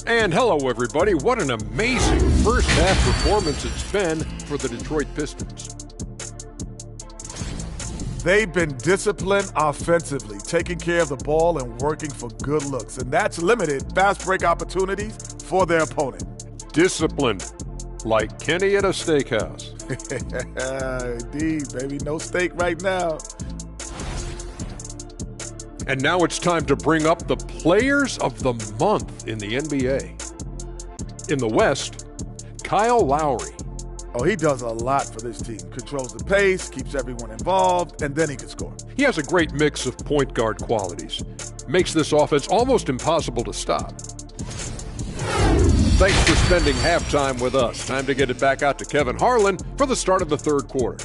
And hello, everybody. What an amazing first half performance it's been for the Detroit Pistons. They've been disciplined offensively, taking care of the ball and working for good looks. And that's limited fast break opportunities for their opponent. Disciplined, like Kenny at a steakhouse. Indeed, baby. No steak right now. And now it's time to bring up the Players of the Month in the NBA. In the West, Kyle Lowry. Oh, he does a lot for this team. Controls the pace, keeps everyone involved, and then he can score. He has a great mix of point guard qualities. Makes this offense almost impossible to stop. Thanks for spending halftime with us. Time to get it back out to Kevin Harlan for the start of the third quarter.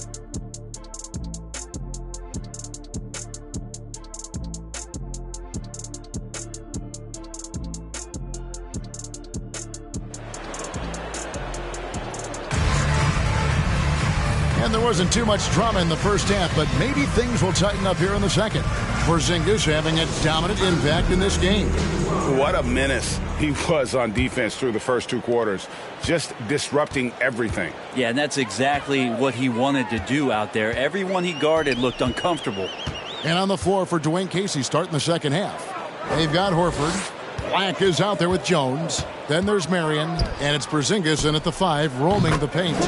And there wasn't too much drama in the first half, but maybe things will tighten up here in the second. Porzingis having a dominant impact in this game. What a menace he was on defense through the first 2 quarters, just disrupting everything. Yeah, and that's exactly what he wanted to do out there. Everyone he guarded looked uncomfortable. And on the floor for Dwayne Casey starting the second half. They've got Horford. Black is out there with Jones. Then there's Marion, and it's Porzingis in at the 5, roaming the paint.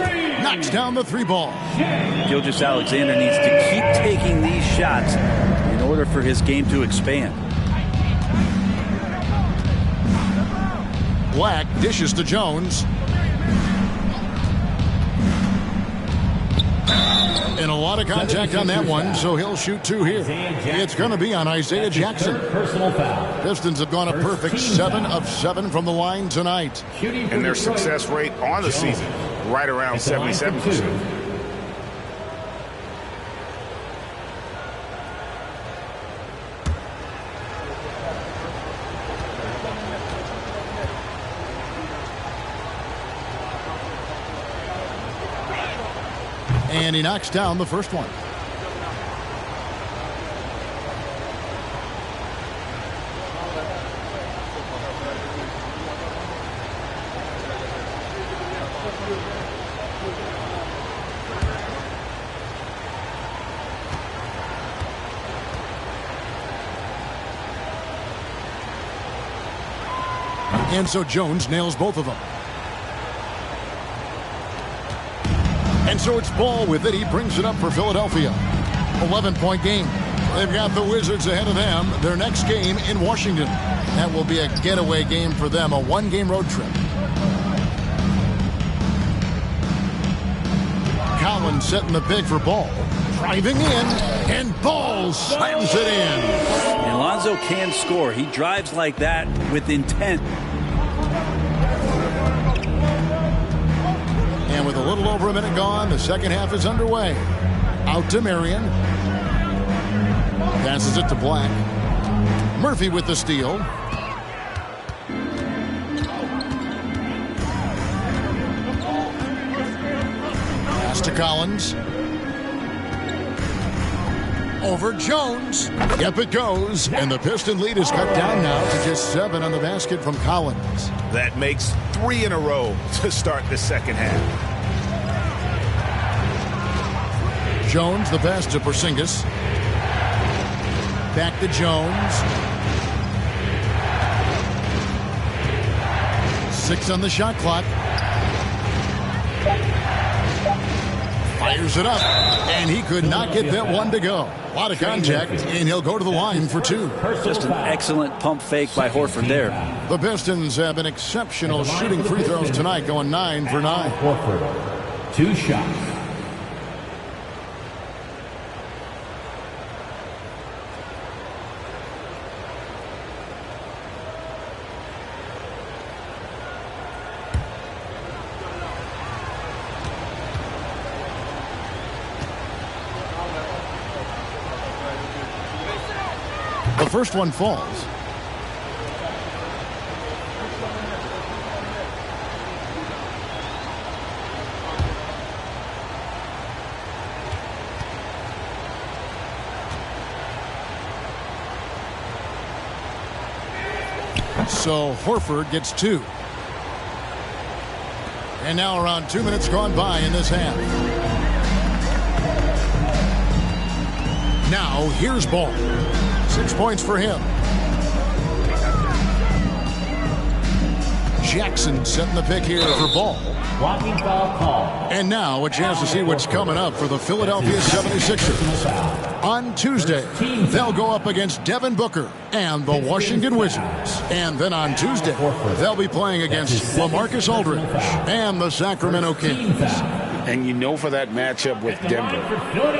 Knocks down the 3 ball. Gilgeous-Alexander needs to keep taking these shots in order for his game to expand. Black dishes to Jones. And a lot of contact on that one, so he'll shoot 2 here. It's going to be on Isaiah Jackson. Pistons have gone a perfect 7 of 7 from the line tonight. And their success rate on the season, right around 77%. And he knocks down the first one. And so Jones nails both of them. And so it's Ball with it. He brings it up for Philadelphia. 11-point game. They've got the Wizards ahead of them. Their next game in Washington. That will be a getaway game for them, a 1-game road trip. Collins setting the pick for Ball. Driving in, and Ball slams it in. And Lonzo can score. He drives like that with intent. And with a little over a minute gone, the second half is underway. Out to Marion. Passes it to Black. Murphy with the steal. Pass to Collins. Over Jones. Yep, it goes. And the Piston lead is cut down now to just 7 on the basket from Collins. That makes 3 in a row to start the second half. Jones, the pass to Porzingis. Back to Jones. 6 on the shot clock. Fires it up, and he could not get that one to go. A lot of contact, and he'll go to the line for 2. Just an excellent pump fake by Horford there. The Pistons have been exceptional shooting free throws tonight, going 9 for 9. Horford, 2 shots. The first one falls. So Horford gets 2. And now around 2 minutes gone by in this half. Now here's Ball. 6 points for him. Jackson setting the pick here for Ball. Blocking foul call. And now a chance to see what's coming up for the Philadelphia 76ers. On Tuesday, they'll go up against Devin Booker and the Washington Wizards. And then on Tuesday, they'll be playing against LaMarcus Aldridge and the Sacramento Kings. And you know, for that matchup with Denver,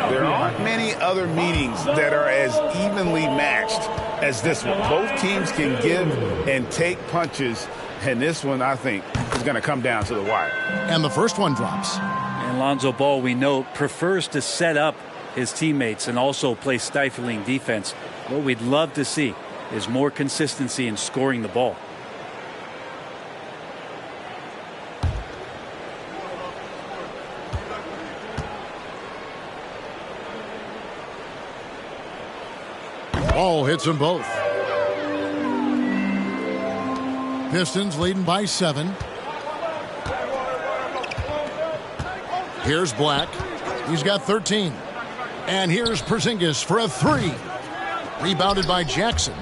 there aren't many other meetings that are as evenly matched as this one. Both teams can give and take punches, and this one, I think, is going to come down to the wire. And the first one drops. And Lonzo Ball, we know, prefers to set up his teammates and also play stifling defense. What we'd love to see is more consistency in scoring the ball. Ball hits them both. Pistons leading by 7. Here's Black. He's got 13. And here's Porzingis for a 3. Rebounded by Jackson.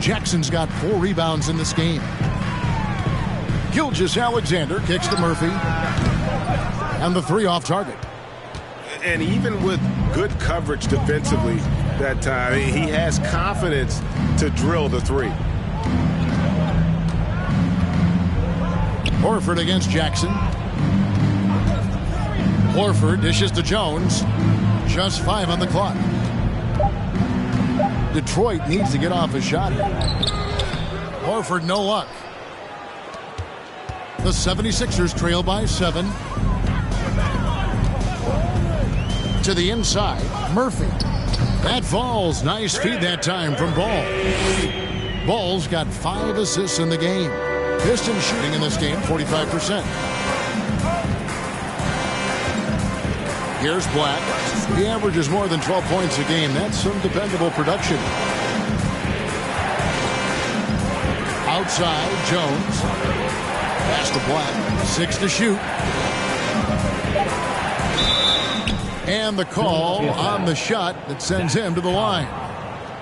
Jackson's got 4 rebounds in this game. Gilgeous-Alexander kicks to Murphy. And the 3 off target. And even with good coverage defensively that time, he has confidence to drill the 3. Horford against Jackson. Horford dishes to Jones. Just 5 on the clock. Detroit needs to get off a shot here. Horford, no luck. The 76ers trail by 7. To the inside, Murphy. That falls. Nice feed that time from Ball. Ball's got 5 assists in the game. Pistons shooting in this game 45%. Here's Black. He averages more than 12 points a game. That's some dependable production. Outside, Jones. Pass to Black. 6 to shoot. And the call on the shot that sends him to the line.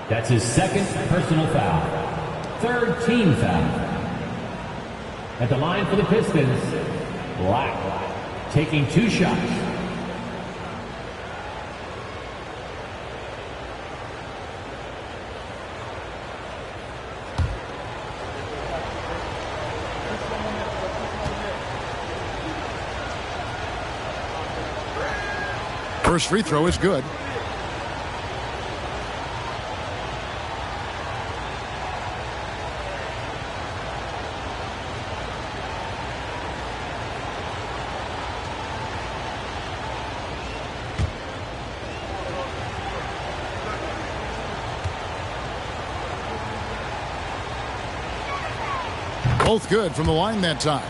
That's his 2nd personal foul. 3rd team foul. At the line for the Pistons, Black taking 2 shots. First free throw is good. Both good from the line that time.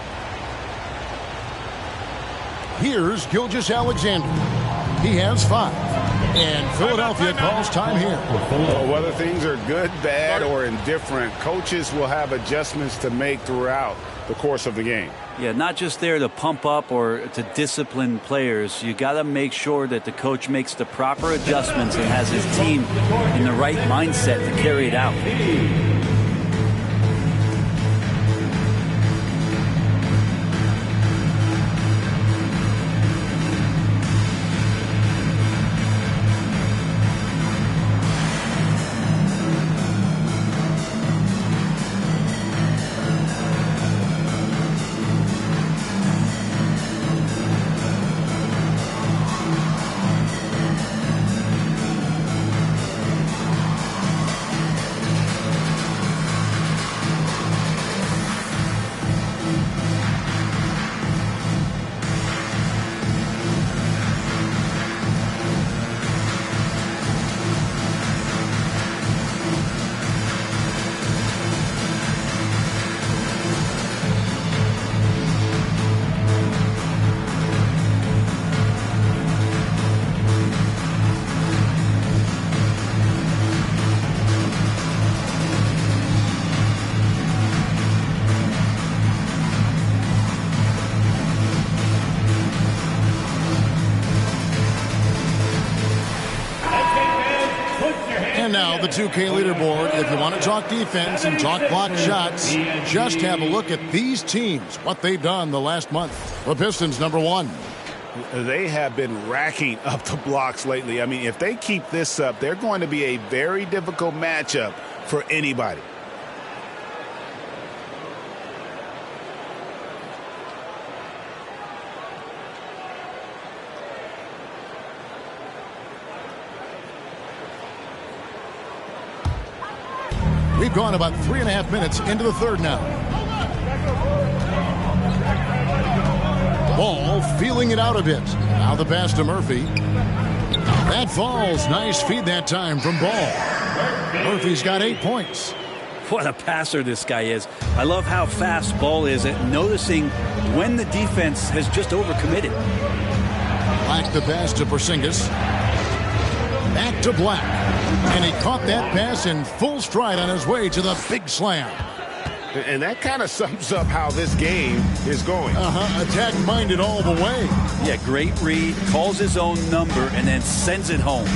Here's Gilgeous-Alexander. He has 5. And Philadelphia calls time here. Well, whether things are good, bad, or indifferent, coaches will have adjustments to make throughout the course of the game. Yeah, not just there to pump up or to discipline players. You got to make sure that the coach makes the proper adjustments and has his team in the right mindset to carry it out. Now the 2K leaderboard. If you want to talk defense and talk block shots, just have a look at these teams, what they've done the last month. The Pistons, number 1. They have been racking up the blocks lately. I mean, if they keep this up, they're going to be a very difficult matchup for anybody. We've gone about 3.5 minutes into the third now. Ball feeling it out a bit. Now the pass to Murphy. That falls. Nice feed that time from Ball. Murphy's got 8 points. What a passer this guy is. I love how fast Ball is at noticing when the defense has just overcommitted. Black the pass to Porzingis. Back to Black. And he caught that pass in full stride on his way to the big slam. And that kind of sums up how this game is going. Attack-minded all the way. Yeah, great read, calls his own number, and then sends it home.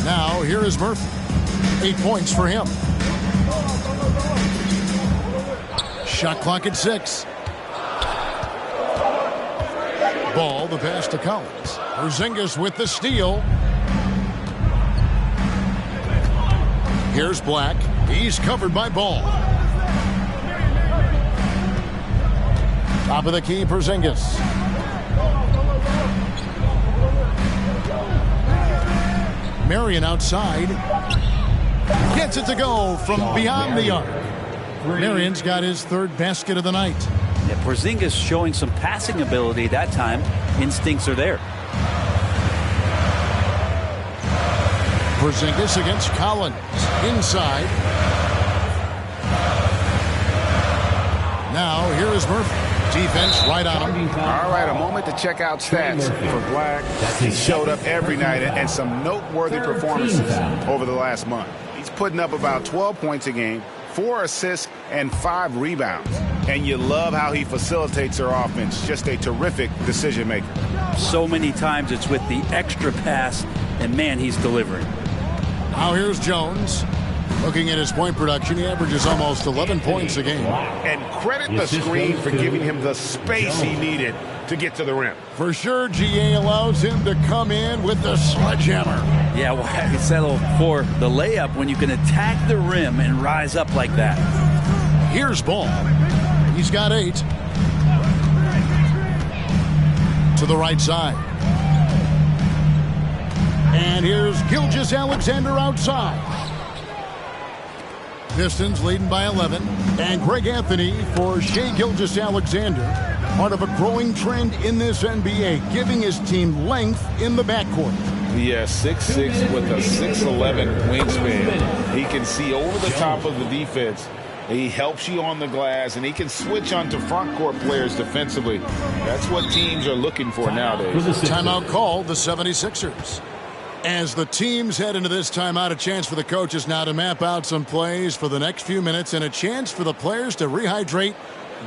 Now, here is Murphy. 8 points for him. Shot clock at 6. Ball, the pass to Collins. Porzingis with the steal. Here's Black. He's covered by Ball. Top of the key, Porzingis. Marion outside. Gets it to go from beyond the arc. Marion's got his third basket of the night. Yeah, Porzingis showing some passing ability that time. Instincts are there. Porzingis against Collins. Inside. Now, here is Murphy. Defense right on him. All right, a moment to check out stats for Black. He showed up every night and some noteworthy performances over the last month. He's putting up about 12 points a game, 4 assists, and 5 rebounds. And you love how he facilitates their offense. Just a terrific decision maker. So many times it's with the extra pass, and man, he's delivering. Now here's Jones. Looking at his point production, he averages almost 11 points a game. And credit the screen for giving him the space he needed to get to the rim. For sure, GA allows him to come in with the sledgehammer. Yeah, why settle for the layup when you can attack the rim and rise up like that? Here's Ball. He's got 8. To the right side. And here's Gilgeous-Alexander outside. Pistons leading by 11. And Greg Anthony for Shai Gilgeous-Alexander. Part of a growing trend in this NBA, giving his team length in the backcourt. Yeah, 6'6" with a 6'11" wingspan. He can see over the top of the defense. He helps you on the glass, and he can switch onto front court players defensively. That's what teams are looking for nowadays. Timeout called the 76ers. As the teams head into this timeout, a chance for the coaches now to map out some plays for the next few minutes and a chance for the players to rehydrate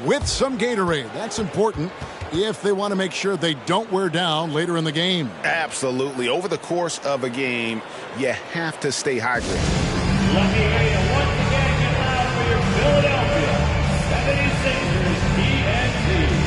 with some Gatorade. That's important if they want to make sure they don't wear down later in the game. Absolutely. Over the course of a game, you have to stay hydrated. Lucky way to once again get loud for your Philadelphia 76ers TNT.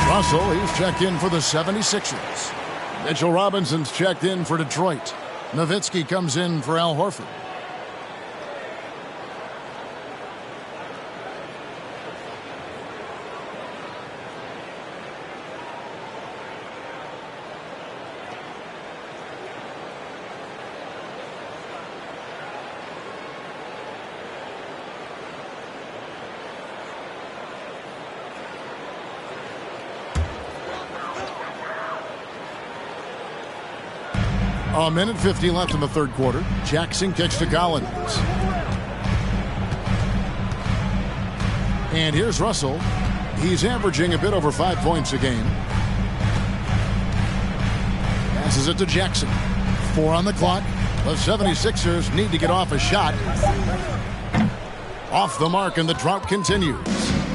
Russell, he's checked in for the 76ers. Mitchell Robinson's checked in for Detroit. Nowitzki comes in for Al Horford. A minute 50 left in the third quarter. Jackson kicks to Collins. And here's Russell. He's averaging a bit over 5 points a game. Passes it to Jackson. 4 on the clock. The 76ers need to get off a shot. Off the mark, and the drought continues.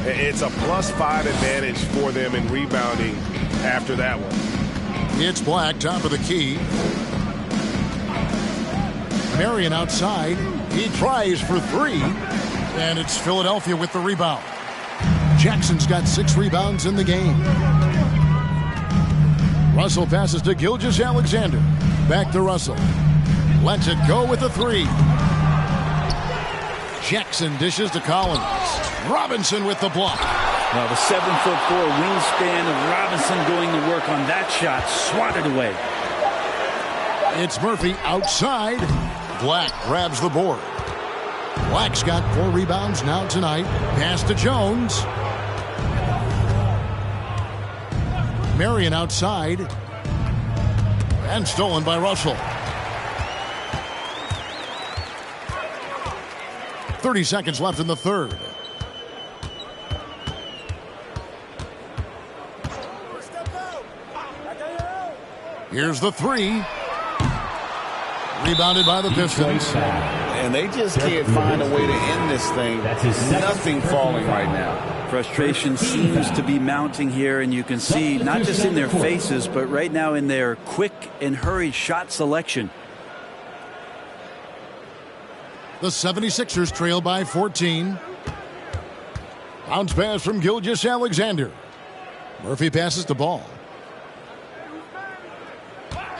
It's a +5 advantage for them in rebounding after that one. It's Black, top of the key. Marion outside. He tries for three. And it's Philadelphia with the rebound. Jackson's got 6 rebounds in the game. Russell passes to Gilgeous-Alexander. Back to Russell. Lets it go with the 3. Jackson dishes to Collins. Robinson with the block. Now the 7'4" wingspan of Robinson going to work on that shot. Swatted away. It's Murphy outside. Black grabs the board. Black's got 4 rebounds now tonight. Pass to Jones. Marion outside. And stolen by Russell. 30 seconds left in the third. Here's the 3. Rebounded by the Pistons. And they just can't find a way to end this thing. Nothing falling right now. Frustration seems to be mounting here, and you can see not just in their faces, but right now in their quick and hurried shot selection. The 76ers trail by 14. Bounce pass from Gilgeous-Alexander. Murphy passes the ball.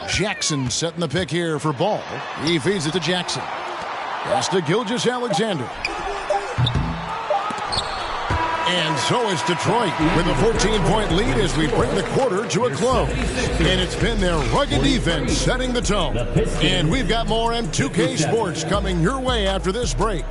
Jackson setting the pick here for Ball. He feeds it to Jackson. Pass to Gilgeous-Alexander. And so it's Detroit with a 14-point lead as we bring the quarter to a close. And it's been their rugged defense setting the tone. And we've got more M2K Sports coming your way after this break.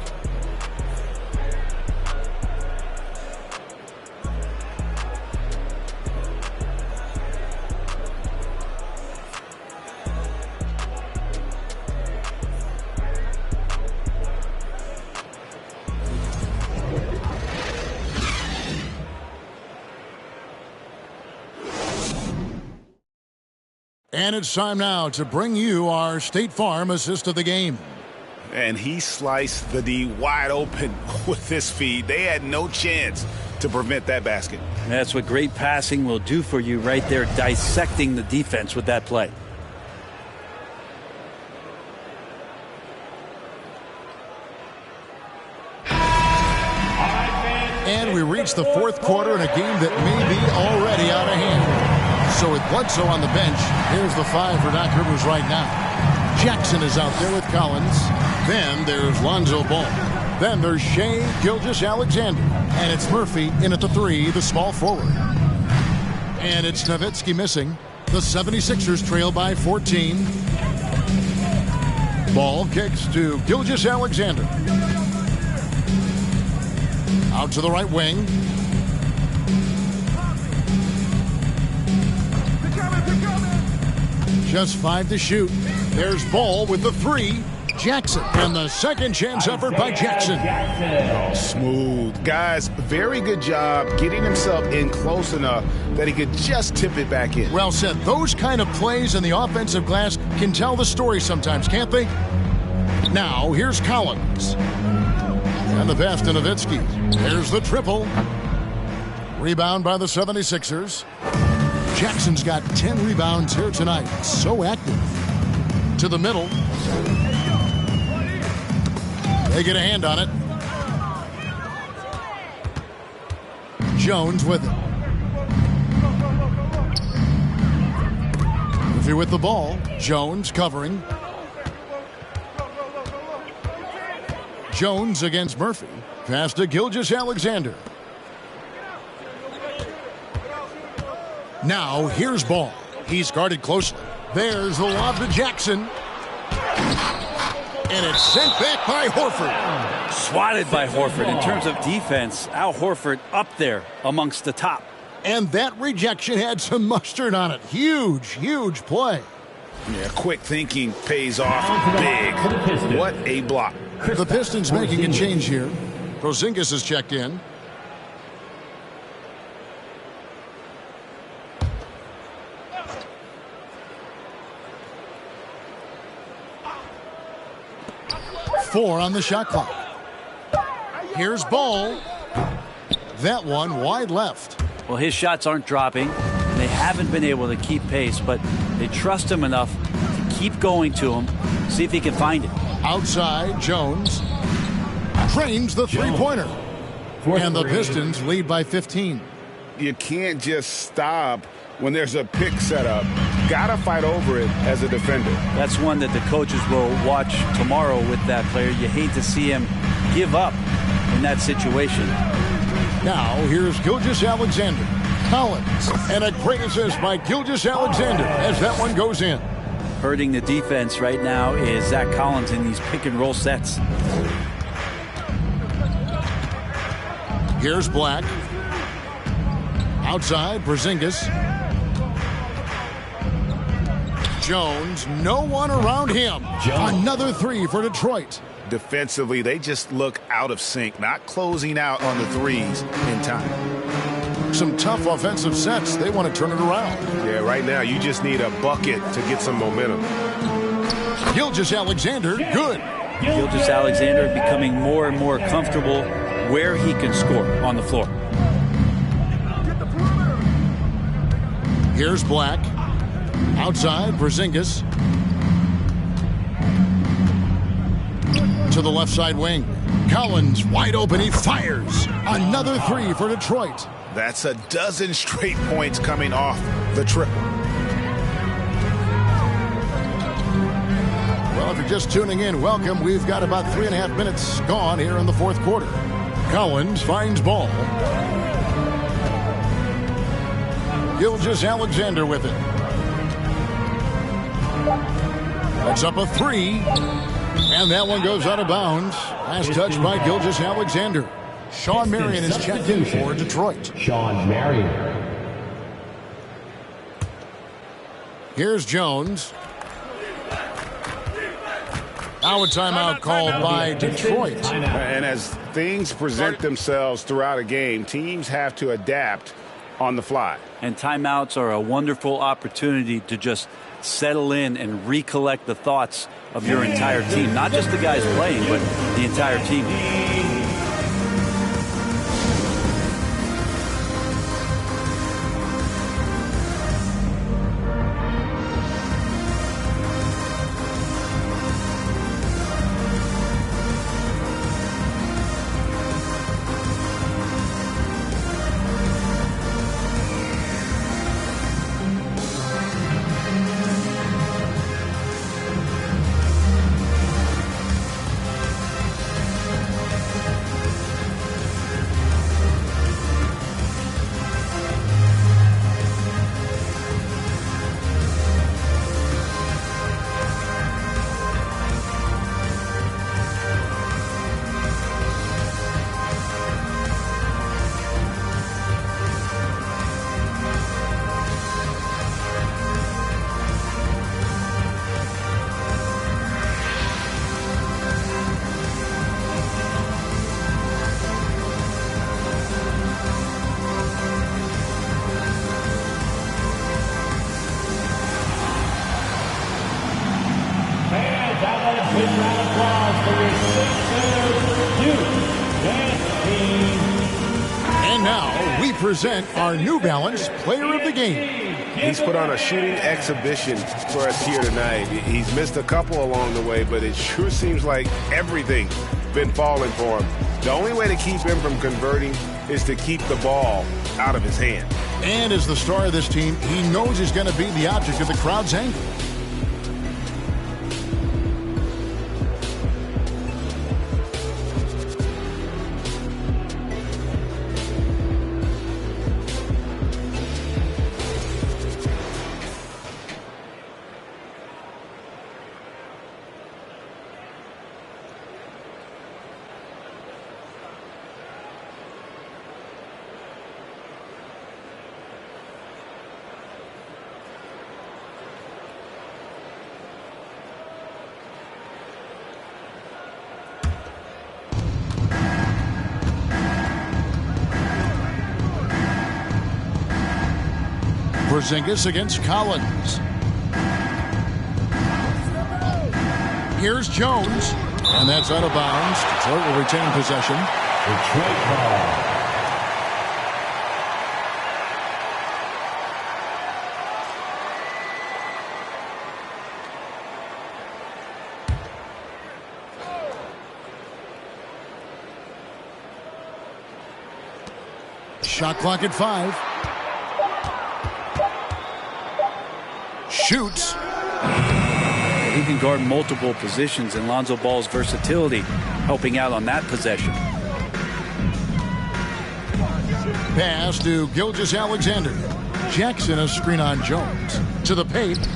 And it's time now to bring you our State Farm assist of the game. And he sliced the D wide open with this feed. They had no chance to prevent that basket. That's what great passing will do for you right there, dissecting the defense with that play. And we reach the fourth quarter in a game that may be already out of hand. So with Bledsoe on the bench, here's the 5 for Doc Rivers right now. Jackson is out there with Collins. Then there's Lonzo Ball. Then there's Shea Gilgeous-Alexander. And it's Murphy in at the 3, the small forward. And it's Nowitzki missing. The 76ers trail by 14. Ball kicks to Gilgeous-Alexander. Out to the right wing. Just 5 to shoot. There's Ball with the 3. Jackson. And the second chance effort by Jackson. Oh, smooth. Guys, very good job getting himself in close enough that he could just tip it back in. Well said. Those kind of plays in the offensive glass can tell the story sometimes, can't they? Now, here's Collins. And the pass to Nowitzki. There's the triple. Rebound by the 76ers. Jackson's got 10 rebounds here tonight. So active. To the middle. They get a hand on it. Jones with it. Murphy with the ball. Jones covering. Jones against Murphy. Pass to Gilgeous-Alexander. Now, here's Ball. He's guarded closely. There's the lob to Jackson. And it's sent back by Horford. Swatted by Horford. In terms of defense, Al Horford up there amongst the top. And that rejection had some mustard on it. Huge, huge play. Yeah, quick thinking pays off big. What a block. The Pistons making a change here. Porzingis has checked in. Four on the shot clock. Here's Ball. that one wide left. Well, his shots aren't dropping, and they haven't been able to keep pace, but they trust him enough to keep going to him, see if he can find it. Outside, Jones drains the three-pointer. And the Pistons lead by 15. You can't just stop when there's a pick set up. Gotta fight over it as a defender. That's one that the coaches will watch tomorrow with that player. You hate to see him give up in that situation. Now, here's Gilgeous-Alexander. Collins, and a great assist by Gilgeous-Alexander as that one goes in. Hurting the defense right now is Zach Collins in these pick-and-roll sets. Here's Black. Outside, Porzingis. Jones, no one around him. Another three for Detroit. Defensively, they just look out of sync, not closing out on the threes in time. Some tough offensive sets. They want to turn it around. Yeah, right now you just need a bucket to get some momentum. Gilgeous-Alexander, good. Gilgeous-Alexander becoming more and more comfortable where he can score on the floor. Here's Black. Outside, Porzingis. To the left side wing. Collins wide open. He fires. Another three for Detroit. That's a dozen straight points coming off the triple. Well, if you're just tuning in, welcome. We've got about 3.5 minutes gone here in the fourth quarter. Collins finds ball. Gilgeous-Alexander with it. That's up a three. And that one goes out of bounds. Last touch by Gilgeous-Alexander. Sean Marion is checked in for Detroit. Sean Marion. Here's Jones. Now a timeout called by Detroit. And as things present themselves throughout a game, teams have to adapt on the fly. And timeouts are a wonderful opportunity to just settle in and recollect the thoughts of your entire team. Not just the guys playing, but the entire team. And now we present our New Balance Player of the Game. He's put on a shooting exhibition for us here tonight. He's missed a couple along the way, but it sure seems like everything's been falling for him. The only way to keep him from converting is to keep the ball out of his hand. And as the star of this team, he knows he's going to be the object of the crowd's anger. Porzingis against Collins. Here's Jones, and that's out of bounds. Detroit will retain possession. Detroit ball. Shot clock at 5. Shoots. He can guard multiple positions, and Lonzo Ball's versatility helping out on that possession. Pass to Gilgeous-Alexander. Jackson a screen on Jones. To the paint.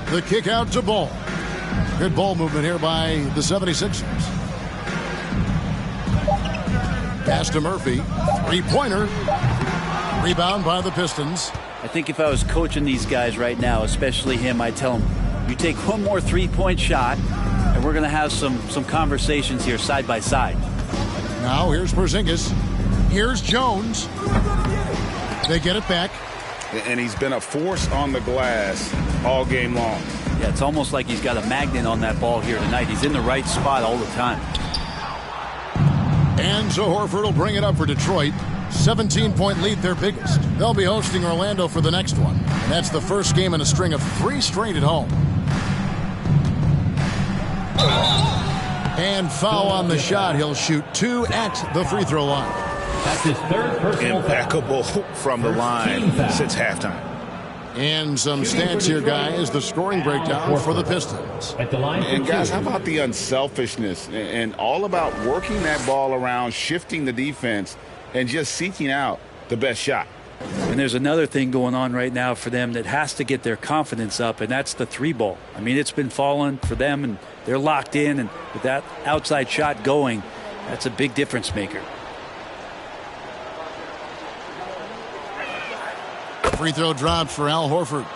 The kick out to Ball. Good ball movement here by the 76ers. Pass to Murphy. Three-pointer. Rebound by the Pistons. I think if I was coaching these guys right now, especially him, I'd tell him, you take one more three-point shot, and we're going to have some conversations here side by side. Now here's Porzingis. Here's Jones. They get it back. And he's been a force on the glass all game long. Yeah, it's almost like he's got a magnet on that ball here tonight. He's in the right spot all the time. And so Horford will bring it up for Detroit. 17-point lead, their biggest. They'll be hosting Orlando for the next one. And that's the first game in a string of 3 straight at home. And foul on the shot. He'll shoot 2 at the free throw line. That's his third personal impeccable from the line since halftime. And some stats here, guys. The scoring breakdown for the Pistons. And guys, how about the unselfishness and all about working that ball around, shifting the defense, and just seeking out the best shot. And there's another thing going on right now for them that has to get their confidence up, and that's the 3-ball. I mean, it's been falling for them, and they're locked in, and with that outside shot going, that's a big difference maker. Free throw drops for Al Horford.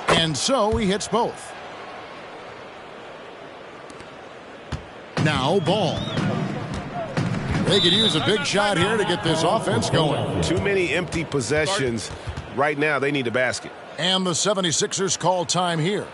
And so he hits both. Now Ball. They could use a big shot here to get this offense going. Too many empty possessions. Right now, they need a basket. And the 76ers call time here.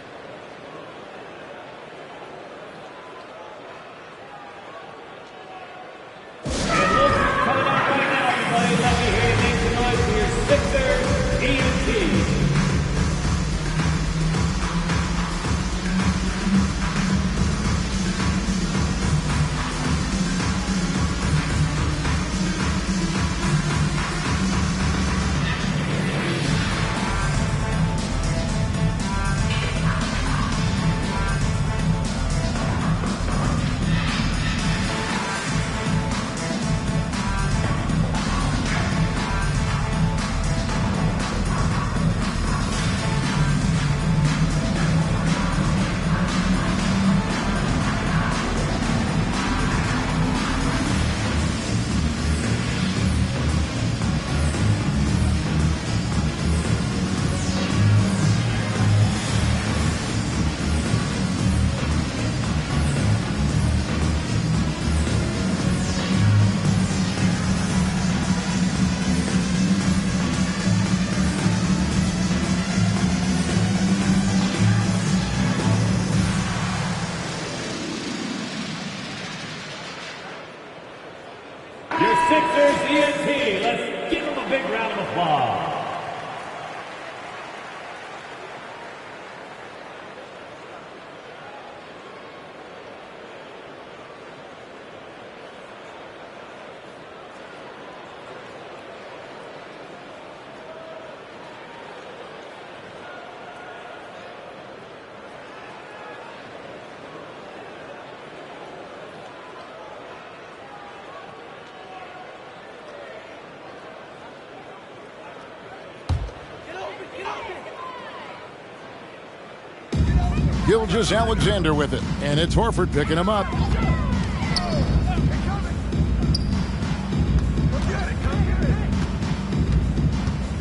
Gilgeous-Alexander with it, and it's Horford picking him up.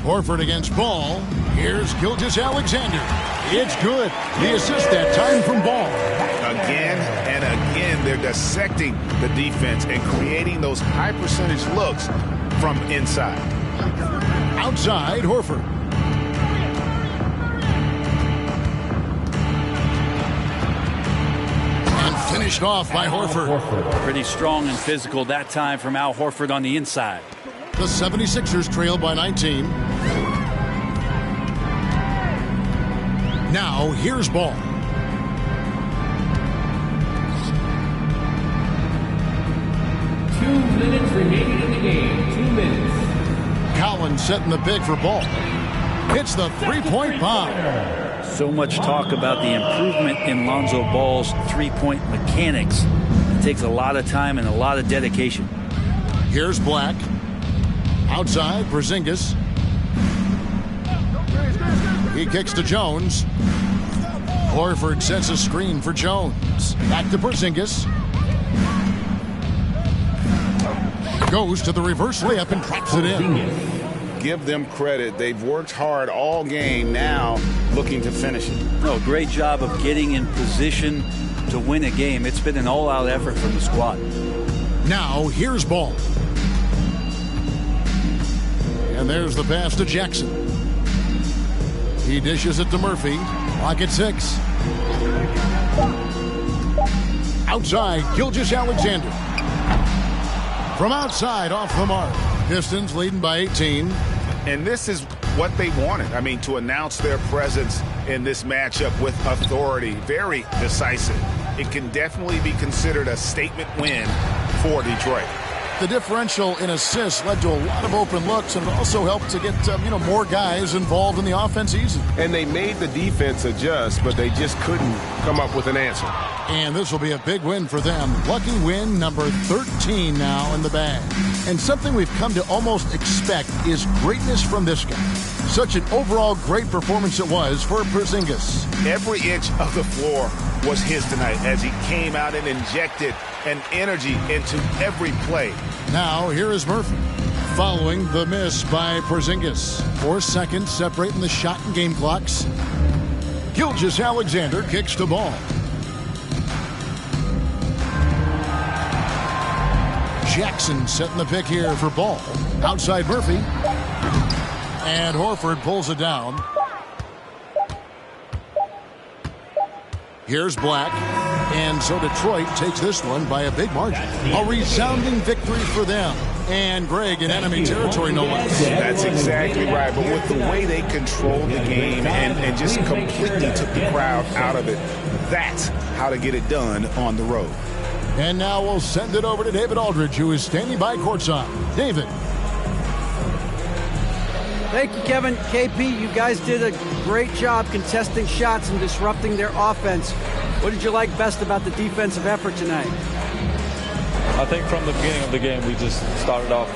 Horford against Ball. Here's Gilgeous-Alexander. It's good. The assist that time from Ball. Again and again, they're dissecting the defense and creating those high percentage looks from inside. Outside, Horford. Finished off by Horford. Pretty strong and physical that time from Al Horford on the inside. The 76ers trail by 19. Now, here's Ball. Minutes remaining in the game. 2 minutes. Collins setting the pick for Ball. Hits the three-point bomb. So much talk about the improvement in Lonzo Ball's three-point mechanics. It takes a lot of time and a lot of dedication. Here's Black. Outside, Porzingis. He kicks to Jones. Horford sets a screen for Jones. Back to Porzingis. Goes to the reverse layup and drops it in. Give them credit. They've worked hard all game, now looking to finish it. Oh, great job of getting in position to win a game. It's been an all-out effort from the squad. Now, here's Ball. And there's the pass to Jackson. He dishes it to Murphy. Clock at 6. Outside, Gilgeous-Alexander. From outside, off the mark. Pistons leading by 18. And this is what they wanted. I mean, to announce their presence in this matchup with authority. Very decisive. It can definitely be considered a statement win for Detroit. The differential in assists led to a lot of open looks, and it also helped to get more guys involved in the offense easy. And they made the defense adjust, but they just couldn't come up with an answer. And this will be a big win for them. Lucky win number 13 now in the bag. And something we've come to almost expect is greatness from this guy. Such an overall great performance it was for Porzingis. Every inch of the floor was his tonight as he came out and injected an energy into every play. Now here is Murphy following the miss by Porzingis. 4 seconds separating the shot and game clocks. Gilgeous-Alexander kicks to Ball. Jackson setting the pick here for Ball. Outside Murphy. And Horford pulls it down. Here's Black. And so Detroit takes this one by a big margin. A resounding victory for them. And Greg in enemy territory, no less. That's exactly right. But with the way they controlled the game and just completely took the crowd out of it, that's how to get it done on the road. And now we'll send it over to David Aldridge, who is standing by courtside. David. Thank you, Kevin. KP, you guys did a great job contesting shots and disrupting their offense. What did you like best about the defensive effort tonight? I think from the beginning of the game, we just started off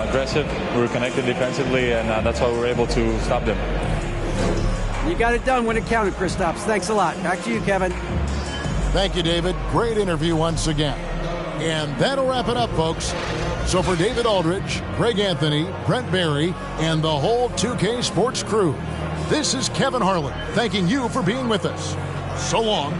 aggressive. We were connected defensively, and that's why we were able to stop them. You got it done when it counted, Kristaps. Thanks a lot. Back to you, Kevin. Thank you, David. Great interview once again. And that'll wrap it up, folks. So for David Aldridge, Greg Anthony, Brent Barry, and the whole 2K Sports crew, this is Kevin Harlan thanking you for being with us. So long.